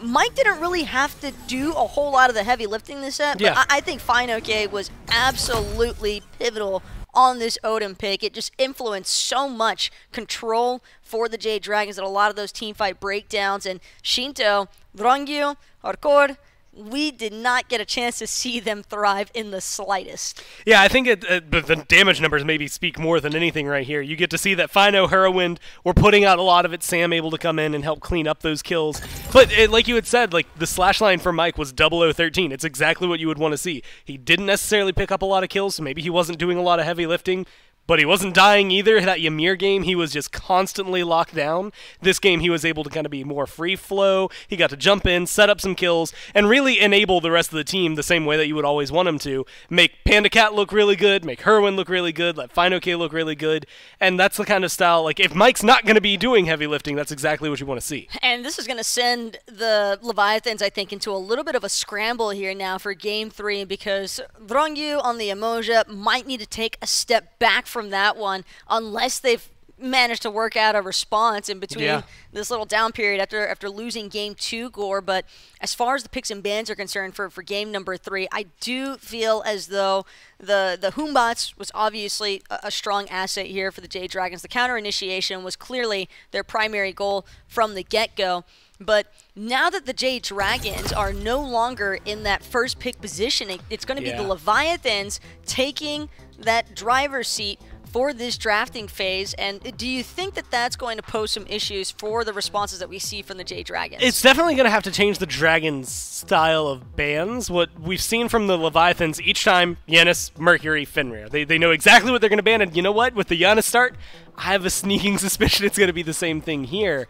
Mike didn't really have to do a whole lot of the heavy lifting this set, but I think Fino was absolutely pivotal on this Odin pick. It just influenced so much control for the Jade Dragons that a lot of those teamfight breakdowns. And Shinto, Rongyu, Hardcore, we did not get a chance to see them thrive in the slightest. Yeah, I think the damage numbers maybe speak more than anything right here. You get to see that Fino, Herowind were putting out a lot of it. Sam able to come in and help clean up those kills. But like you had said, like the slash line for Mike was 0013. It's exactly what you would want to see. He didn't necessarily pick up a lot of kills, so maybe he wasn't doing a lot of heavy lifting. But he wasn't dying either. That Ymir game, he was just constantly locked down. This game, he was able to kind of be more free flow. He got to jump in, set up some kills, and really enable the rest of the team the same way that you would always want him to. Make Panda Cat look really good, make Herwin look really good, let Fino K look really good. And that's the kind of style, like if Mike's not going to be doing heavy lifting, that's exactly what you want to see. And this is going to send the Leviathans, I think, into a little bit of a scramble here now for game 3, because Rongyu on the Emoja might need to take a step back from that one unless they've managed to work out a response in between this little down period after losing game 2, Gore. But as far as the picks and bans are concerned for game number 3, I do feel as though the Hoombots was obviously a strong asset here for the Jade Dragons. The counter initiation was clearly their primary goal from the get-go. But now that the Jade Dragons are no longer in that first pick position, it's going to be the Leviathans taking that driver's seat for this drafting phase. And do you think that that's going to pose some issues for the responses that we see from the Jade Dragons? It's definitely going to have to change the Dragons' style of bans. What we've seen from the Leviathans each time, Yanis, Mercury, Fenrir. They know exactly what they're going to ban, and you know what? With the Yanis start, I have a sneaking suspicion it's going to be the same thing here.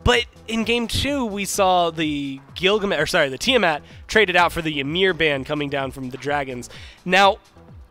But in game 2, we saw the the Tiamat traded out for the Ymir ban coming down from the Dragons. Now,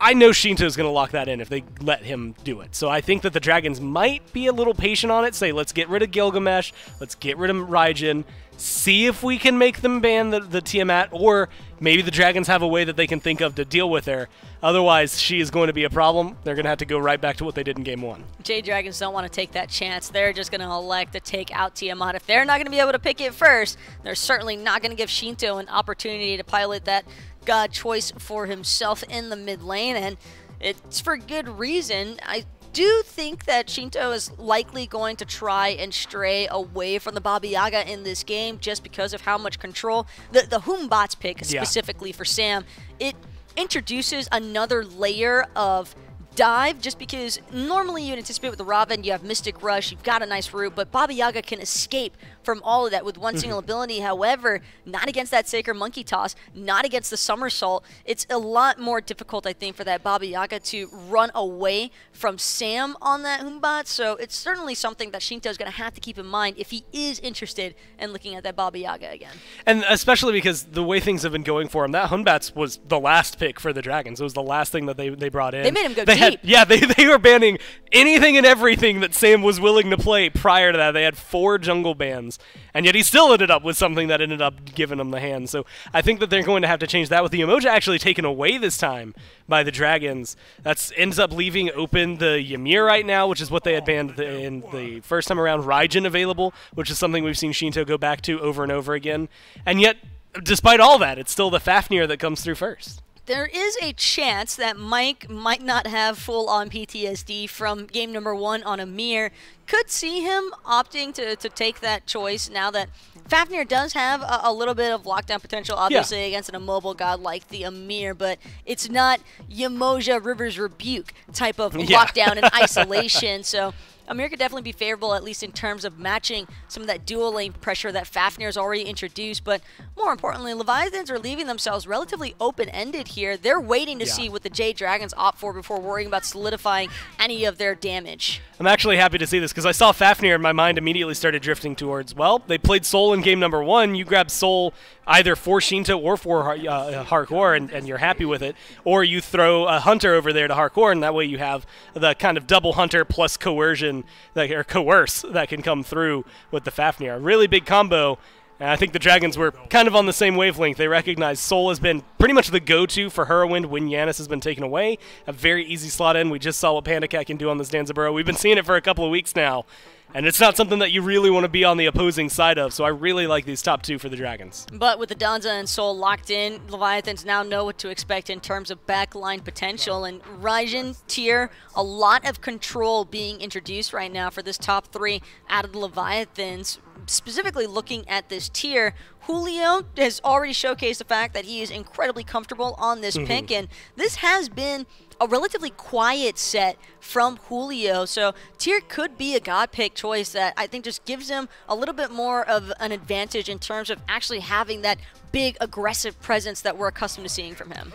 I know Shinto's going to lock that in if they let him do it. So I think that the Dragons might be a little patient on it, say, let's get rid of Gilgamesh, let's get rid of Raijin, see if we can make them ban the Tiamat, or maybe the Dragons have a way that they can think of to deal with her. Otherwise, she is going to be a problem. They're going to have to go right back to what they did in game 1. Jade Dragons don't want to take that chance. They're just going to elect to take out Tiamat. If they're not going to be able to pick it first, they're certainly not going to give Shinto an opportunity to pilot that God choice for himself in the mid lane, and it's for good reason. I do think that Shinto is likely going to try and stray away from the Baba Yaga in this game just because of how much control. The Humbots pick specifically for Sam, it introduces another layer of dive, just because normally you'd anticipate with the Robin you have Mystic Rush, you've got a nice route, but Baba Yaga can escape from all of that with one single ability. However, not against that Sacred Monkey Toss, not against the Somersault. It's a lot more difficult, I think, for that Baba Yaga to run away from Sam on that Humbot, so it's certainly something that Shinto's going to have to keep in mind if he is interested in looking at that Baba Yaga again. And especially because the way things have been going for him, that Humbats was the last pick for the Dragons. It was the last thing that they brought in. They made him go deep. They were banning anything and everything that Sam was willing to play prior to that. They had 4 jungle bans, and yet he still ended up with something that ended up giving him the hand. So I think that they're going to have to change that with the Umoja actually taken away this time by the Dragons. That ends up leaving open the Ymir right now, which is what they had banned in the first time around. Raijin available, which is something we've seen Shinto go back to over and over again. And yet, despite all that, it's still the Fafnir that comes through first. There is a chance that Mike might not have full-on PTSD from game number 1 on Ymir. Could see him opting to take that choice now that Fafnir does have a little bit of lockdown potential, obviously, against an immobile god like the Ymir, but it's not Umoja River's Rebuke type of lockdown and isolation. So Ymir could definitely be favorable, at least in terms of matching some of that dual lane pressure that Fafnir's already introduced. But more importantly, Leviathans are leaving themselves relatively open-ended here. They're waiting to see what the Jade Dragons opt for before worrying about solidifying any of their damage. I'm actually happy to see this because I saw Fafnir and my mind immediately started drifting towards, well, they played Soul in game number 1. You grab Soul either for Shinto or for Hardcore and you're happy with it, or you throw a Hunter over there to Hardcore, and that way you have the kind of double Hunter plus coercion, or coerce, that can come through with the Fafnir. A really big combo. And I think the Dragons were kind of on the same wavelength. They recognize Soul has been pretty much the go-to for Whirlwind when Yanis has been taken away. A very easy slot in. We just saw what Panda Cat can do on this Danzaburo. We've been seeing it for a couple of weeks now. And it's not something that you really want to be on the opposing side of, so I really like these top 2 for the Dragons. But with the Danza and Soul locked in, Leviathans now know what to expect in terms of backline potential. And Raijin, Tyr, a lot of control being introduced right now for this top 3 out of the Leviathans. Specifically looking at this tier, Julio has already showcased the fact that he is incredibly comfortable on this pick, and this has been a relatively quiet set from Julio, so Tyr could be a god pick choice that I think just gives him a little bit more of an advantage in terms of actually having that big aggressive presence that we're accustomed to seeing from him.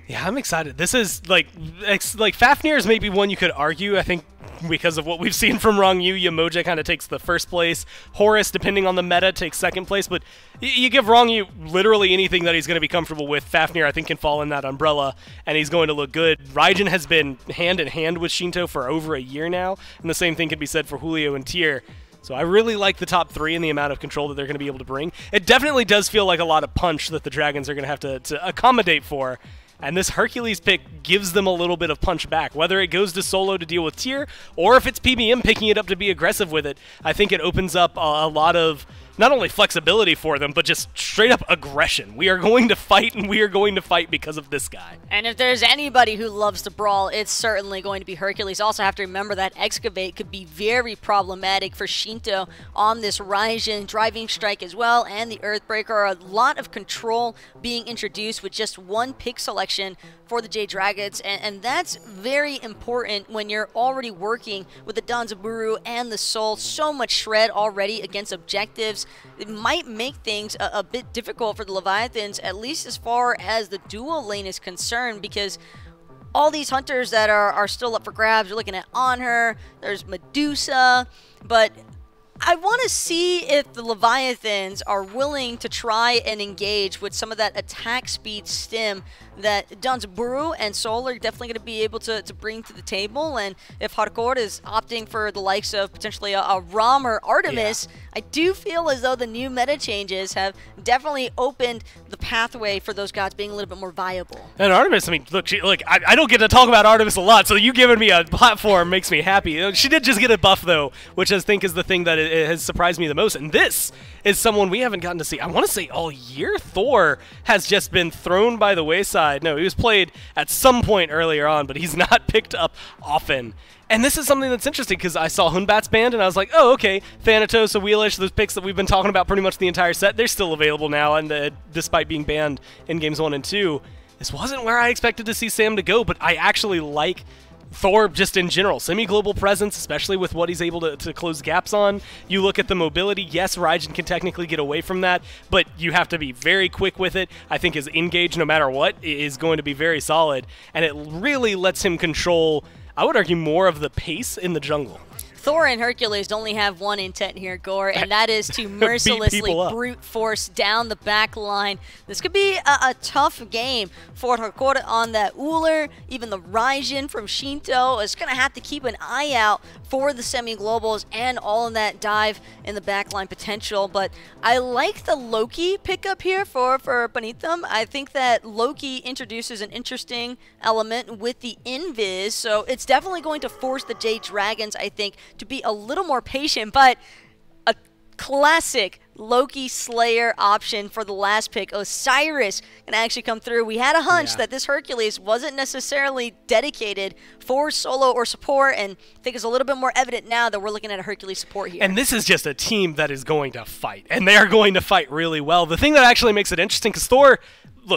Yeah, I'm excited. This is like Fafnir is maybe one you could argue, I think, because of what we've seen from Rongyu. Umoja kind of takes the first place. Horus, depending on the meta, takes second place. But you give Rongyu literally anything that he's going to be comfortable with. Fafnir, I think, can fall in that umbrella, and he's going to look good. Raijin has been hand-in-hand with Shinto for over a year now, and the same thing could be said for Julio and Tyr. So I really like the top 3 and the amount of control that they're going to be able to bring. It definitely does feel like a lot of punch that the Dragons are going to have to accommodate for. And this Hercules pick gives them a little bit of punch back. Whether it goes to solo to deal with Tyr, or if it's PBM picking it up to be aggressive with it, I think it opens up a lot of not only flexibility for them, but just straight up aggression. We are going to fight, and we are going to fight because of this guy. And if there's anybody who loves to brawl, it's certainly going to be Hercules. Also have to remember that Excavate could be very problematic for Shinto on this Raijin. Driving Strike as well, and the Earthbreaker. A lot of control being introduced with just one pick selection for the Jade Dragons, and that's very important when you're already working with the Danzaburo and the Soul. So much shred already against objectives. It might make things a bit difficult for the Leviathans, at least as far as the dual lane is concerned, because all these hunters that are still up for grabs, you're looking at Honor, there's Medusa, but I want to see if the Leviathans are willing to try and engage with some of that attack speed stim that Danzaburo and Soul are definitely going to be able to bring to the table. And if Hardcore is opting for the likes of potentially a Rom or Artemis, I do feel as though the new meta changes have definitely opened the pathway for those gods being a little bit more viable. And Artemis, I mean, look, I don't get to talk about Artemis a lot, so you giving me a platform makes me happy. She did just get a buff, though, which I think is the thing that it has surprised me the most. And this is someone we haven't gotten to see, I want to say, all year. Thor has just been thrown by the wayside. side. No, he was played at some point earlier on, but he's not picked up often. And this is something that's interesting because I saw Hunbat's banned and I was like, oh, okay, Thanatos, Awelish, those picks that we've been talking about pretty much the entire set, they're still available now, and despite being banned in games 1 and 2. This wasn't where I expected to see Sam to go, but I actually like Thor just in general. Semi-global presence, especially with what he's able to close gaps on. You look at the mobility, yes, Raijin can technically get away from that, but you have to be very quick with it. I think his engage, no matter what, is going to be very solid, and it really lets him control, I would argue, more of the pace in the jungle. Thor and Hercules only have one intent here, Gore, and that is to mercilessly brute force down the back line. This could be a tough game for Hakora on that Uller. Even the Raijin from Shinto is going to have to keep an eye out for the semi-globals and all of that dive in the backline potential. But I like the Loki pickup here for Panitham. I think that Loki introduces an interesting element with the Invis, so it's definitely going to force the Jade Dragons, I think, to be a little more patient, but a classic Loki Slayer option for the last pick. Osiris can actually come through. We had a hunch that this Hercules wasn't necessarily dedicated for solo or support, and I think it's a little bit more evident now that we're looking at a Hercules support here. And this is just a team that is going to fight, and they are going to fight really well. The thing that actually makes it interesting, because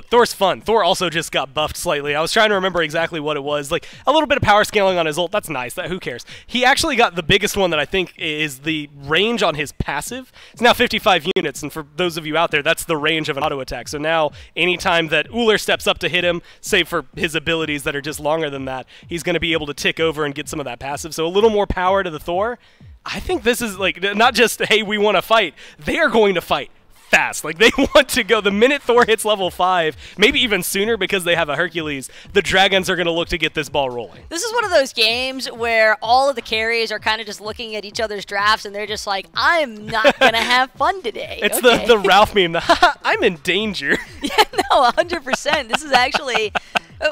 Thor's fun. Thor also just got buffed slightly. I was trying to remember exactly what it was. Like, a little bit of power scaling on his ult. That's nice. Who cares? He actually got the biggest one that I think is the range on his passive. It's now 55 units, and for those of you out there, that's the range of an auto attack. So now, anytime that Uller steps up to hit him, save for his abilities that are just longer than that, he's going to be able to tick over and get some of that passive. So a little more power to the Thor. I think this is, like, not just, hey, we want to fight. They are going to fight fast. Like, they want to go the minute Thor hits level 5, maybe even sooner because they have a Hercules. The Dragons are going to look to get this ball rolling. This is one of those games where all of the carries are kind of just looking at each other's drafts and they're just like, I'm not going to have fun today. It's the Ralph meme, I'm in danger. Yeah, no, 100%. This is actually,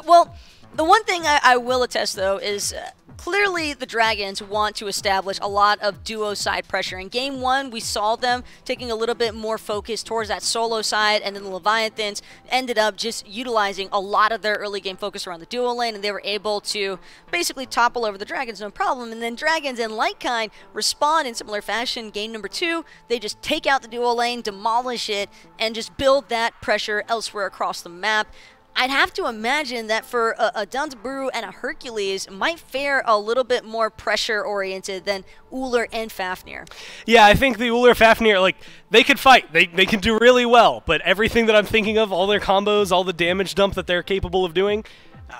well, the one thing I will attest, though, is clearly the Dragons want to establish a lot of duo side pressure. In game 1, we saw them taking a little bit more focus towards that solo side, and then the Leviathans ended up just utilizing a lot of their early game focus around the duo lane, and they were able to basically topple over the Dragons, no problem. And then Dragons and Like-Kind respond in similar fashion. Game number 2, they just take out the duo lane, demolish it, and just build that pressure elsewhere across the map. I'd have to imagine that for a Dunsburu and a Hercules might fare a little bit more pressure-oriented than Uller and Fafnir. Yeah, I think the Uller Fafnir, like, they could fight. They can do really well, but everything that I'm thinking of, all their combos, all the damage dump that they're capable of doing,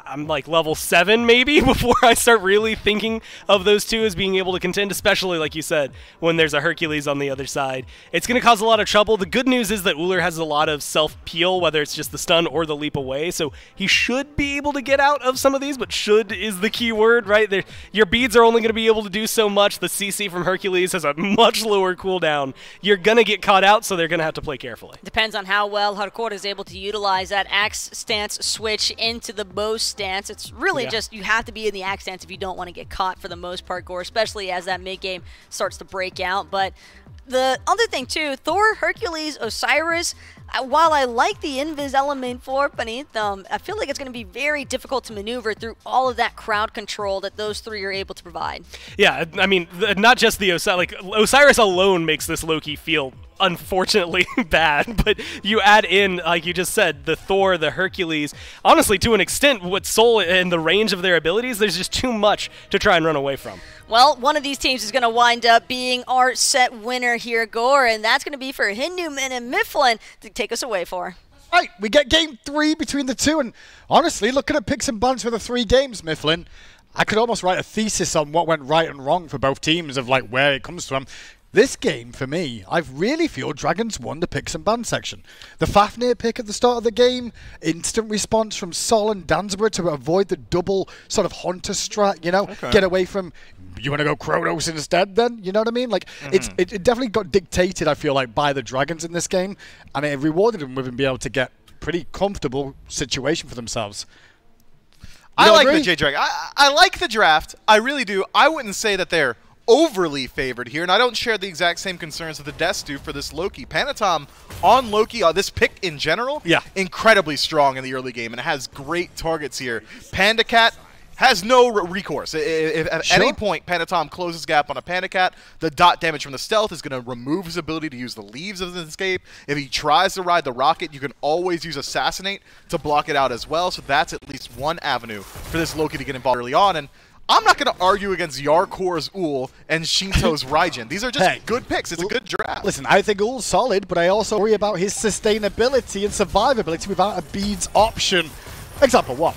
I'm like level 7 maybe before I start really thinking of those two as being able to contend, especially like you said, when there's a Hercules on the other side. It's going to cause a lot of trouble. The good news is that Uller has a lot of self-peel, whether it's just the stun or the leap away, so he should be able to get out of some of these, but should is the key word, right? Your beads are only going to be able to do so much. The CC from Hercules has a much lower cooldown. You're going to get caught out, so they're going to have to play carefully. Depends on how well Hardcore is able to utilize that axe stance switch into the bow stance. It's really just, you have to be in the axe stance if you don't want to get caught for the most part, Gore, especially as that mid-game starts to break out. But the other thing too, Thor, Hercules, Osiris, while I like the invis element for Panitham, I feel like it's going to be very difficult to maneuver through all of that crowd control that those three are able to provide. Yeah, I mean, not just the Osiris, like Osiris alone makes this Loki feel unfortunately bad, but you add in, like you just said, the Thor, the Hercules, honestly, to an extent, with Soul and the range of their abilities, there's just too much to try and run away from. Well, one of these teams is going to wind up being our set winner here, Gore, and that's going to be for Hinduman and Mifflin to take us away for. Right, we get game 3 between the two, and honestly, looking at picks and bans for the 3 games, Mifflin, I could almost write a thesis on what went right and wrong for both teams of like where it comes from. This game, for me, I really feel Dragons won the picks and ban section. The Fafnir pick at the start of the game, instant response from Sol and Dansborough to avoid the double sort of Hunter strat, you know, get away from, you want to go Kronos instead then, you know what I mean? Like, it definitely got dictated, I feel like, by the Dragons in this game, and it rewarded them with them being able to get pretty comfortable situation for themselves. I like the Jade Dragon. I like the draft. I really do. I wouldn't say that they're overly favored here, and I don't share the exact same concerns that the Deaths do for this Loki. Panatom on Loki, this pick in general, incredibly strong in the early game, and it has great targets here. Panda Cat has no recourse. If at any point Panatom closes gap on a Panda Cat, the dot damage from the stealth is going to remove his ability to use the leaves as an escape. If he tries to ride the rocket, you can always use Assassinate to block it out as well, so that's at least one avenue for this Loki to get involved early on. And I'm not going to argue against Yarkor's Ull and Shinto's Raijin. These are just good picks. It's a good draft. Listen, I think Ull's solid, but I also worry about his sustainability and survivability without a beads option. Example one.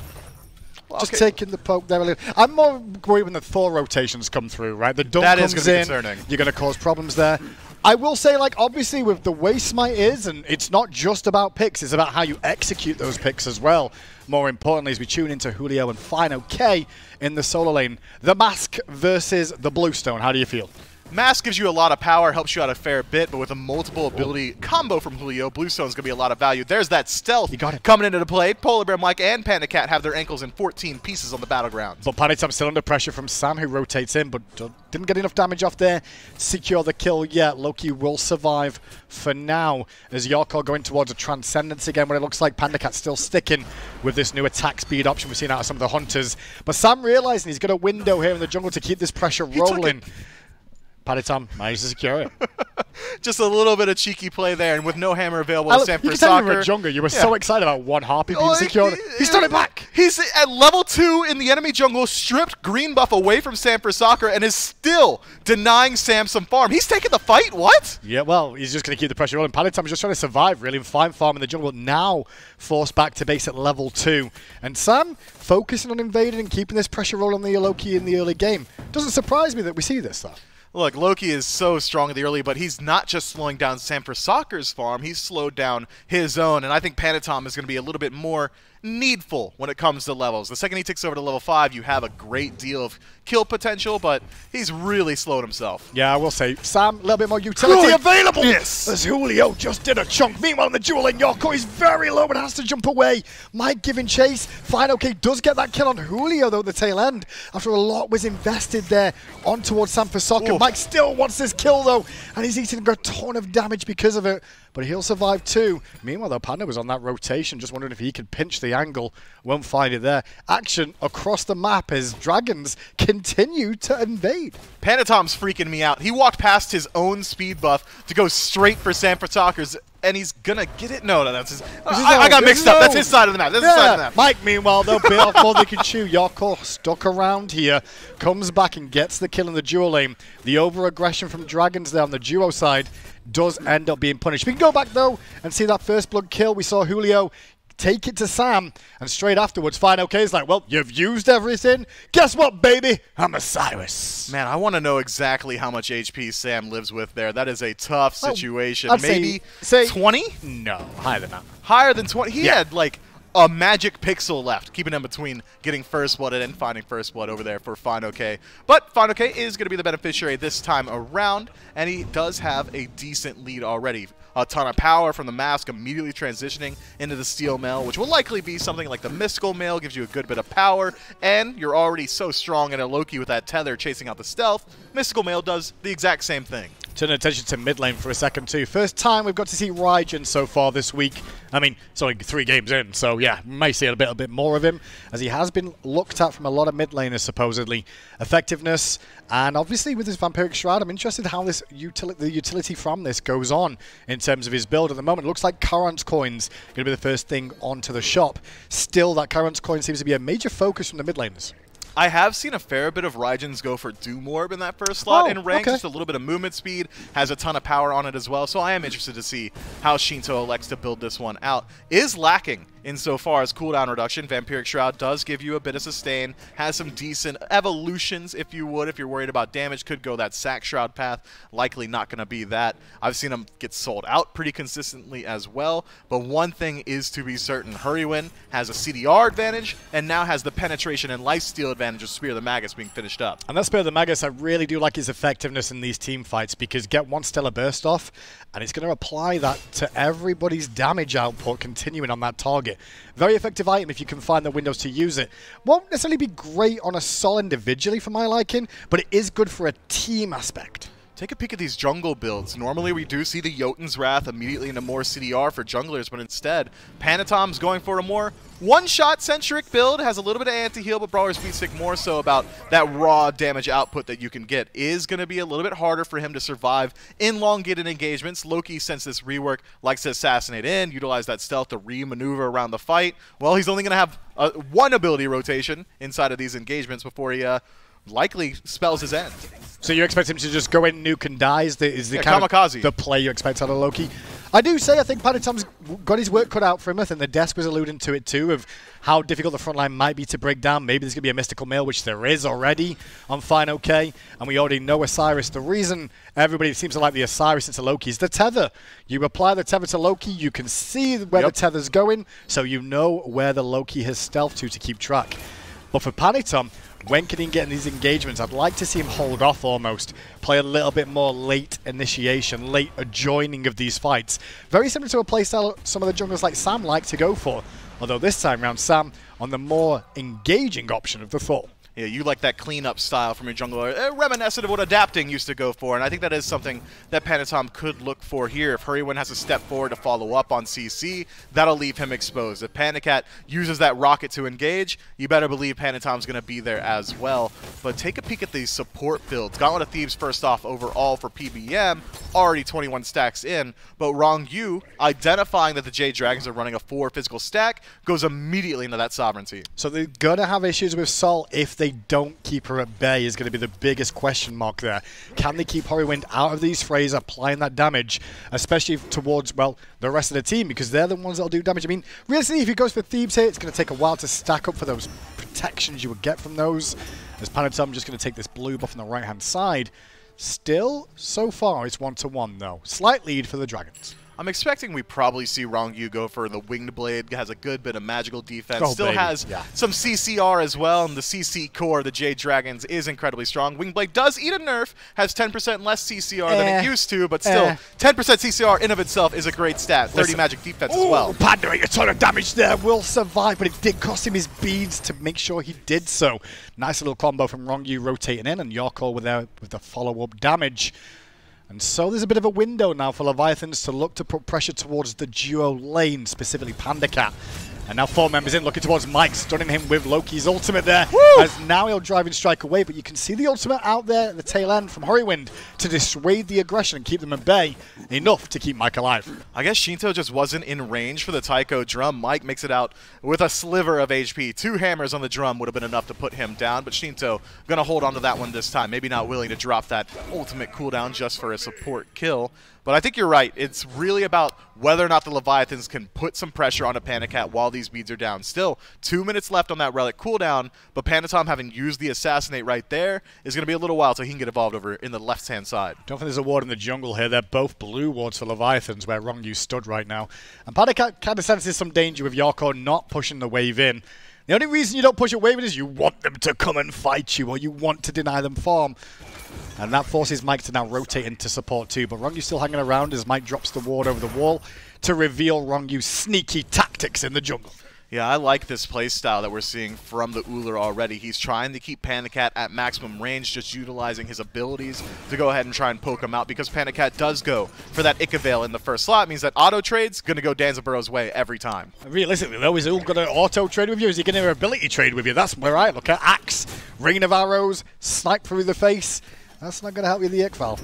Just taking the poke there. I'm more worried when the Thor rotations come through, right? The dunk comes in, concerning. You're going to cause problems there. I will say, like, obviously with the way SMITE is, and it's not just about picks, it's about how you execute those picks as well. More importantly, as we tune into Julio and Fine-OK in the solo lane. The Mask versus the Bluestone. How do you feel? Mask gives you a lot of power, helps you out a fair bit, but with a multiple ability combo from Julio, Bluestone's going to be a lot of value. There's that stealth coming into play. Polar Bear Mike and Panda Cat have their ankles in 14 pieces on the battleground. But Panitom's still under pressure from Sam, who rotates in, but didn't get enough damage off there to secure the kill yet. Loki will survive for now, as Yarkor going towards a Transcendence again, where it looks like Panda Cat's still sticking with this new attack speed option we've seen out of some of the Hunters. But Sam realizing he's got a window here in the jungle to keep this pressure rolling. Panitom managed to secure it. Just a little bit of cheeky play there, and with no hammer available to Sanford You Soccer. were jungle. You were so excited about one Harpy being secured. He's done it back. He's at level 2 in the enemy jungle, stripped green buff away from Sanford Soccer, and is still denying Sam some farm. He's taking the fight? What? Yeah, well, he's just going to keep the pressure rolling. Panitom's just trying to survive, really, and find farm in the jungle. Now forced back to base at level 2. And Sam focusing on invading and keeping this pressure rolling on the Loki in the early game. Doesn't surprise me that we see this, though. Look, Loki is so strong in the early, but he's not just slowing down Sanford Soccer's farm, he's slowed down his own, and I think Panatom is going to be a little bit more needful when it comes to levels. The second he takes over to level 5, you have a great deal of kill potential, but he's really slowed himself. Yeah, I will say, Sam, a little bit more utility available. Yes. As Julio just did a chunk. Meanwhile, in the duel lane, Yarkor is very low but has to jump away. Mike giving chase. Fine-OK does get that kill on Julio, though, at the tail end, after a lot was invested there on towards Sanford Soccer. Mike still wants this kill, though, and he's eating a ton of damage because of it. But he'll survive too. Meanwhile, though, Panda was on that rotation, just wondering if he could pinch the angle. Won't find it there. Action across the map as Dragons continue to invade. Panatom's freaking me out. He walked past his own speed buff to go straight for Sanford Soccer's, and he's gonna get it? No, that's his. I got mixed up. That's his side of the map. That's his side of the map. Mike, meanwhile, though, bit off more than he can chew. Yarkor stuck around here, comes back and gets the kill in the duo lane. The over-aggression from Dragons there on the duo side does end up being punished. We can go back, though, and see that first blood kill. We saw Julio take it to Sam, and straight afterwards, Fine-OK is like, well, you've used everything. Guess what, baby? I'm Osiris. Man, I want to know exactly how much HP Sam lives with there. That is a tough situation. I'd Maybe say 20? No, higher than that. Higher than 20? He had, like, a magic pixel left, keeping him between getting first blooded and finding first blood over there for Fine-OK. But Fine-OK is going to be the beneficiary this time around, and he does have a decent lead already. A ton of power from the Mask, immediately transitioning into the Steel Mail, which will likely be something like the Mystical Mail, gives you a good bit of power, and you're already so strong in a Loki with that tether chasing out the stealth. Mystical Mail does the exact same thing. Turning attention to mid lane for a second too. First time we've got to see Raijin so far this week. I mean, it's only 3 games in, so yeah, we may see a bit more of him, as he has been looked at from a lot of mid laners supposedly. Effectiveness, and obviously with his Vampiric Shroud, I'm interested how this the utility from this goes on in terms of his build. At the moment, it looks like Current Coin's going to be the first thing onto the shop. Still, that Current Coin seems to be a major focus from the mid laners. I have seen a fair bit of Raijins go for Doom Orb in that first slot in rank. Just a little bit of movement speed, has a ton of power on it as well. So I am interested to see how Shinto elects to build this one out. Is lacking insofar as cooldown reduction. Vampiric Shroud does give you a bit of sustain, has some decent evolutions if you would. If you're worried about damage, could go that Sack Shroud path. Likely not going to be that. I've seen him get sold out pretty consistently as well. But one thing is to be certain. Hurrywin has a CDR advantage and now has the penetration and lifesteal advantage of Spear of the Magus being finished up. And that Spear of the Magus, I really do like his effectiveness in these team fights, because get one Stellar Burst off and it's going to apply that to everybody's damage output continuing on that target. target. Very effective item if you can find the windows to use it. Won't necessarily be great on a Sol individually for my liking, but it is good for a team aspect. Take a peek at these jungle builds. Normally we do see the Jotun's Wrath immediately into more CDR for junglers, but instead, Panatom's going for a more one-shot centric build, has a little bit of anti-heal, but Brawler Speed Stick more so about that raw damage output that you can get. Is going to be a little bit harder for him to survive elongated engagements. Loki, since this rework, likes to assassinate in, utilize that stealth to re-maneuver around the fight. Well, he's only going to have one ability rotation inside of these engagements before he likely spells his end. So you expect him to just go in, nuke, and die? Is the kind kamikaze. of the play you expect out of Loki? I do say I think Panatom's got his work cut out for him. I think the desk was alluding to it too, of how difficult the front line might be to break down. Maybe there's going to be a mystical mail, which there is already on Fine OK, and we already know Osiris. The reason everybody seems to like the Osiris into Loki is the tether. You apply the tether to Loki, you can see where the tether's going, so you know where the Loki has stealth to keep track. But for Panatom, when can he get in these engagements? I'd like to see him hold off almost, play a little bit more late initiation, late adjoining of these fights. Very similar to a playstyle some of the junglers like Sam like to go for, although this time around Sam on the more engaging option of the four. Yeah, you like that cleanup style from your jungler, reminiscent of what Adapting used to go for, and I think that is something that Panatom could look for here. If Hurrywin has a step forward to follow up on CC, that'll leave him exposed. If Panicat uses that rocket to engage, you better believe Panatom's going to be there as well. But take a peek at these support builds. Gauntlet of Thieves first off overall for PBM, already 21 stacks in, but Wrong Yu, identifying that the Jade Dragons are running a 4 physical stack, goes immediately into that sovereignty. So they're going to have issues with Sol if they don't keep her at bay is going to be the biggest question mark there. Can they keep Hurrywin out of these frays, applying that damage, especially towards, well, the rest of the team, because they're the ones that'll do damage. I mean, realistically, if he goes for Thebes here, it's going to take a while to stack up for those protections you would get from those. As Panatom just going to take this blue buff on the right-hand side. Still, so far, it's 1-1, though. Slight lead for the Dragons. I'm expecting we probably see Wrong Yu go for the Winged Blade. Has a good bit of magical defense. Still has some CCR as well, and the CC core, the Jade Dragons, is incredibly strong. Winged Blade does eat a nerf, has 10% less CCR than it used to, but still, 10% CCR in of itself is a great stat. 30 magic defense as well. Panda doing a ton of damage there, will survive, but it did cost him his beads to make sure he did so. Nice little combo from Wrong Yu rotating in, and Yorko with the follow-up damage. And so there's a bit of a window now for Leviathans to look to put pressure towards the duo lane, specifically Pandacat. And now 4 members in, looking towards Mike, stunning him with Loki's ultimate there. Woo! As now he'll drive and strike away, but you can see the ultimate out there at the tail end from Hurrywin to dissuade the aggression and keep them at bay, enough to keep Mike alive. I guess Shinto just wasn't in range for the Taiko drum. Mike makes it out with a sliver of HP. 2 hammers on the drum would have been enough to put him down, but Shinto going to hold on to that one this time. Maybe not willing to drop that ultimate cooldown just for a support kill. But I think you're right. It's really about whether or not the Leviathans can put some pressure on a Panicat while these beads are down. Still, 2 minutes left on that Relic cooldown, but Panatom having used the Assassinate right there is going to be a little while so he can get evolved over in the left-hand side. Don't think there's a ward in the jungle here. They're both blue wards for Leviathans, where Wrong Yu stood right now. And Panicat kind of senses some danger with Yorko not pushing the wave in. The only reason you don't push a wave in is you want them to come and fight you, or you want to deny them farm. And that forces Mike to now rotate into support too. But Wrong Yu's still hanging around as Mike drops the ward over the wall to reveal Wrong Yu's sneaky tactics in the jungle. Yeah, I like this playstyle that we're seeing from the Uller already. He's trying to keep Panicat at maximum range, just utilizing his abilities to go ahead and try and poke him out, because Panicat does go for that Ikavale in the first slot. It means that auto trade's going to go Danzaburrow's way every time. Realistically, though, is Ull going to auto trade with you? Is he going to ability trade with you? That's where I look at. Axe, Rain of Arrows, Snipe through the face. That's not going to help you the Ikval.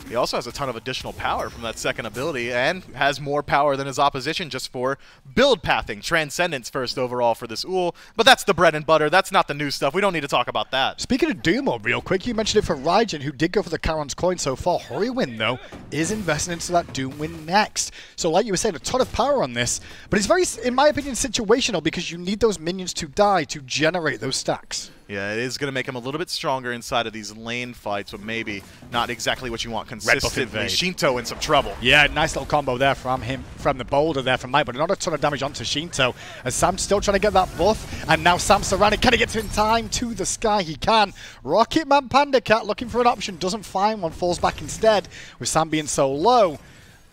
He also has a ton of additional power from that second ability and has more power than his opposition just for build pathing. Transcendence first overall for this Ull, but that's the bread and butter. That's not the new stuff. We don't need to talk about that. Speaking of Doomo real quick, you mentioned it for Raijin, who did go for the Charon's coin so far. Hurrywin, though, is investing into that Doom win next. So like you were saying, a ton of power on this, but it's very, in my opinion, situational, because you need those minions to die to generate those stacks. Yeah, it is going to make him a little bit stronger inside of these lane fights, but maybe not exactly what you want consistently. Shinto in some trouble. Yeah, nice little combo there from him, from the boulder there from Mike, but not a ton of damage onto Shinto, as Sam's still trying to get that buff, and now Sam's surrounded. Can he get in time to the sky? He can. Rocketman Pandacat looking for an option, doesn't find one, falls back instead, with Sam being so low.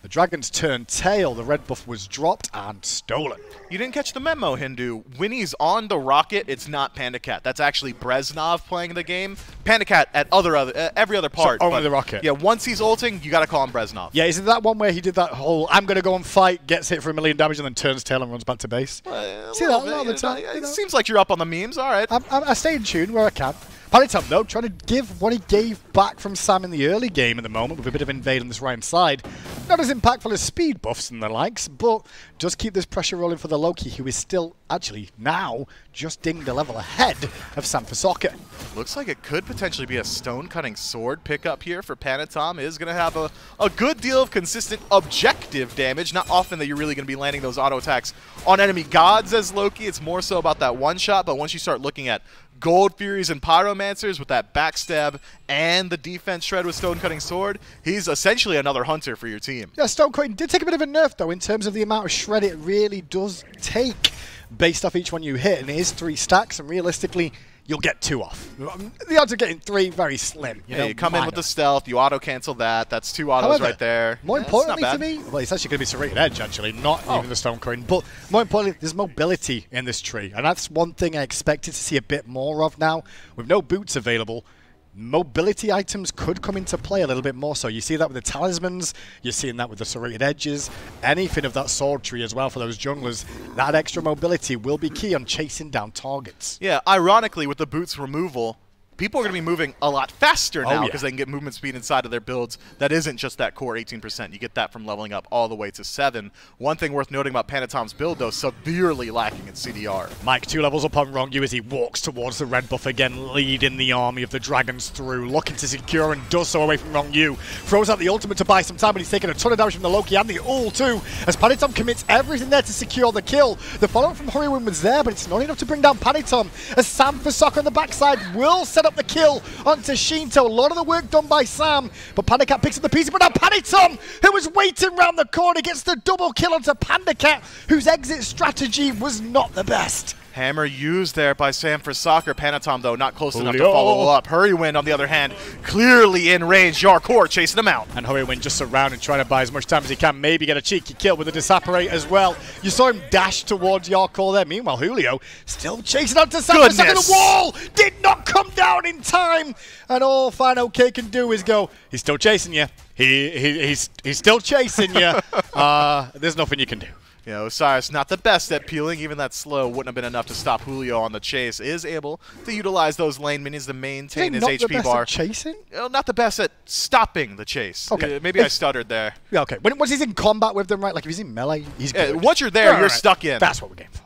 The Dragons turned tail. The red buff was dropped and stolen. You didn't catch the memo, Hindu. When he's on the rocket, it's not Panda Cat. That's actually Breznov playing the game. Panda Cat at every other part. So only the rocket. Yeah, once he's ulting, you got to call him Breznov. Yeah, is it that one where he did that whole, I'm going to go and fight, gets hit for 1 million damage, and then turns tail and runs back to base? See that a lot of the time. It seems like you're up on the memes. All right. I stay in tune where I can. Panitom, though, trying to give what he gave back from Sam in the early game at the moment with a bit of invade on this right side. Not as impactful as speed buffs and the likes, but does keep this pressure rolling for the Loki, who is still, actually, now, just dinged a level ahead of Sam for Soccer. Looks like it could potentially be a stone-cutting sword pickup here for Panatom. Is going to have a good deal of consistent objective damage. Not often that you're really going to be landing those auto attacks on enemy gods as Loki. It's more so about that one shot, but once you start looking at Gold Furies and Pyromancers with that backstab and the defense shred with Stone Cutting Sword, he's essentially another hunter for your team. Yeah, Stone Cutting did take a bit of a nerf, though, in terms of the amount of shred it really does take based off each one you hit, and it is 3 stacks, and realistically, you'll get 2 off. The odds of getting 3 very slim. You come in with the stealth, you auto-cancel that. That's 2 autos right there. More importantly to me, well, it's actually going to be Serrated Edge, actually, not even the Stone Coin. But more importantly, there's mobility in this tree. And that's one thing I expected to see a bit more of now. With no boots available, mobility items could come into play a little bit more so. You see that with the talismans, you're seeing that with the serrated edges, anything of that sword tree as well for those junglers. That extra mobility will be key on chasing down targets. Yeah, ironically, with the boots removal, people are going to be moving a lot faster now because they can get movement speed inside of their builds. That isn't just that core 18%. You get that from leveling up all the way to 7. One thing worth noting about Panatom's build, though, severely lacking in CDR. Mike 2 levels up on Rongu as he walks towards the red buff again, leading the army of the Dragons through, looking to secure and does so away from Rongu. Throws out the ultimate to buy some time, but he's taking a ton of damage from the Loki and the ult too, as Panitom commits everything there to secure the kill. The follow-up from Hurrywin was there, but it's not enough to bring down Panitom, as Sam for Soccer on the backside will set up the kill onto Shinto. A lot of the work done by Sam, but Panda Cat picks up the pieces, but now Panitom, who was waiting round the corner, gets the double kill onto Panda Cat, whose exit strategy was not the best. Hammer used there by Sam for Soccer. Panatom, though, not close enough to follow up. Hurrywin, on the other hand, clearly in range. Yarkor chasing him out. And Hurrywin just surrounded, trying to buy as much time as he can, maybe get a cheeky kill with the Disapparate as well. You saw him dash towards Yarkor there. Meanwhile, Julio still chasing onto Sam for Soccer. The wall did not come down in time. And all Fine OK can do is go, he's still chasing you. He's still chasing you. There's nothing you can do. You know, Osiris not the best at peeling. Even that slow wouldn't have been enough to stop Julio on the chase. Is able to utilize those lane minions to maintain his HP bar. Not the best at chasing? Not the best at stopping the chase. Okay. Maybe I stuttered there. Yeah, okay. Once he's in combat with them, right? Like if he's in melee, he's good. Once you're there, you're stuck in. That's what we're game for.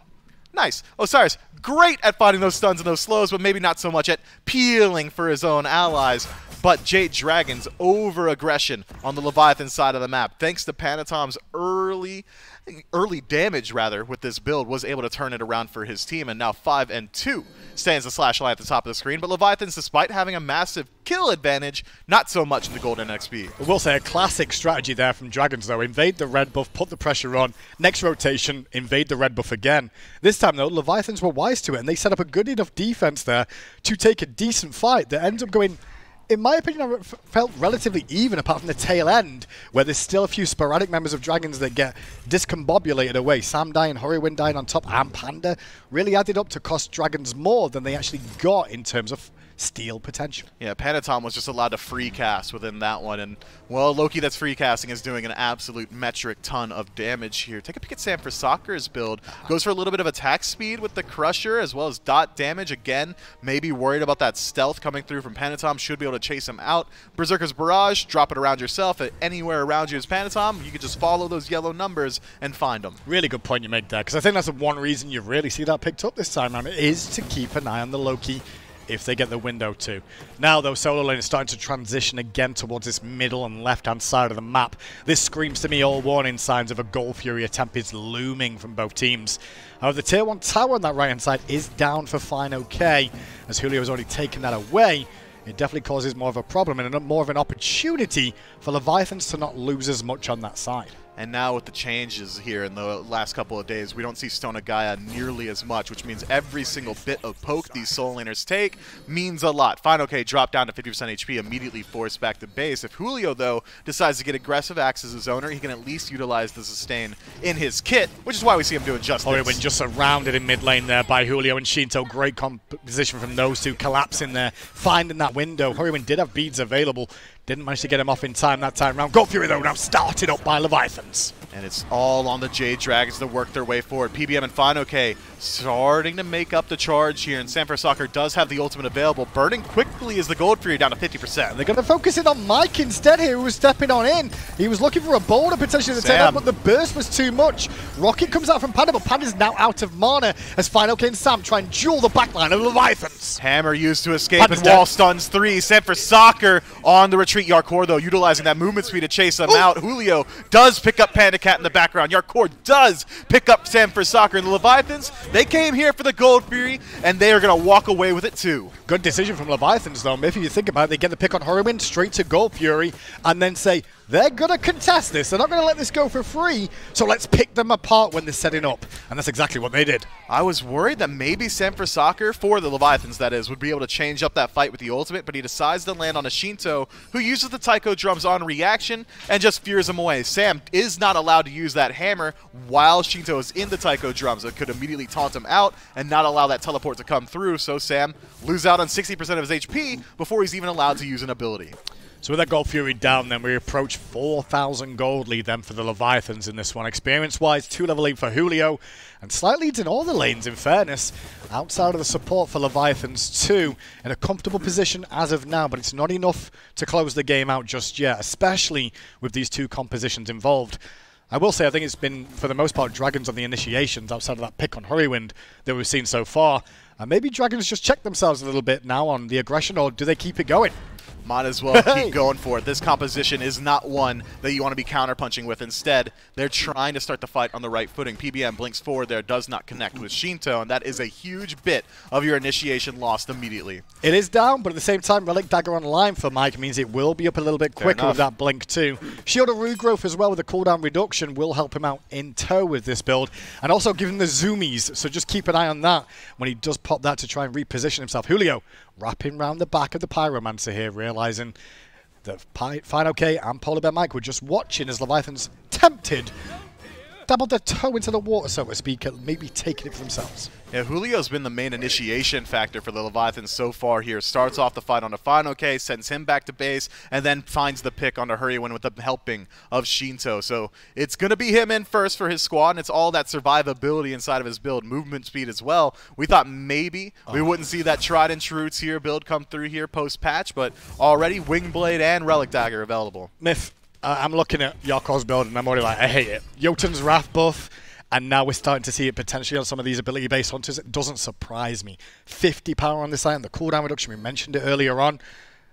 Nice. Osiris, great at fighting those stuns and those slows, but maybe not so much at peeling for his own allies. But Jade Dragon's over-aggression on the Leviathan side of the map, thanks to Panatom's early damage, rather, with this build, was able to turn it around for his team, and now 5-2 stands the slash line at the top of the screen. But Leviathans, despite having a massive kill advantage, not so much in the golden XP. I will say a classic strategy there from Dragons, though. Invade the red buff, put the pressure on. Next rotation, invade the red buff again. This time, though, Leviathans were wise to it, and they set up a good enough defense there to take a decent fight that ends up going... In my opinion, I felt relatively even, apart from the tail end, where there's still a few sporadic members of Dragons that get discombobulated away. Sam dying, Hurrywin dying on top, and Panda really added up to cost Dragons more than they actually got in terms of steal potential. Yeah, Panatom was just allowed to free cast within that one, and, well, Loki that's free casting is doing an absolute metric ton of damage here. Take a peek at Sam for Soccer's build. Goes for a little bit of attack speed with the Crusher, as well as dot damage. Again, maybe worried about that stealth coming through from Panatom. Should be able to chase him out. Berserker's Barrage, drop it around yourself. Anywhere around you is Panatom. You can just follow those yellow numbers and find them. Really good point you make there, because I think that's the one reason you really see that picked up this time around, is to keep an eye on the Loki if they get the window too. Now, though, solo lane is starting to transition again towards this middle and left-hand side of the map. This screams to me all warning signs of a Gold Fury attempt is looming from both teams. However, the Tier 1 tower on that right-hand side is down for Fine OK, as Julio has already taken that away. It definitely causes more of a problem and more of an opportunity for Leviathans to not lose as much on that side. And now with the changes here in the last couple of days, we don't see Stone Gaia nearly as much, which means every single bit of poke these Soul Laners take means a lot. Fine, okay, drop down to 50% HP, immediately forced back to base. If Julio, though, decides to get aggressive, acts as his owner, he can at least utilize the sustain in his kit, which is why we see him doing just this. When just surrounded in mid lane there by Julio and Shinto. Great composition from those two, collapsing there, finding that window. Horiwin did have beads available. Didn't manage to get him off in time that time round. Gold Fury, though, now started up by Leviathans. And it's all on the Jade Dragons to work their way forward. PBM and Fine OK starting to make up the charge here, and Sanford Soccer does have the ultimate available. Burning quickly is the Gold Fury down to 50%. They're going to focus in on Mike instead here, who was stepping on in. He was looking for a boulder potentially to take out, but the burst was too much. Rocket comes out from Panda, but Panda's now out of mana as Fine OK and Sam try and duel the backline of Leviathans. Hammer used to escape and wall stuns 3. Sanford Soccer on the retreat. Yarkor, though, utilizing that movement speed to chase them out. Julio does pick up Panda Cat in the background. Yarkor does pick up Sanford Soccer. And the Leviathans, they came here for the Gold Fury, and they are going to walk away with it too. Good decision from Leviathans, though. If you think about it, they get the pick on Horiwin, straight to Gold Fury, and then say, they're going to contest this. They're not going to let this go for free, so let's pick them apart when they're setting up. And that's exactly what they did. I was worried that maybe Sanford Soccer, for the Leviathans that is, would be able to change up that fight with the ultimate, but he decides to land on a Shinto, who uses the Taiko drums on reaction and just fears him away. Sam is not allowed to use that hammer while Shinto is in the Taiko drums. It could immediately taunt him out and not allow that teleport to come through, so Sam loses out on 60% of his HP before he's even allowed to use an ability. So with that Gold Fury down, then we approach 4,000 gold lead then for the Leviathans in this one. Experience-wise, 2-level lead for Julio, and slight leads in all the lanes, in fairness. Outside of the support for Leviathans too, in a comfortable position as of now, but it's not enough to close the game out just yet, especially with these two compositions involved. I will say I think it's been, for the most part, Dragons on the initiations outside of that pick on Horiwind that we've seen so far. And maybe Dragons just check themselves a little bit now on the aggression, or do they keep it going? Might as well keep going for it. This composition is not one that you want to be counterpunching with. Instead, they're trying to start the fight on the right footing. PBM blinks forward there, does not connect with Shinto, and that is a huge bit of your initiation lost immediately. It is down, but at the same time, Relic Dagger online for Mike means it will be up a little bit quicker with that blink too. Shield of Regrowth as well with the cooldown reduction will help him out in tow with this build, and also give him the zoomies, so just keep an eye on that when he does pop that to try and reposition himself. Julio wrapping round the back of the Pyromancer here, realizing that Fine OK and Polar Bear Mike were just watching as Leviathans tempted, dabbled their toe into the water, so to speak, and maybe taking it for themselves. Yeah, Julio's been the main initiation factor for the Leviathans so far here. Starts off the fight on a Fine OK, sends him back to base, and then finds the pick on a Horiwin with the helping of Shinto. So it's going to be him in first for his squad, and it's all that survivability inside of his build, movement speed as well. We thought maybe we wouldn't see that tried and true tier build come through here post-patch, but already Wingblade and Relic Dagger available. Myth. I'm looking at Yarkor's build, and I'm already like, I hate it. Jotun's Wrath buff. And now we're starting to see it potentially on some of these ability-based hunters. It doesn't surprise me. 50 power on this item, the cooldown reduction, we mentioned it earlier on.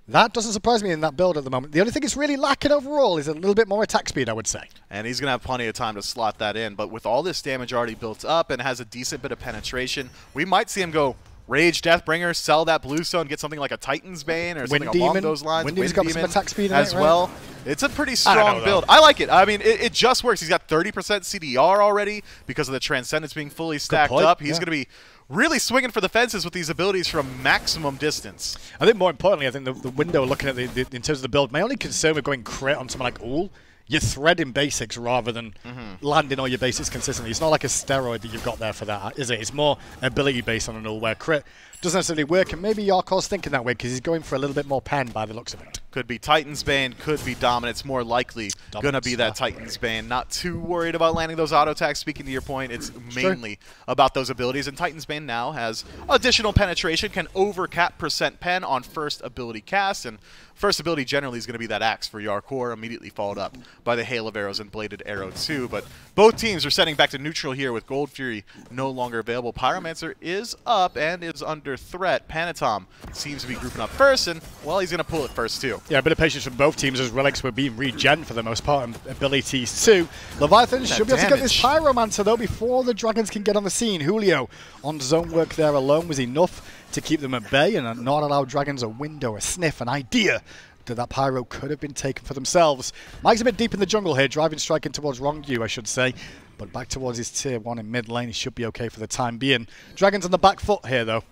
That doesn't surprise me in that build at the moment. The only thing it's really lacking overall is a little bit more attack speed, I would say. And he's going to have plenty of time to slot that in. But with all this damage already built up and has a decent bit of penetration, we might see him go Rage Deathbringer, sell that Bluestone, get something like a Titan's Bane or something along those lines. Wind Demon's got some attack speed in as well. It's a pretty strong build. I like it. I mean, it just works. He's got 30% CDR already because of the Transcendence being fully stacked up. He's going to be really swinging for the fences with these abilities from maximum distance. I think more importantly, I think the window looking at in terms of the build, my only concern with going crit on someone like Ull, you're threading basics rather than landing all your basics consistently. It's not like a steroid that you've got there for that, is it? It's more ability based on an Ull where crit doesn't necessarily work, and maybe Yarkor's thinking that way because he's going for a little bit more pen by the looks of it. Could be Titan's Bane, could be Dominance, more likely going to be that Titan's Bane. Not too worried about landing those auto attacks. Speaking to your point, it's mainly about those abilities, and Titan's Bane now has additional penetration, can overcap % pen on first ability cast, and first ability generally is going to be that Axe for Yarkor, immediately followed up by the Hail of Arrows and Bladed Arrow too. But both teams are setting back to neutral here with Gold Fury no longer available. Pyromancer is up and is under threat. Panatom seems to be grouping up first, and, well, he's going to pull it first too. Yeah, a bit of patience from both teams as relics were being regen for the most part, and abilities too. Leviathan should be able to get this Pyromancer though before the Dragons can get on the scene. Julio on zone work there alone was enough to keep them at bay and not allow Dragons a window, a sniff, an idea that Pyro could have been taken for themselves. Mike's a bit deep in the jungle here, driving strike in towards Rongyu, I should say. But back towards his tier 1 in mid lane, he should be okay for the time being. Dragon's on the back foot here, though.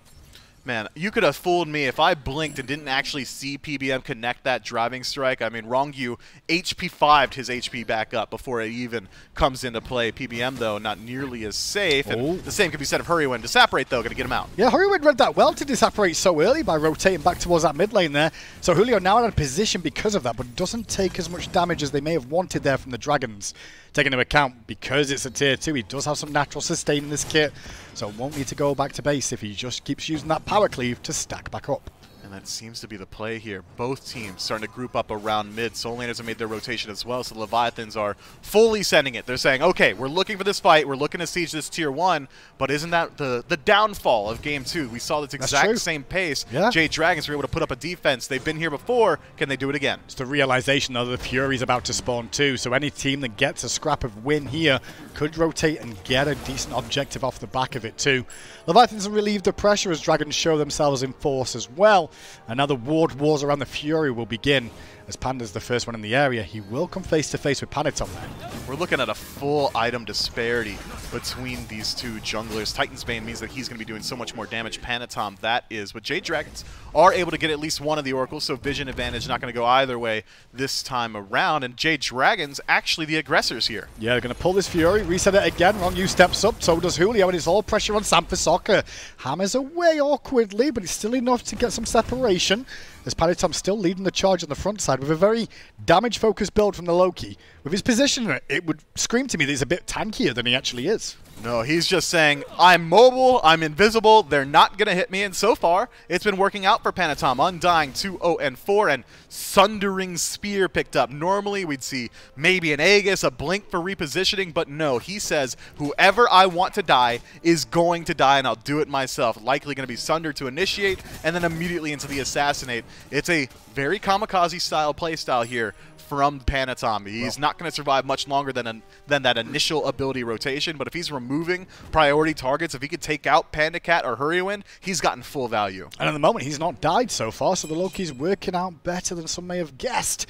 Man, you could have fooled me if I blinked and didn't actually see PBM connect that driving strike. I mean, Rongyu HP 5'd his HP back up before it even comes into play. PBM, though, not nearly as safe. And the same could be said of Hurrywin. Disapparate, though, going to get him out. Yeah, Hurrywin read that well to disapparate so early by rotating back towards that mid lane there. So Julio now out of position because of that, but doesn't take as much damage as they may have wanted there from the Dragons. Taking into account, because it's a tier 2, he does have some natural sustain in this kit, so won't need to go back to base if he just keeps using that power cleave to stack back up. And that seems to be the play here. Both teams starting to group up around mid. Soul Laners have made their rotation as well, so the Leviathans are fully sending it. They're saying, okay, we're looking for this fight. We're looking to siege this tier 1, but isn't that the downfall of game 2? We saw this exact same pace. Yeah. Jade Dragons were able to put up a defense. They've been here before. Can they do it again? It's the realization, though, that the Fury's about to spawn too, so any team that gets a scrap of win here could rotate and get a decent objective off the back of it too. Leviathans have relieved the pressure as Dragons show themselves in force as well, and now the ward wars around the Fury will begin. As Panda's the first one in the area, he will come face to face with Panitom there. We're looking at a full item disparity between these two junglers. Titan's Bane means that he's going to be doing so much more damage. Panitom, that is. But Jade Dragons are able to get at least one of the Oracles, so vision advantage not going to go either way this time around. And Jade Dragons actually the aggressors here. Yeah, they're going to pull this Fury, reset it again. Rongyu steps up, so does Julio, and it's all pressure on Sam for Soccer. Hammers away awkwardly, but it's still enough to get some separation. As Panitom still leading the charge on the front side with a very damage-focused build from the Loki. With his position, it would scream to me that he's a bit tankier than he actually is. No, he's just saying, I'm mobile, I'm invisible, they're not going to hit me, and so far, it's been working out for Panitom. Undying 2-0-4, and Sundering Spear picked up. Normally, we'd see maybe an Aegis, a Blink for repositioning, but no, he says, whoever I want to die is going to die, and I'll do it myself. Likely going to be Sunder to initiate, and then immediately into the Assassinate. It's a very kamikaze-style playstyle here from Panitom. He's not going to survive much longer than that initial ability rotation, but if he's removing priority targets, if he could take out Panda Cat or Hurrywin, he's gotten full value. And at the moment, he's not died so far, so the Loki's working out better than some may have guessed.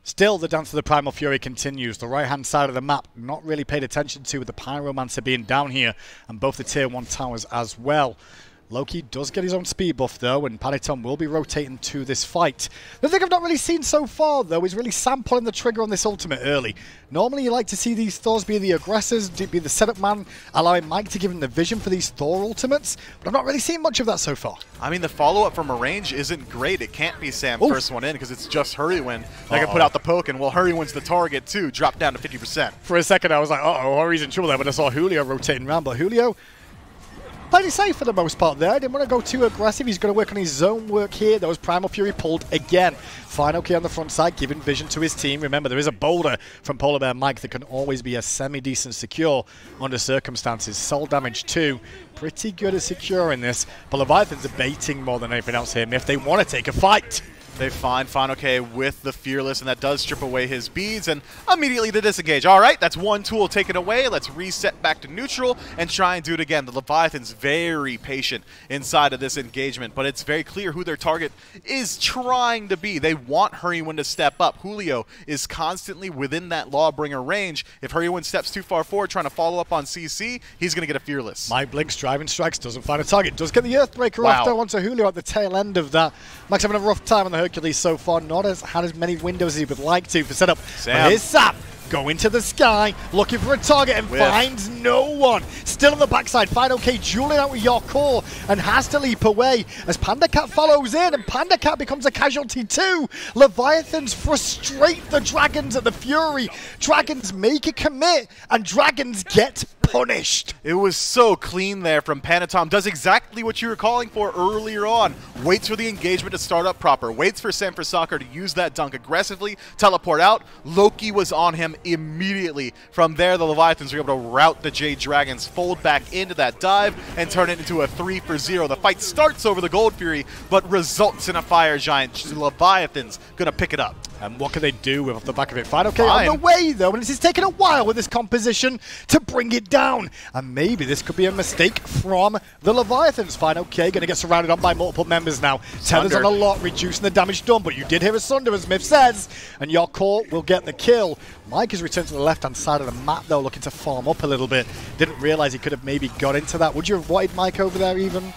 Still, the dance of the Primal Fury continues. The right-hand side of the map not really paid attention to with the Pyromancer being down here, and both the Tier 1 towers as well. Loki does get his own speed buff, though, and Panitom will be rotating to this fight. The thing I've not really seen so far, though, is really Sam pulling the trigger on this ultimate early. Normally, you like to see these Thors be the aggressors, be the setup man, allowing Mike to give him the vision for these Thor ultimates, but I've not really seen much of that so far. I mean, the follow-up from a range isn't great. It can't be Sam first one in because it's just Hurrywin that can put out the poke, and well, Hurrywin's the target, too, drop down to 50%. For a second, I was like, uh-oh, Hurry's in trouble there, but I saw Julio rotating around, but Julio played it safe for the most part there. Didn't want to go too aggressive. He's going to work on his zone work here. That was Primal Fury pulled again. Final key on the front side, giving vision to his team. Remember, there is a boulder from Polar Bear Mike that can always be a semi-decent secure under circumstances. Soul damage too. Pretty good at securing this. But Leviathans are baiting more than anything else here if they want to take a fight. They find Final K with the Fearless, and that does strip away his beads, and immediately they disengage. All right, that's one tool taken away. Let's reset back to neutral and try and do it again. The Leviathan's very patient inside of this engagement, but it's very clear who their target is trying to be. They want Hurrywin to step up. Julio is constantly within that Lawbringer range. If Hurrywin steps too far forward trying to follow up on CC, he's going to get a Fearless. Mike blinks, driving strikes, doesn't find a target. Does get the Earthbreaker off though onto Julio at the tail end of that. Mike's having a rough time on the Hercules so far, not had as many windows as he would like to for setup. But here's Sam going to the sky, looking for a target and finds no one. Still on the backside, Final K dueling out with your core and has to leap away as Panda Cat follows in, and Panda Cat becomes a casualty too. Leviathans frustrate the Dragons at the Fury. Dragons make a commit and Dragons get punished. It was so clean there from Panitom. Does exactly what you were calling for earlier on. Waits for the engagement to start up proper. Waits for Sam for Soccer to use that dunk aggressively, teleport out. Loki was on him immediately. From there, the Leviathans were able to rout the Jade Dragons, fold back into that dive, and turn it into a 3-for-0. The fight starts over the Gold Fury, but results in a Fire Giant. Leviathans gonna pick it up. And what can they do with off the back of it? Fine, okay, on the way though, and it's taken a while with this composition to bring it down. And maybe this could be a mistake from the Leviathans. Fine, okay, going to get surrounded on by multiple members now. Tether's on a lot, reducing the damage done, but you did hear a Sunder, as Myth says, and your core will get the kill. Mike has returned to the left-hand side of the map though, looking to farm up a little bit. Didn't realize he could have maybe got into that. Would you have wanted Mike over there even?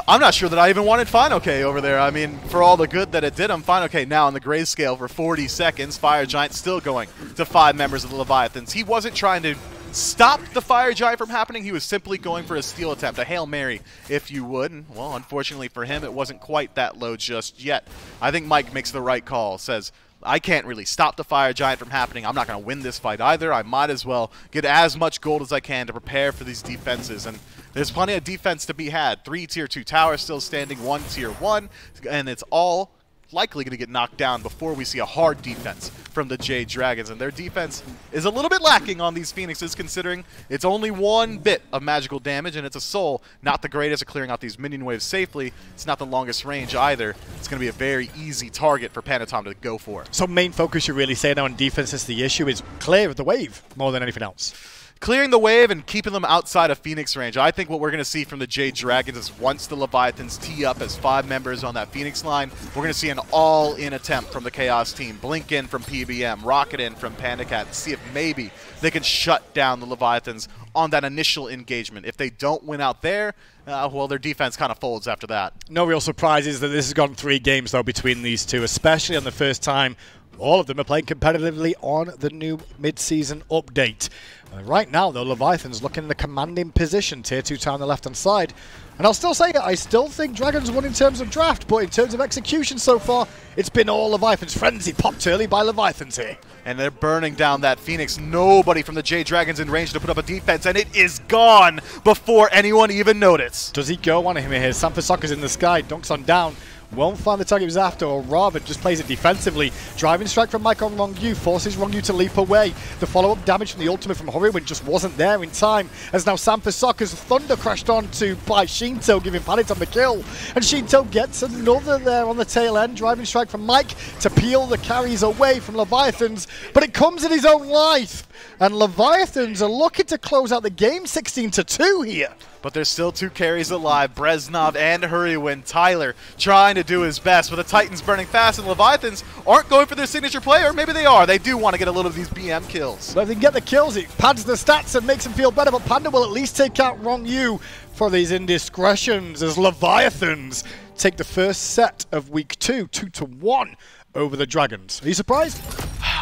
I'm not sure that I even wanted Fine OK over there. I mean, for all the good that it did, I'm Fine OK now on the grayscale for 40 seconds. Fire Giant still going to 5 members of the Leviathans. He wasn't trying to stop the Fire Giant from happening. He was simply going for a steal attempt, a Hail Mary, if you would. And, well, unfortunately for him, it wasn't quite that low just yet. I think Mike makes the right call, says, I can't really stop the Fire Giant from happening. I'm not going to win this fight either. I might as well get as much gold as I can to prepare for these defenses. And there's plenty of defense to be had. 3 tier 2 towers still standing, 1 tier 1, and it's all likely going to get knocked down before we see a hard defense from the Jade Dragons. And their defense is a little bit lacking on these Phoenixes, considering it's only 1 bit of magical damage, and it's a soul. Not the greatest at clearing out these minion waves safely. It's not the longest range either. It's going to be a very easy target for Panatom to go for. So main focus, you really say now on defense is the issue is clear of the wave more than anything else. Clearing the wave and keeping them outside of Phoenix range. I think what we're going to see from the Jade Dragons is once the Leviathans tee up as 5 members on that Phoenix line, we're going to see an all-in attempt from the Chaos team. Blink in from PBM, Rocket in from PandaCat, see if maybe they can shut down the Leviathans on that initial engagement. If they don't win out there, well, their defense kind of folds after that. No real surprises that this has gone 3 games, though, between these two, especially on the first time all of them are playing competitively on the new mid-season update. Right now, though, Leviathan's looking in the commanding position, tier 2 tower on the left-hand side. And I'll still say it, I still think Dragons won in terms of draft, but in terms of execution so far, it's been all Leviathans. Frenzy popped early by Leviathans here. And they're burning down that Phoenix. Nobody from the Jade Dragons in range to put up a defense, and it is gone before anyone even noticed. Does he go on him here? Sanfasokka's in the sky, dunks on down. Won't find the target he was after, or rather just plays it defensively. Driving strike from Mike on Rongyu forces Rongyu to leap away. The follow-up damage from the ultimate from Horiwin just wasn't there in time, as now Sanfasokka's Thunder crashed onto by Shinto, giving Paniton the kill. And Shinto gets another there on the tail end. Driving strike from Mike to peel the carries away from Leviathans, but it comes at his own life. And Leviathans are looking to close out the game 16-2 here. But there's still 2 carries alive, Breznov and Huriwin. Tyler trying to do his best, but the Titans burning fast, and Leviathans aren't going for their signature play, or maybe they are. They do want to get a little of these BM kills. But if they can get the kills, it pads the stats and makes them feel better, but Panda will at least take out Rongyu for these indiscretions as Leviathans take the first set of week 2, 2-1 over the Dragons. Are you surprised?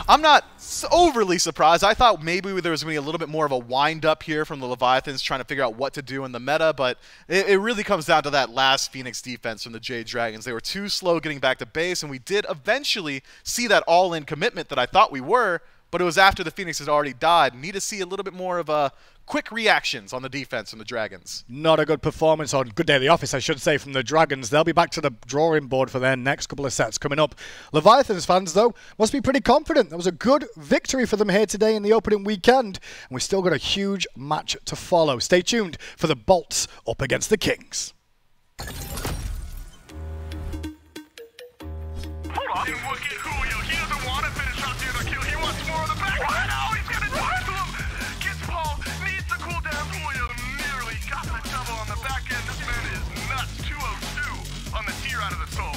I'm not overly surprised. I thought maybe there was going to be a little bit more of a wind-up here from the Leviathans trying to figure out what to do in the meta, but it really comes down to that last Phoenix defense from the Jade Dragons. They were too slow getting back to base, and we did eventually see that all-in commitment that I thought we were, but it was after the Phoenix had already died. Need to see a little bit more of a quick reactions on the defense from the Dragons. Not a good performance on good day at the office, I should say, from the Dragons. They'll be back to the drawing board for their next couple of sets coming up. Leviathans fans, though, must be pretty confident. That was a good victory for them here today in the opening weekend, and we've still got a huge match to follow. Stay tuned for the Bolts up against the Kings. Hold on. Look at Julio. He doesn't want to finish off the other kill. He wants more of the back. Right now, he's going to do it to him. Gets Paul, needs the cooldown. Julio nearly got the double on the back end. This man is nuts. 202 on the tier out of the solo.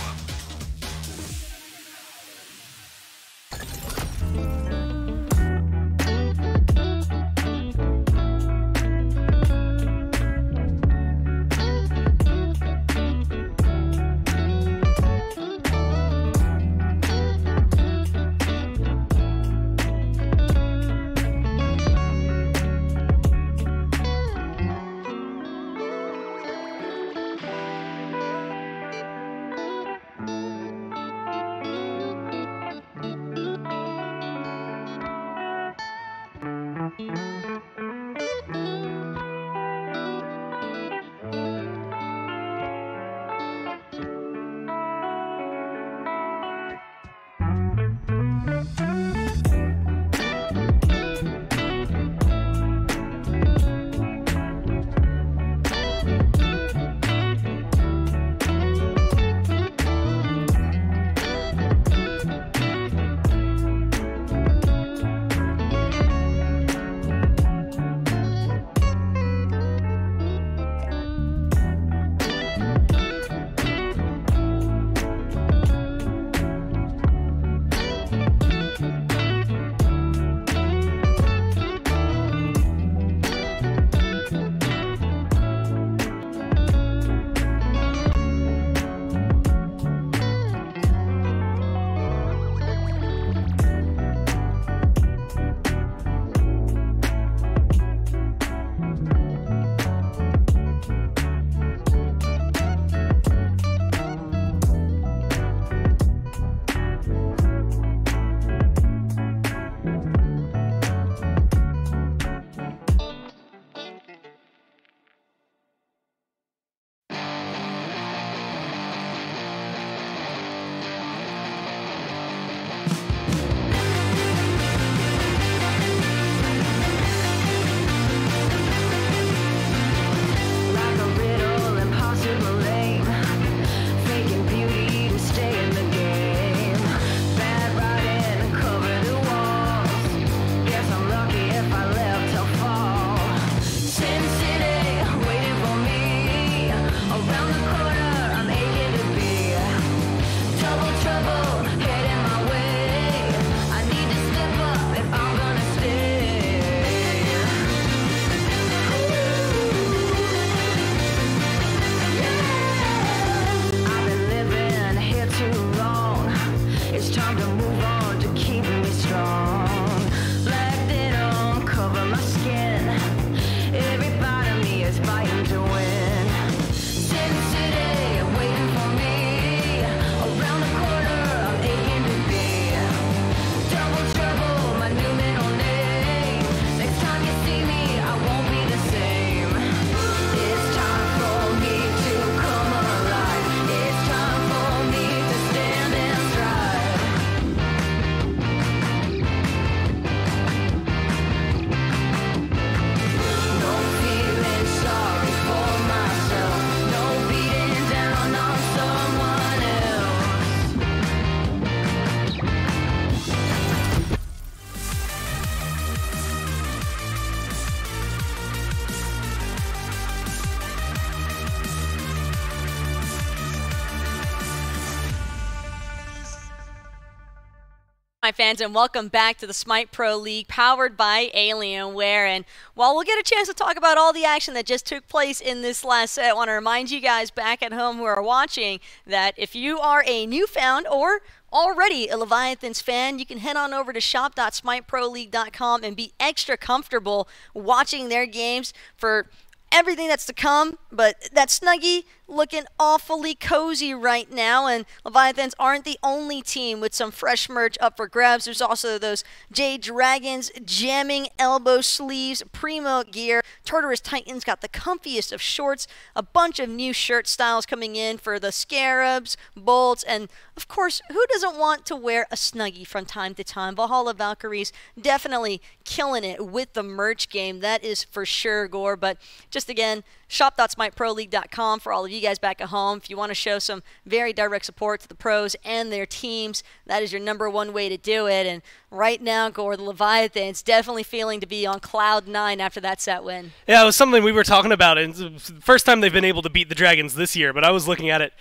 My fans, and welcome back to the SMITE Pro League powered by Alienware. And while we'll get a chance to talk about all the action that just took place in this last set, I want to remind you guys back at home who are watching that if you are a newfound or already a Leviathans fan, you can head on over to shop.smiteproleague.com and be extra comfortable watching their games for everything that's to come. But that Snuggie looking awfully cozy right now, and Leviathans aren't the only team with some fresh merch up for grabs. There's also those Jade Dragons jamming elbow sleeves, primo gear. Tartarus Titans got the comfiest of shorts, a bunch of new shirt styles coming in for the Scarabs, Bolts, and of course, who doesn't want to wear a Snuggie from time to time? Valhalla Valkyries definitely killing it with the merch game, that is for sure, Gore. But just again, shop.smiteproleague.com for all of you guys back at home. If you want to show some very direct support to the pros and their teams, that is your #1 way to do it. And right now, Gore, the Leviathans definitely feeling to be on cloud 9 after that set win. Yeah, it was something we were talking about. It's the first time they've been able to beat the Dragons this year, but I was looking at it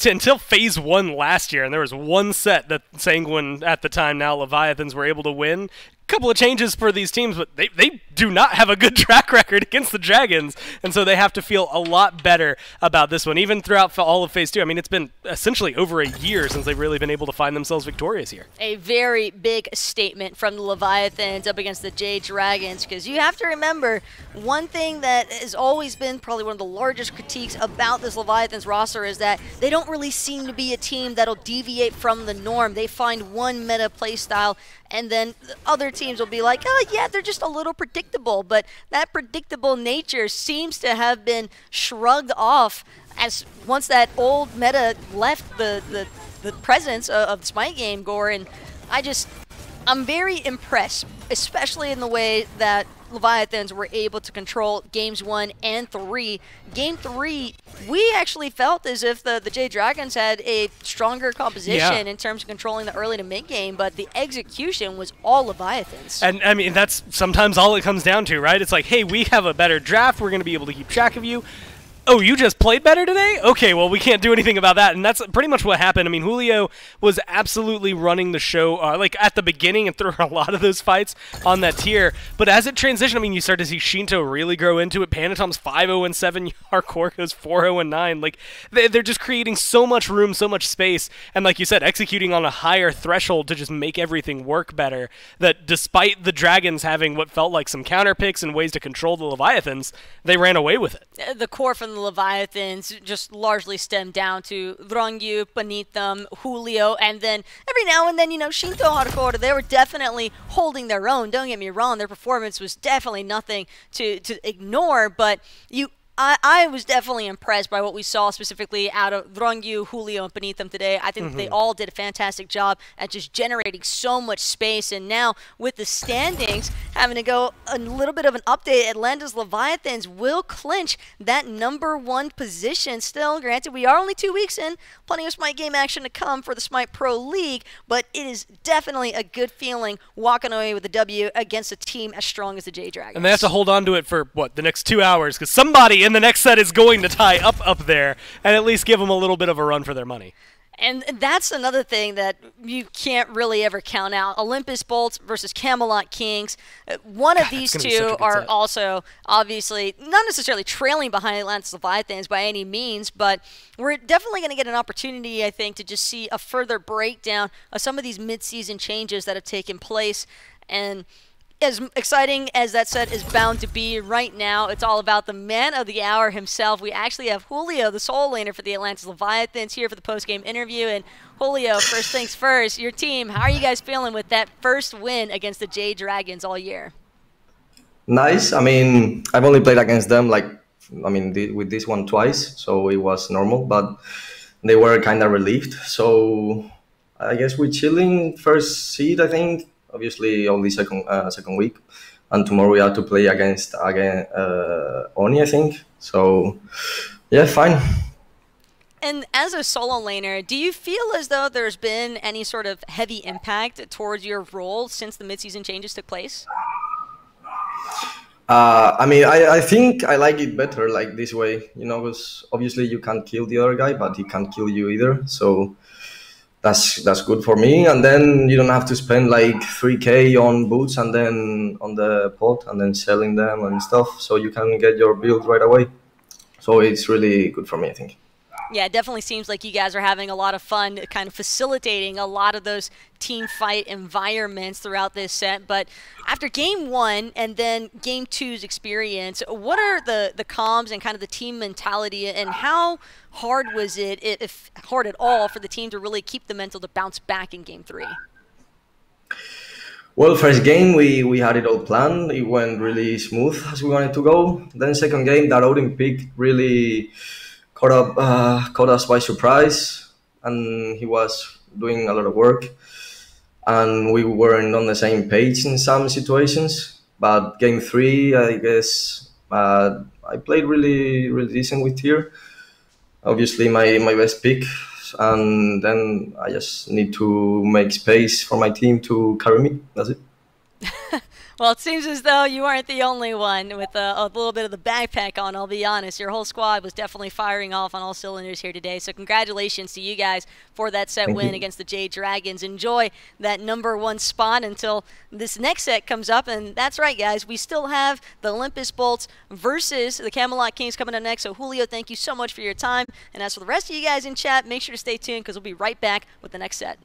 until Phase 1 last year, and there was one set that Sanguine at the time, now Leviathans, were able to win. Couple of changes for these teams, but they do not have a good track record against the Dragons, and so they have to feel a lot better about this one, even throughout all of Phase 2. I mean, it's been essentially over a year since they've really been able to find themselves victorious here. A very big statement from the Leviathans up against the Jade Dragons, because you have to remember, one thing that has always been probably one of the largest critiques about this Leviathans roster is that they don't really seem to be a team that'll deviate from the norm. They find one meta play style, and then other teams will be like, oh yeah, they're just a little predictable. But that predictable nature seems to have been shrugged off as once that old meta left the presence of the Smite game, Gore. And I'm very impressed, especially in the way that Leviathans were able to control games 1 and 3. Game 3, we actually felt as if the Jade Dragons had a stronger composition in terms of controlling the early to mid game, but the execution was all Leviathans. And I mean, that's sometimes all it comes down to, right? It's like, hey, we have a better draft, we're going to be able to keep track of you. Oh, you just played better today? Okay, well, we can't do anything about that. And that's pretty much what happened. I mean, Julio was absolutely running the show, like, at the beginning and through a lot of those fights on that tier. But as it transitioned, I mean, you start to see Shinto really grow into it. Panatom's 5-0-7. Hardcore goes 4-0-9. Like, they're just creating so much room, so much space. And like you said, executing on a higher threshold to just make everything work better. That despite the Dragons having what felt like some counter picks and ways to control the Leviathans, they ran away with it. The core from the Leviathans just largely stemmed down to Drongyu, Benitham, Julio, and then every now and then, you know, Shinto, Hardcore, they were definitely holding their own. Don't get me wrong, their performance was definitely nothing to ignore, but I was definitely impressed by what we saw specifically out of Drongyu, Julio, and Benitham today. I think they all did a fantastic job at just generating so much space. And now with the standings having to go a little bit of an update, Atlantis Leviathans will clinch that #1 position still. Granted, we are only 2 weeks in. Plenty of Smite game action to come for the Smite Pro League, but it is definitely a good feeling walking away with a W against a team as strong as the Jade Dragons. And they have to hold on to it for, what, the next 2 hours? Because somebody in the next set is going to tie up there and at least give them a little bit of a run for their money. And that's another thing that you can't really ever count out. Olympus Bolts versus Camelot Kings. One of these two are also obviously not necessarily trailing behind Atlantis Leviathans by any means, but we're definitely going to get an opportunity, I think, to just see a further breakdown of some of these mid-season changes that have taken place. And as exciting as that set is bound to be right now, it's all about the man of the hour himself. We actually have Julio, the solo laner for the Atlantis Leviathans, here for the post-game interview. And Julio, first things first, your team, how are you guys feeling with that first win against the Jade Dragons all year? Nice. I mean, I've only played against them, with this one twice, so it was normal, but they were kind of relieved. So I guess we're chilling first seed, I think. Obviously, only second week, and tomorrow we have to play against Oni, I think. So, yeah, fine. And as a solo laner, do you feel as though there's been any sort of heavy impact towards your role since the mid-season changes took place? I mean, I think I like it better like this way, because obviously you can't kill the other guy, but he can't kill you either. So that's good for me, and then you don't have to spend like 3K on boots and then on the pot and then selling them and stuff, so you can get your build right away. So it's really good for me, I think. Yeah, it definitely seems like you guys are having a lot of fun kind of facilitating a lot of those team fight environments throughout this set. But after game one and then game two's experience, what are the comms and kind of the team mentality, and how hard was it, if hard at all, for the team to really keep the mental to bounce back in game three? Well, first game, we had it all planned. It went really smooth as we wanted to go. Then second game, that Odin pick really caught us by surprise, and he was doing a lot of work, and we weren't on the same page in some situations. But game three, I guess I played really decent with Tyr. Obviously my best pick, and then I just need to make space for my team to carry me. That's it. Well, it seems as though you aren't the only one with a little bit of the backpack on, I'll be honest. Your whole squad was definitely firing off on all cylinders here today. So congratulations to you guys for that set win against the Jade Dragons. Enjoy that #1 spot until this next set comes up. And that's right, guys. We still have the Olympus Bolts versus the Camelot Kings coming up next. So, Julio, thank you so much for your time. And as for the rest of you guys in chat, make sure to stay tuned because we'll be right back with the next set.